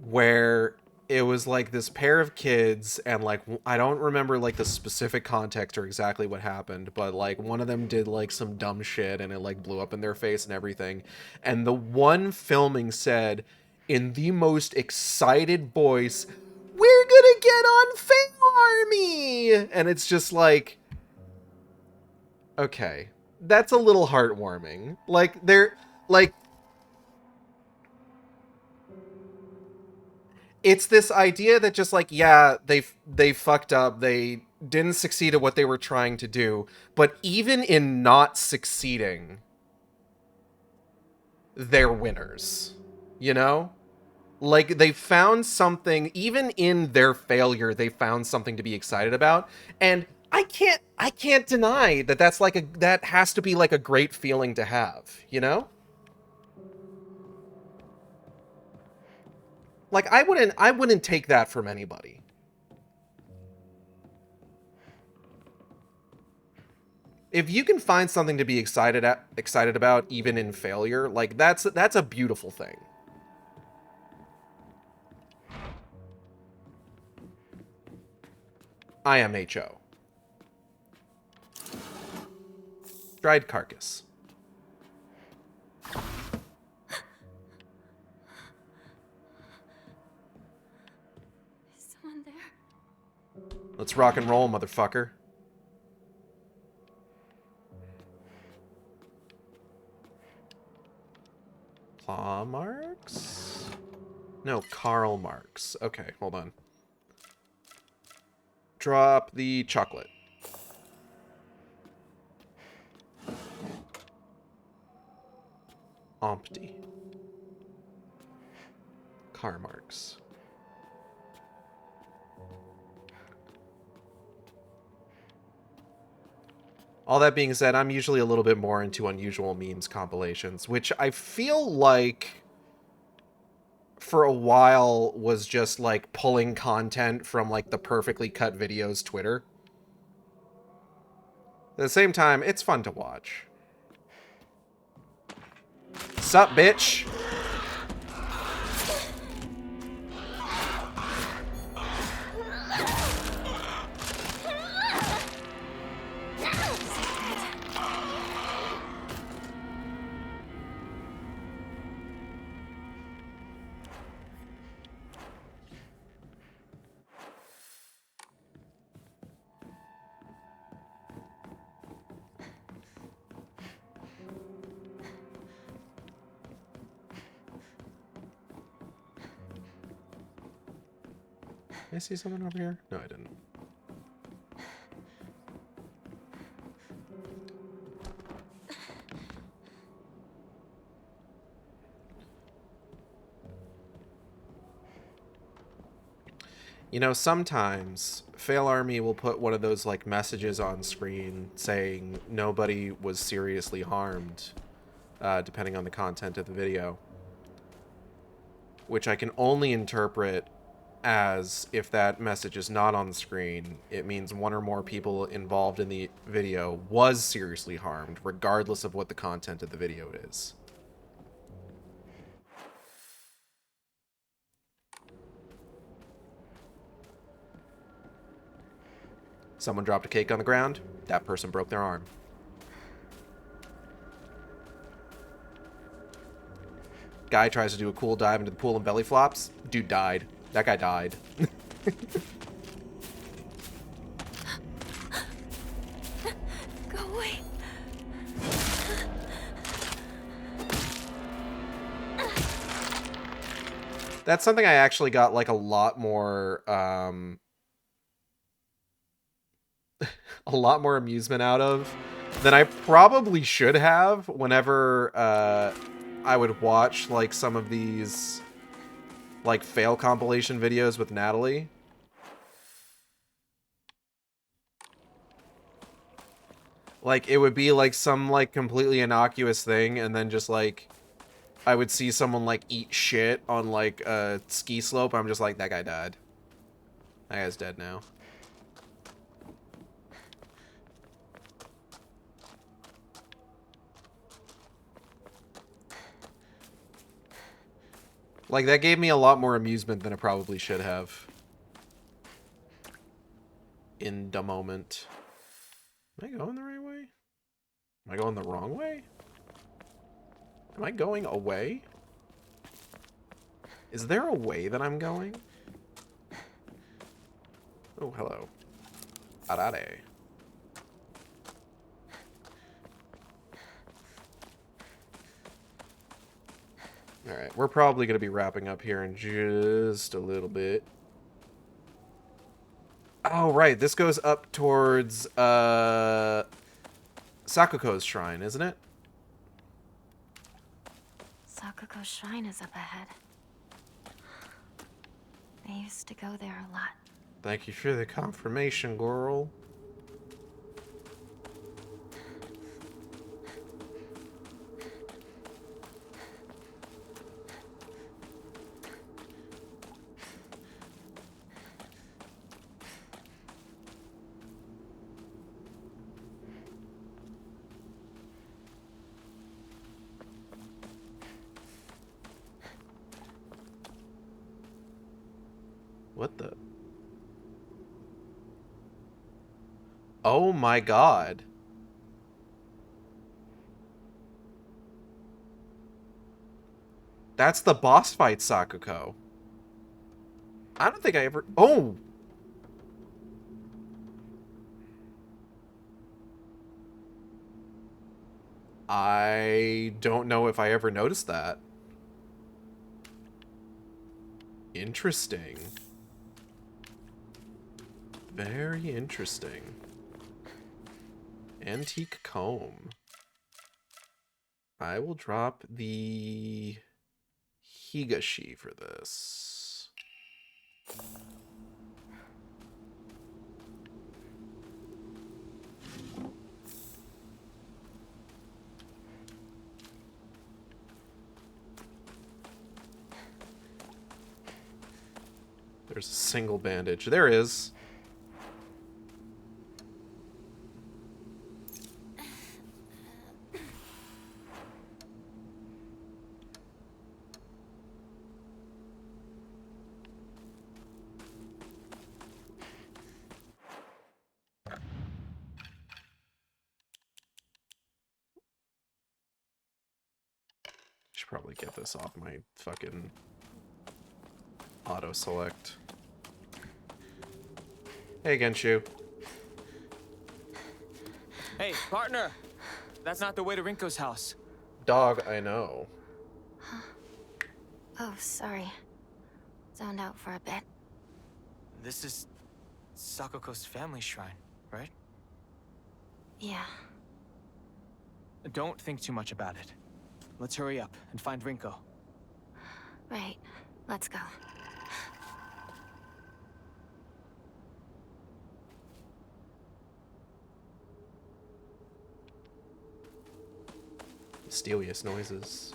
where it was like this pair of kids, and like, I don't remember like the specific context or exactly what happened, but like one of them did like some dumb shit and it like blew up in their face and everything. And the one filming said in the most excited voice, "We're gonna get on Fail Army!" And it's just like, okay. That's a little heartwarming. Like, they're, like... It's this idea that just, like, yeah, they fucked up, they didn't succeed at what they were trying to do, but even in not succeeding, they're winners. You know? Like, they found something, even in their failure, they found something to be excited about, and I can't deny that that has to be like a great feeling to have, you know? Like, I wouldn't take that from anybody. If you can find something to be excited about even in failure, like that's a beautiful thing. IMHO. Dried carcass. Is someone there? Let's rock and roll, motherfucker. Claw marks? No, Karl marks. Okay, hold on. Drop the chocolate. Empty. Car marks. All that being said, I'm usually a little bit more into unusual memes compilations, which I feel like for a while was just like pulling content from like the perfectly cut videos Twitter. At the same time, it's fun to watch. Sup, bitch? Did I see someone over here? No, I didn't. You know, sometimes Fail Army will put one of those like messages on screen saying nobody was seriously harmed, depending on the content of the video, which I can only interpret as if that message is not on the screen, it means one or more people involved in the video was seriously harmed, regardless of what the content of the video is. Someone dropped a cake on the ground. That person broke their arm. Guy tries to do a cool dive into the pool and belly flops. Dude died. That guy died. Go away. That's something I actually got like a lot more a lot more amusement out of than I probably should have whenever I would watch like some of these like fail compilation videos with Natalie. Like it would be like some like completely innocuous thing, and then just like I would see someone like eat shit on like a ski slope. I'm just like, that guy died. That guy's dead now. Like, that gave me a lot more amusement than it probably should have. In the moment. Am I going the right way? Am I going the wrong way? Am I going away? Is there a way that I'm going? Oh, hello. Arare. Alright, we're probably going to be wrapping up here in just a little bit. Oh, right, this goes up towards, Sakuko's shrine, isn't it? Sakuko's shrine is up ahead. I used to go there a lot. Thank you for the confirmation, girl. What the? Oh my god. That's the boss fight, Sakuko. I don't think I ever... Oh! I don't know if I ever noticed that. Interesting. Very interesting. Antique comb. I will drop the Higashi for this. There's a single bandage. There is. Should probably get this off my fucking auto select. Hey, Genshu. Hey, partner! That's not the way to Rinko's house. Dog, I know. Huh. Oh, sorry. Zoned out for a bit. This is Sakuko's family shrine, right? Yeah. Don't think too much about it. Let's hurry up and find Rinko. Right. Let's go. Mysterious noises.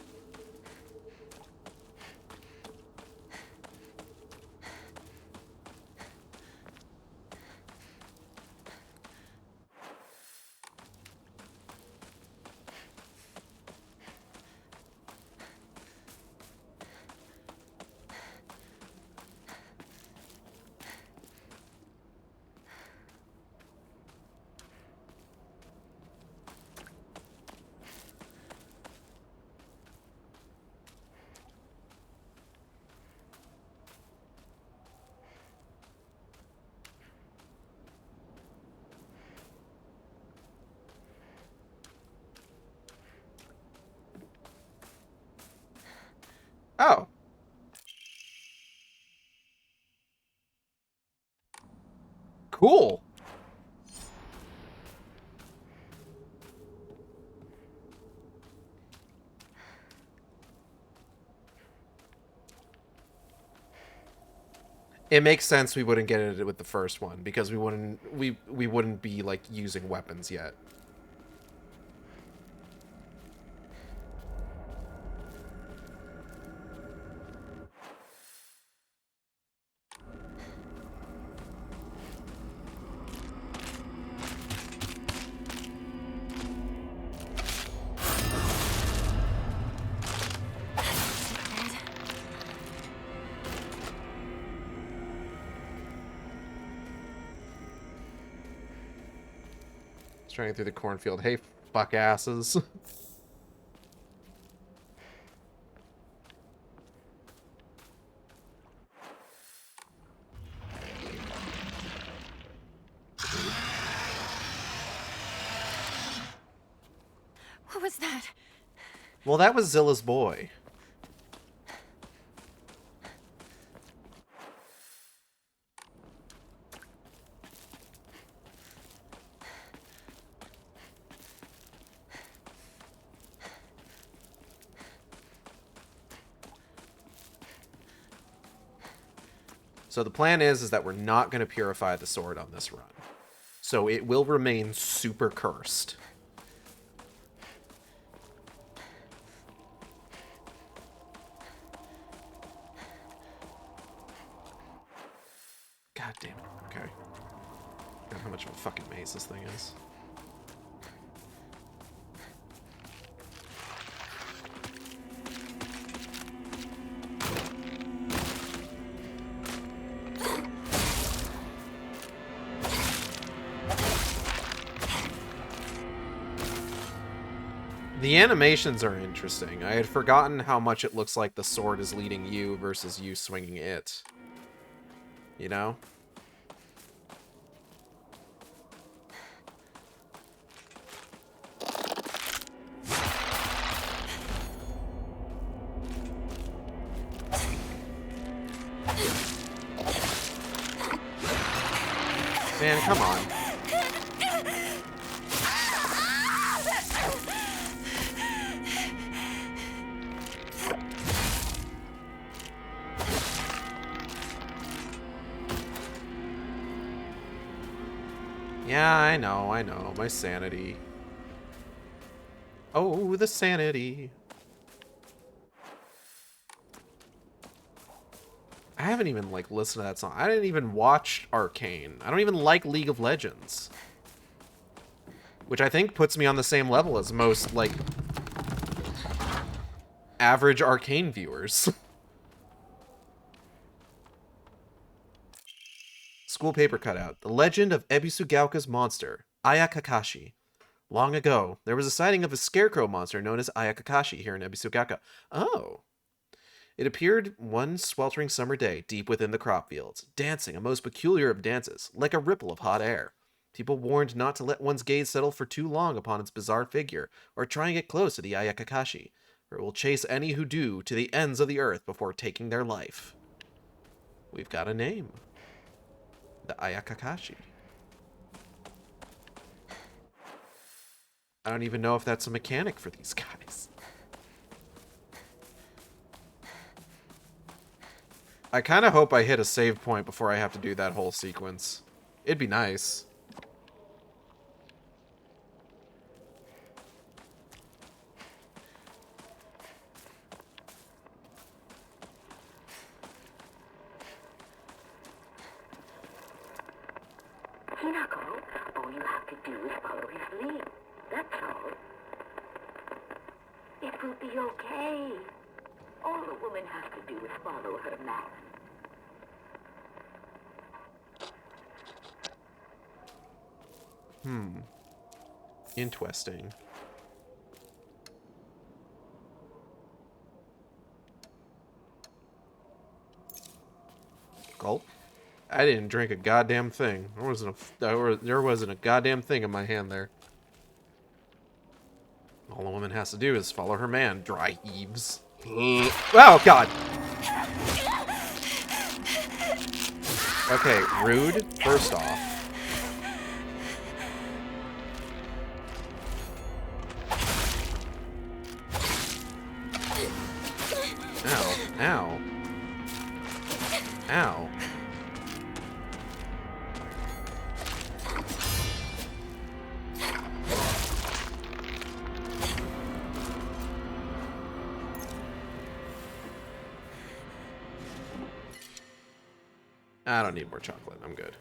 Oh. Cool. It makes sense we wouldn't get it with the first one because we wouldn't be like using weapons yet. Straying through the cornfield. Hey, fuck asses. What was that? Well, that was Zilla's boy. So the plan is that we're not going to purify the sword on this run. So it will remain super cursed. God damn it. Okay. God, how much of a fucking maze this thing is. The animations are interesting. I had forgotten how much it looks like the sword is leading you versus you swinging it. You know? Man, come on. Yeah, I know. My sanity. Oh, the sanity. I haven't even, like, listened to that song. I didn't even watch Arcane. I don't even like League of Legends. Which I think puts me on the same level as most, like, average Arcane viewers. School paper cutout. The legend of Ebisugaoka's monster, Ayakakashi. Long ago, there was a sighting of a scarecrow monster known as Ayakakashi here in Ebisugaoka. Oh. It appeared one sweltering summer day deep within the crop fields, dancing a most peculiar of dances, like a ripple of hot air. People warned not to let one's gaze settle for too long upon its bizarre figure, or try and get close to the Ayakakashi, for it will chase any who do to the ends of the earth before taking their life. We've got a name. The Ayakakashi. I don't even know if that's a mechanic for these guys. I kind of hope I hit a save point before I have to do that whole sequence. It'd be nice. Hinako, all you have to do is follow his lead. That's all. It will be okay. All a woman has to do is follow her man. Interesting. Gulp. I didn't drink a goddamn thing. There wasn't a goddamn thing in my hand there. All a woman has to do is follow her man, dry heaves. Oh, God. Okay, rude, first off. Ow, ow. Ow. I don't need more chocolate. I'm good.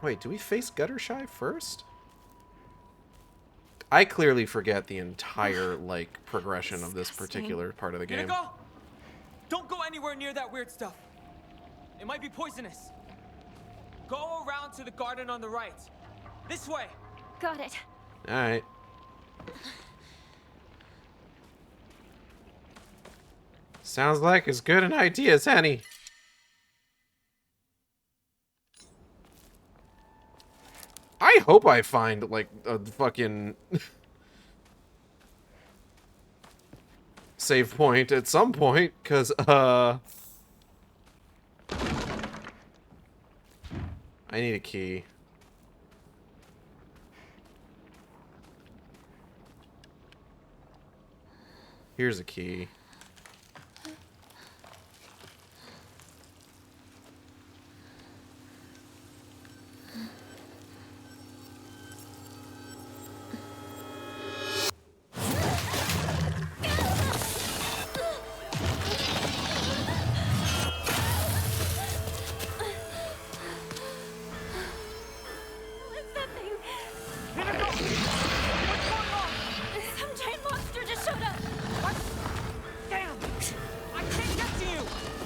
Wait, do we face Guttershy first? I clearly forget the entire, like, progression of this particular part of the game. Hinako! Don't go anywhere near that weird stuff. It might be poisonous. Go around to the garden on the right. This way. Got it. Alright. Sounds like as good an idea as any. I hope I find, like, a fucking save point at some point, because, I need a key. Here's a key.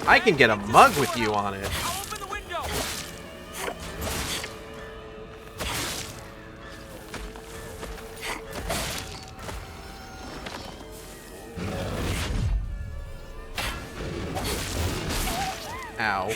I can get a mug with you on it. Ow.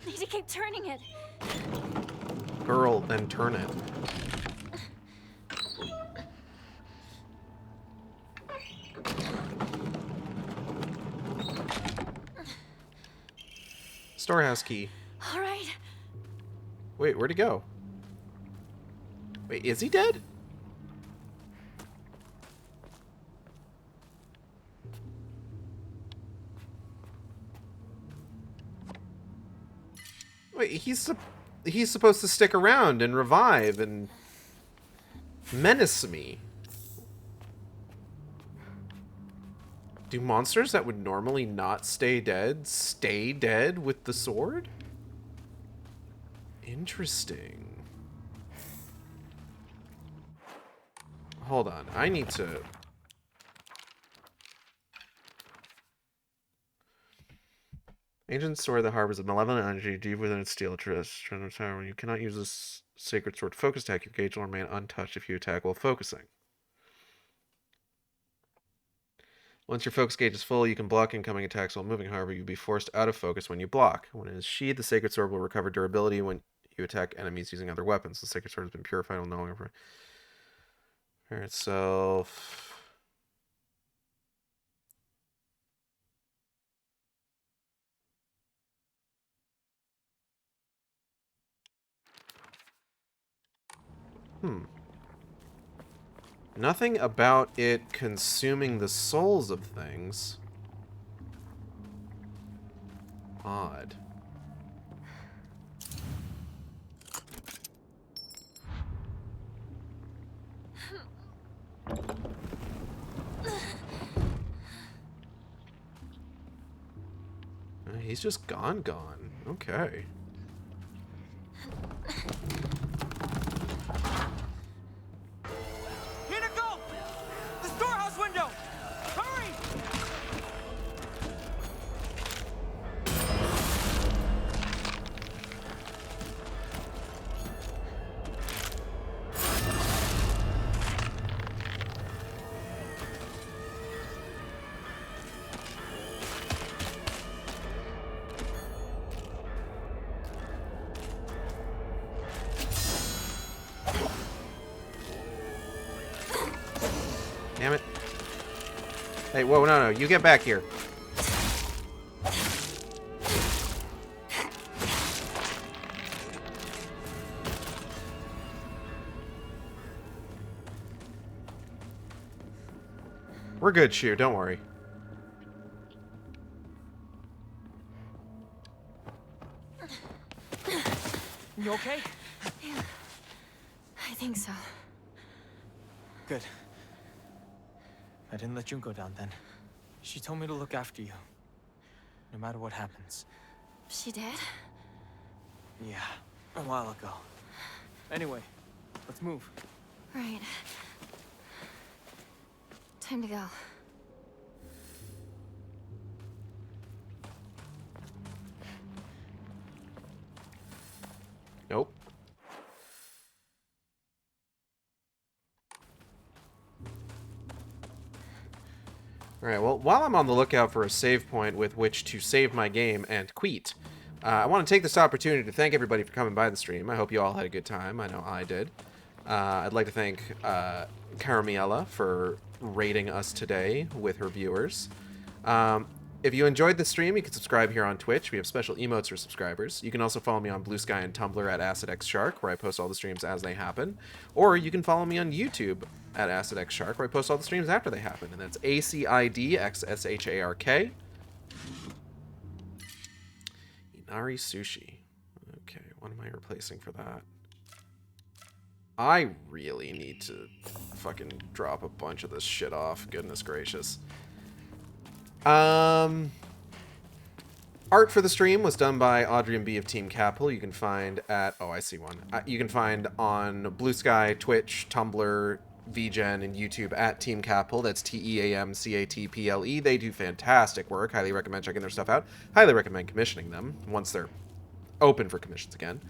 Need to keep turning it. Girl, then turn it. Storehouse key. All right. Wait, where'd he go? Wait, is he dead? Wait, he's supposed to stick around and revive and menace me. Do monsters that would normally not stay dead with the sword? Interesting. Hold on, I need to... Ancient sword that harbors a malevolent energy deep within its steel chest. When you cannot use this sacred sword focus attack, your gauge will remain untouched if you attack while focusing. Once your focus gauge is full, you can block incoming attacks while moving. However, you'll be forced out of focus when you block. When it is sheathed, the sacred sword will recover durability when you attack enemies using other weapons. The sacred sword has been purified and will no longer repair itself. Nothing about it consuming the souls of things. Odd. He's just gone. Okay. Damn it. Hey, whoa, no, you get back here. We're good, Shu, don't worry. You okay? Yeah. I think so. Good. I didn't let Junko down then. She told me to look after you. No matter what happens. She did? Yeah, a while ago. Anyway, let's move. Right. Time to go. Nope. Alright, well, while I'm on the lookout for a save point with which to save my game and quit, I want to take this opportunity to thank everybody for coming by the stream. I hope you all had a good time. I know I did. I'd like to thank Caramiella for rating us today with her viewers. If you enjoyed the stream, you can subscribe here on Twitch. We have special emotes for subscribers. You can also follow me on Blue Sky and Tumblr at AcidXShark, where I post all the streams as they happen. Or you can follow me on YouTube at AcidXShark, where I post all the streams after they happen. And that's AcidXShark. Inari Sushi. Okay, what am I replacing for that? I really need to fucking drop a bunch of this shit off. Goodness gracious. Art for the stream was done by Audrey and B of Team Capel. You can find at... Oh, I see one. You can find on Blue Sky, Twitch, Tumblr, VGen, and YouTube at Team Capel. That's TEAMCATPLE. They do fantastic work. Highly recommend checking their stuff out. Highly recommend commissioning them once they're open for commissions again.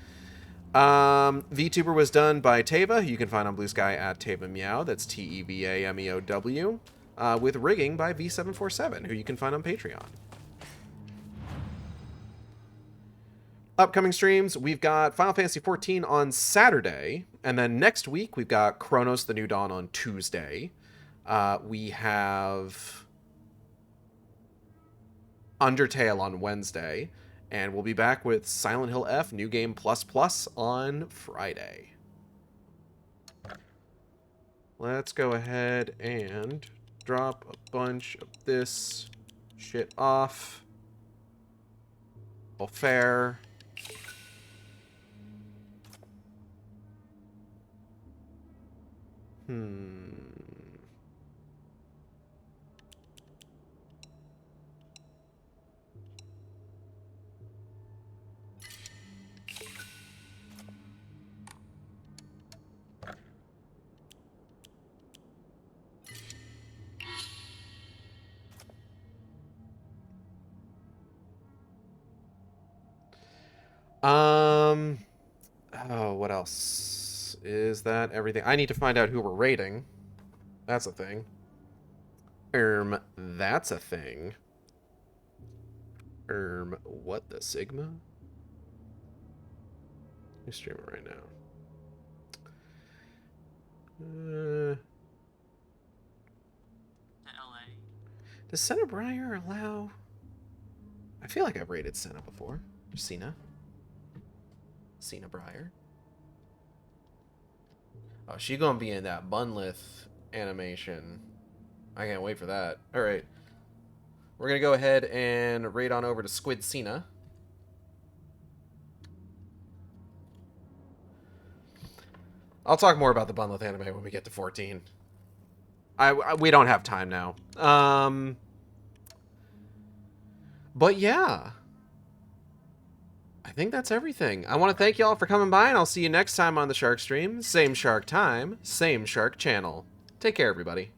VTuber was done by Teva, who you can find on Blue Sky at Teva Meow. That's TEVAMEOW. With rigging by V747, who you can find on Patreon. Upcoming streams, we've got Final Fantasy XIV on Saturday, and then next week we've got Chronos: The New Dawn on Tuesday. We have Undertale on Wednesday, and we'll be back with Silent Hill F New Game Plus Plus on Friday. Let's go ahead and drop a bunch of this shit off. All fair. Oh, what else? Is that everything? I need to find out who we're rating. That's a thing. That's a thing. What the Sigma? Who's streaming right now? Does Senna Breyer allow... I feel like I've rated Senna before. Cena Breyer. Oh, she gonna be in that Bunlith animation. I can't wait for that. Alright. We're gonna go ahead and raid on over to Squid Cena. I'll talk more about the Bunlith anime when we get to 14. We don't have time now. But yeah. I think that's everything. I want to thank you all for coming by, and I'll see you next time on the Shark Stream. Same Shark time, same Shark channel. Take care, everybody.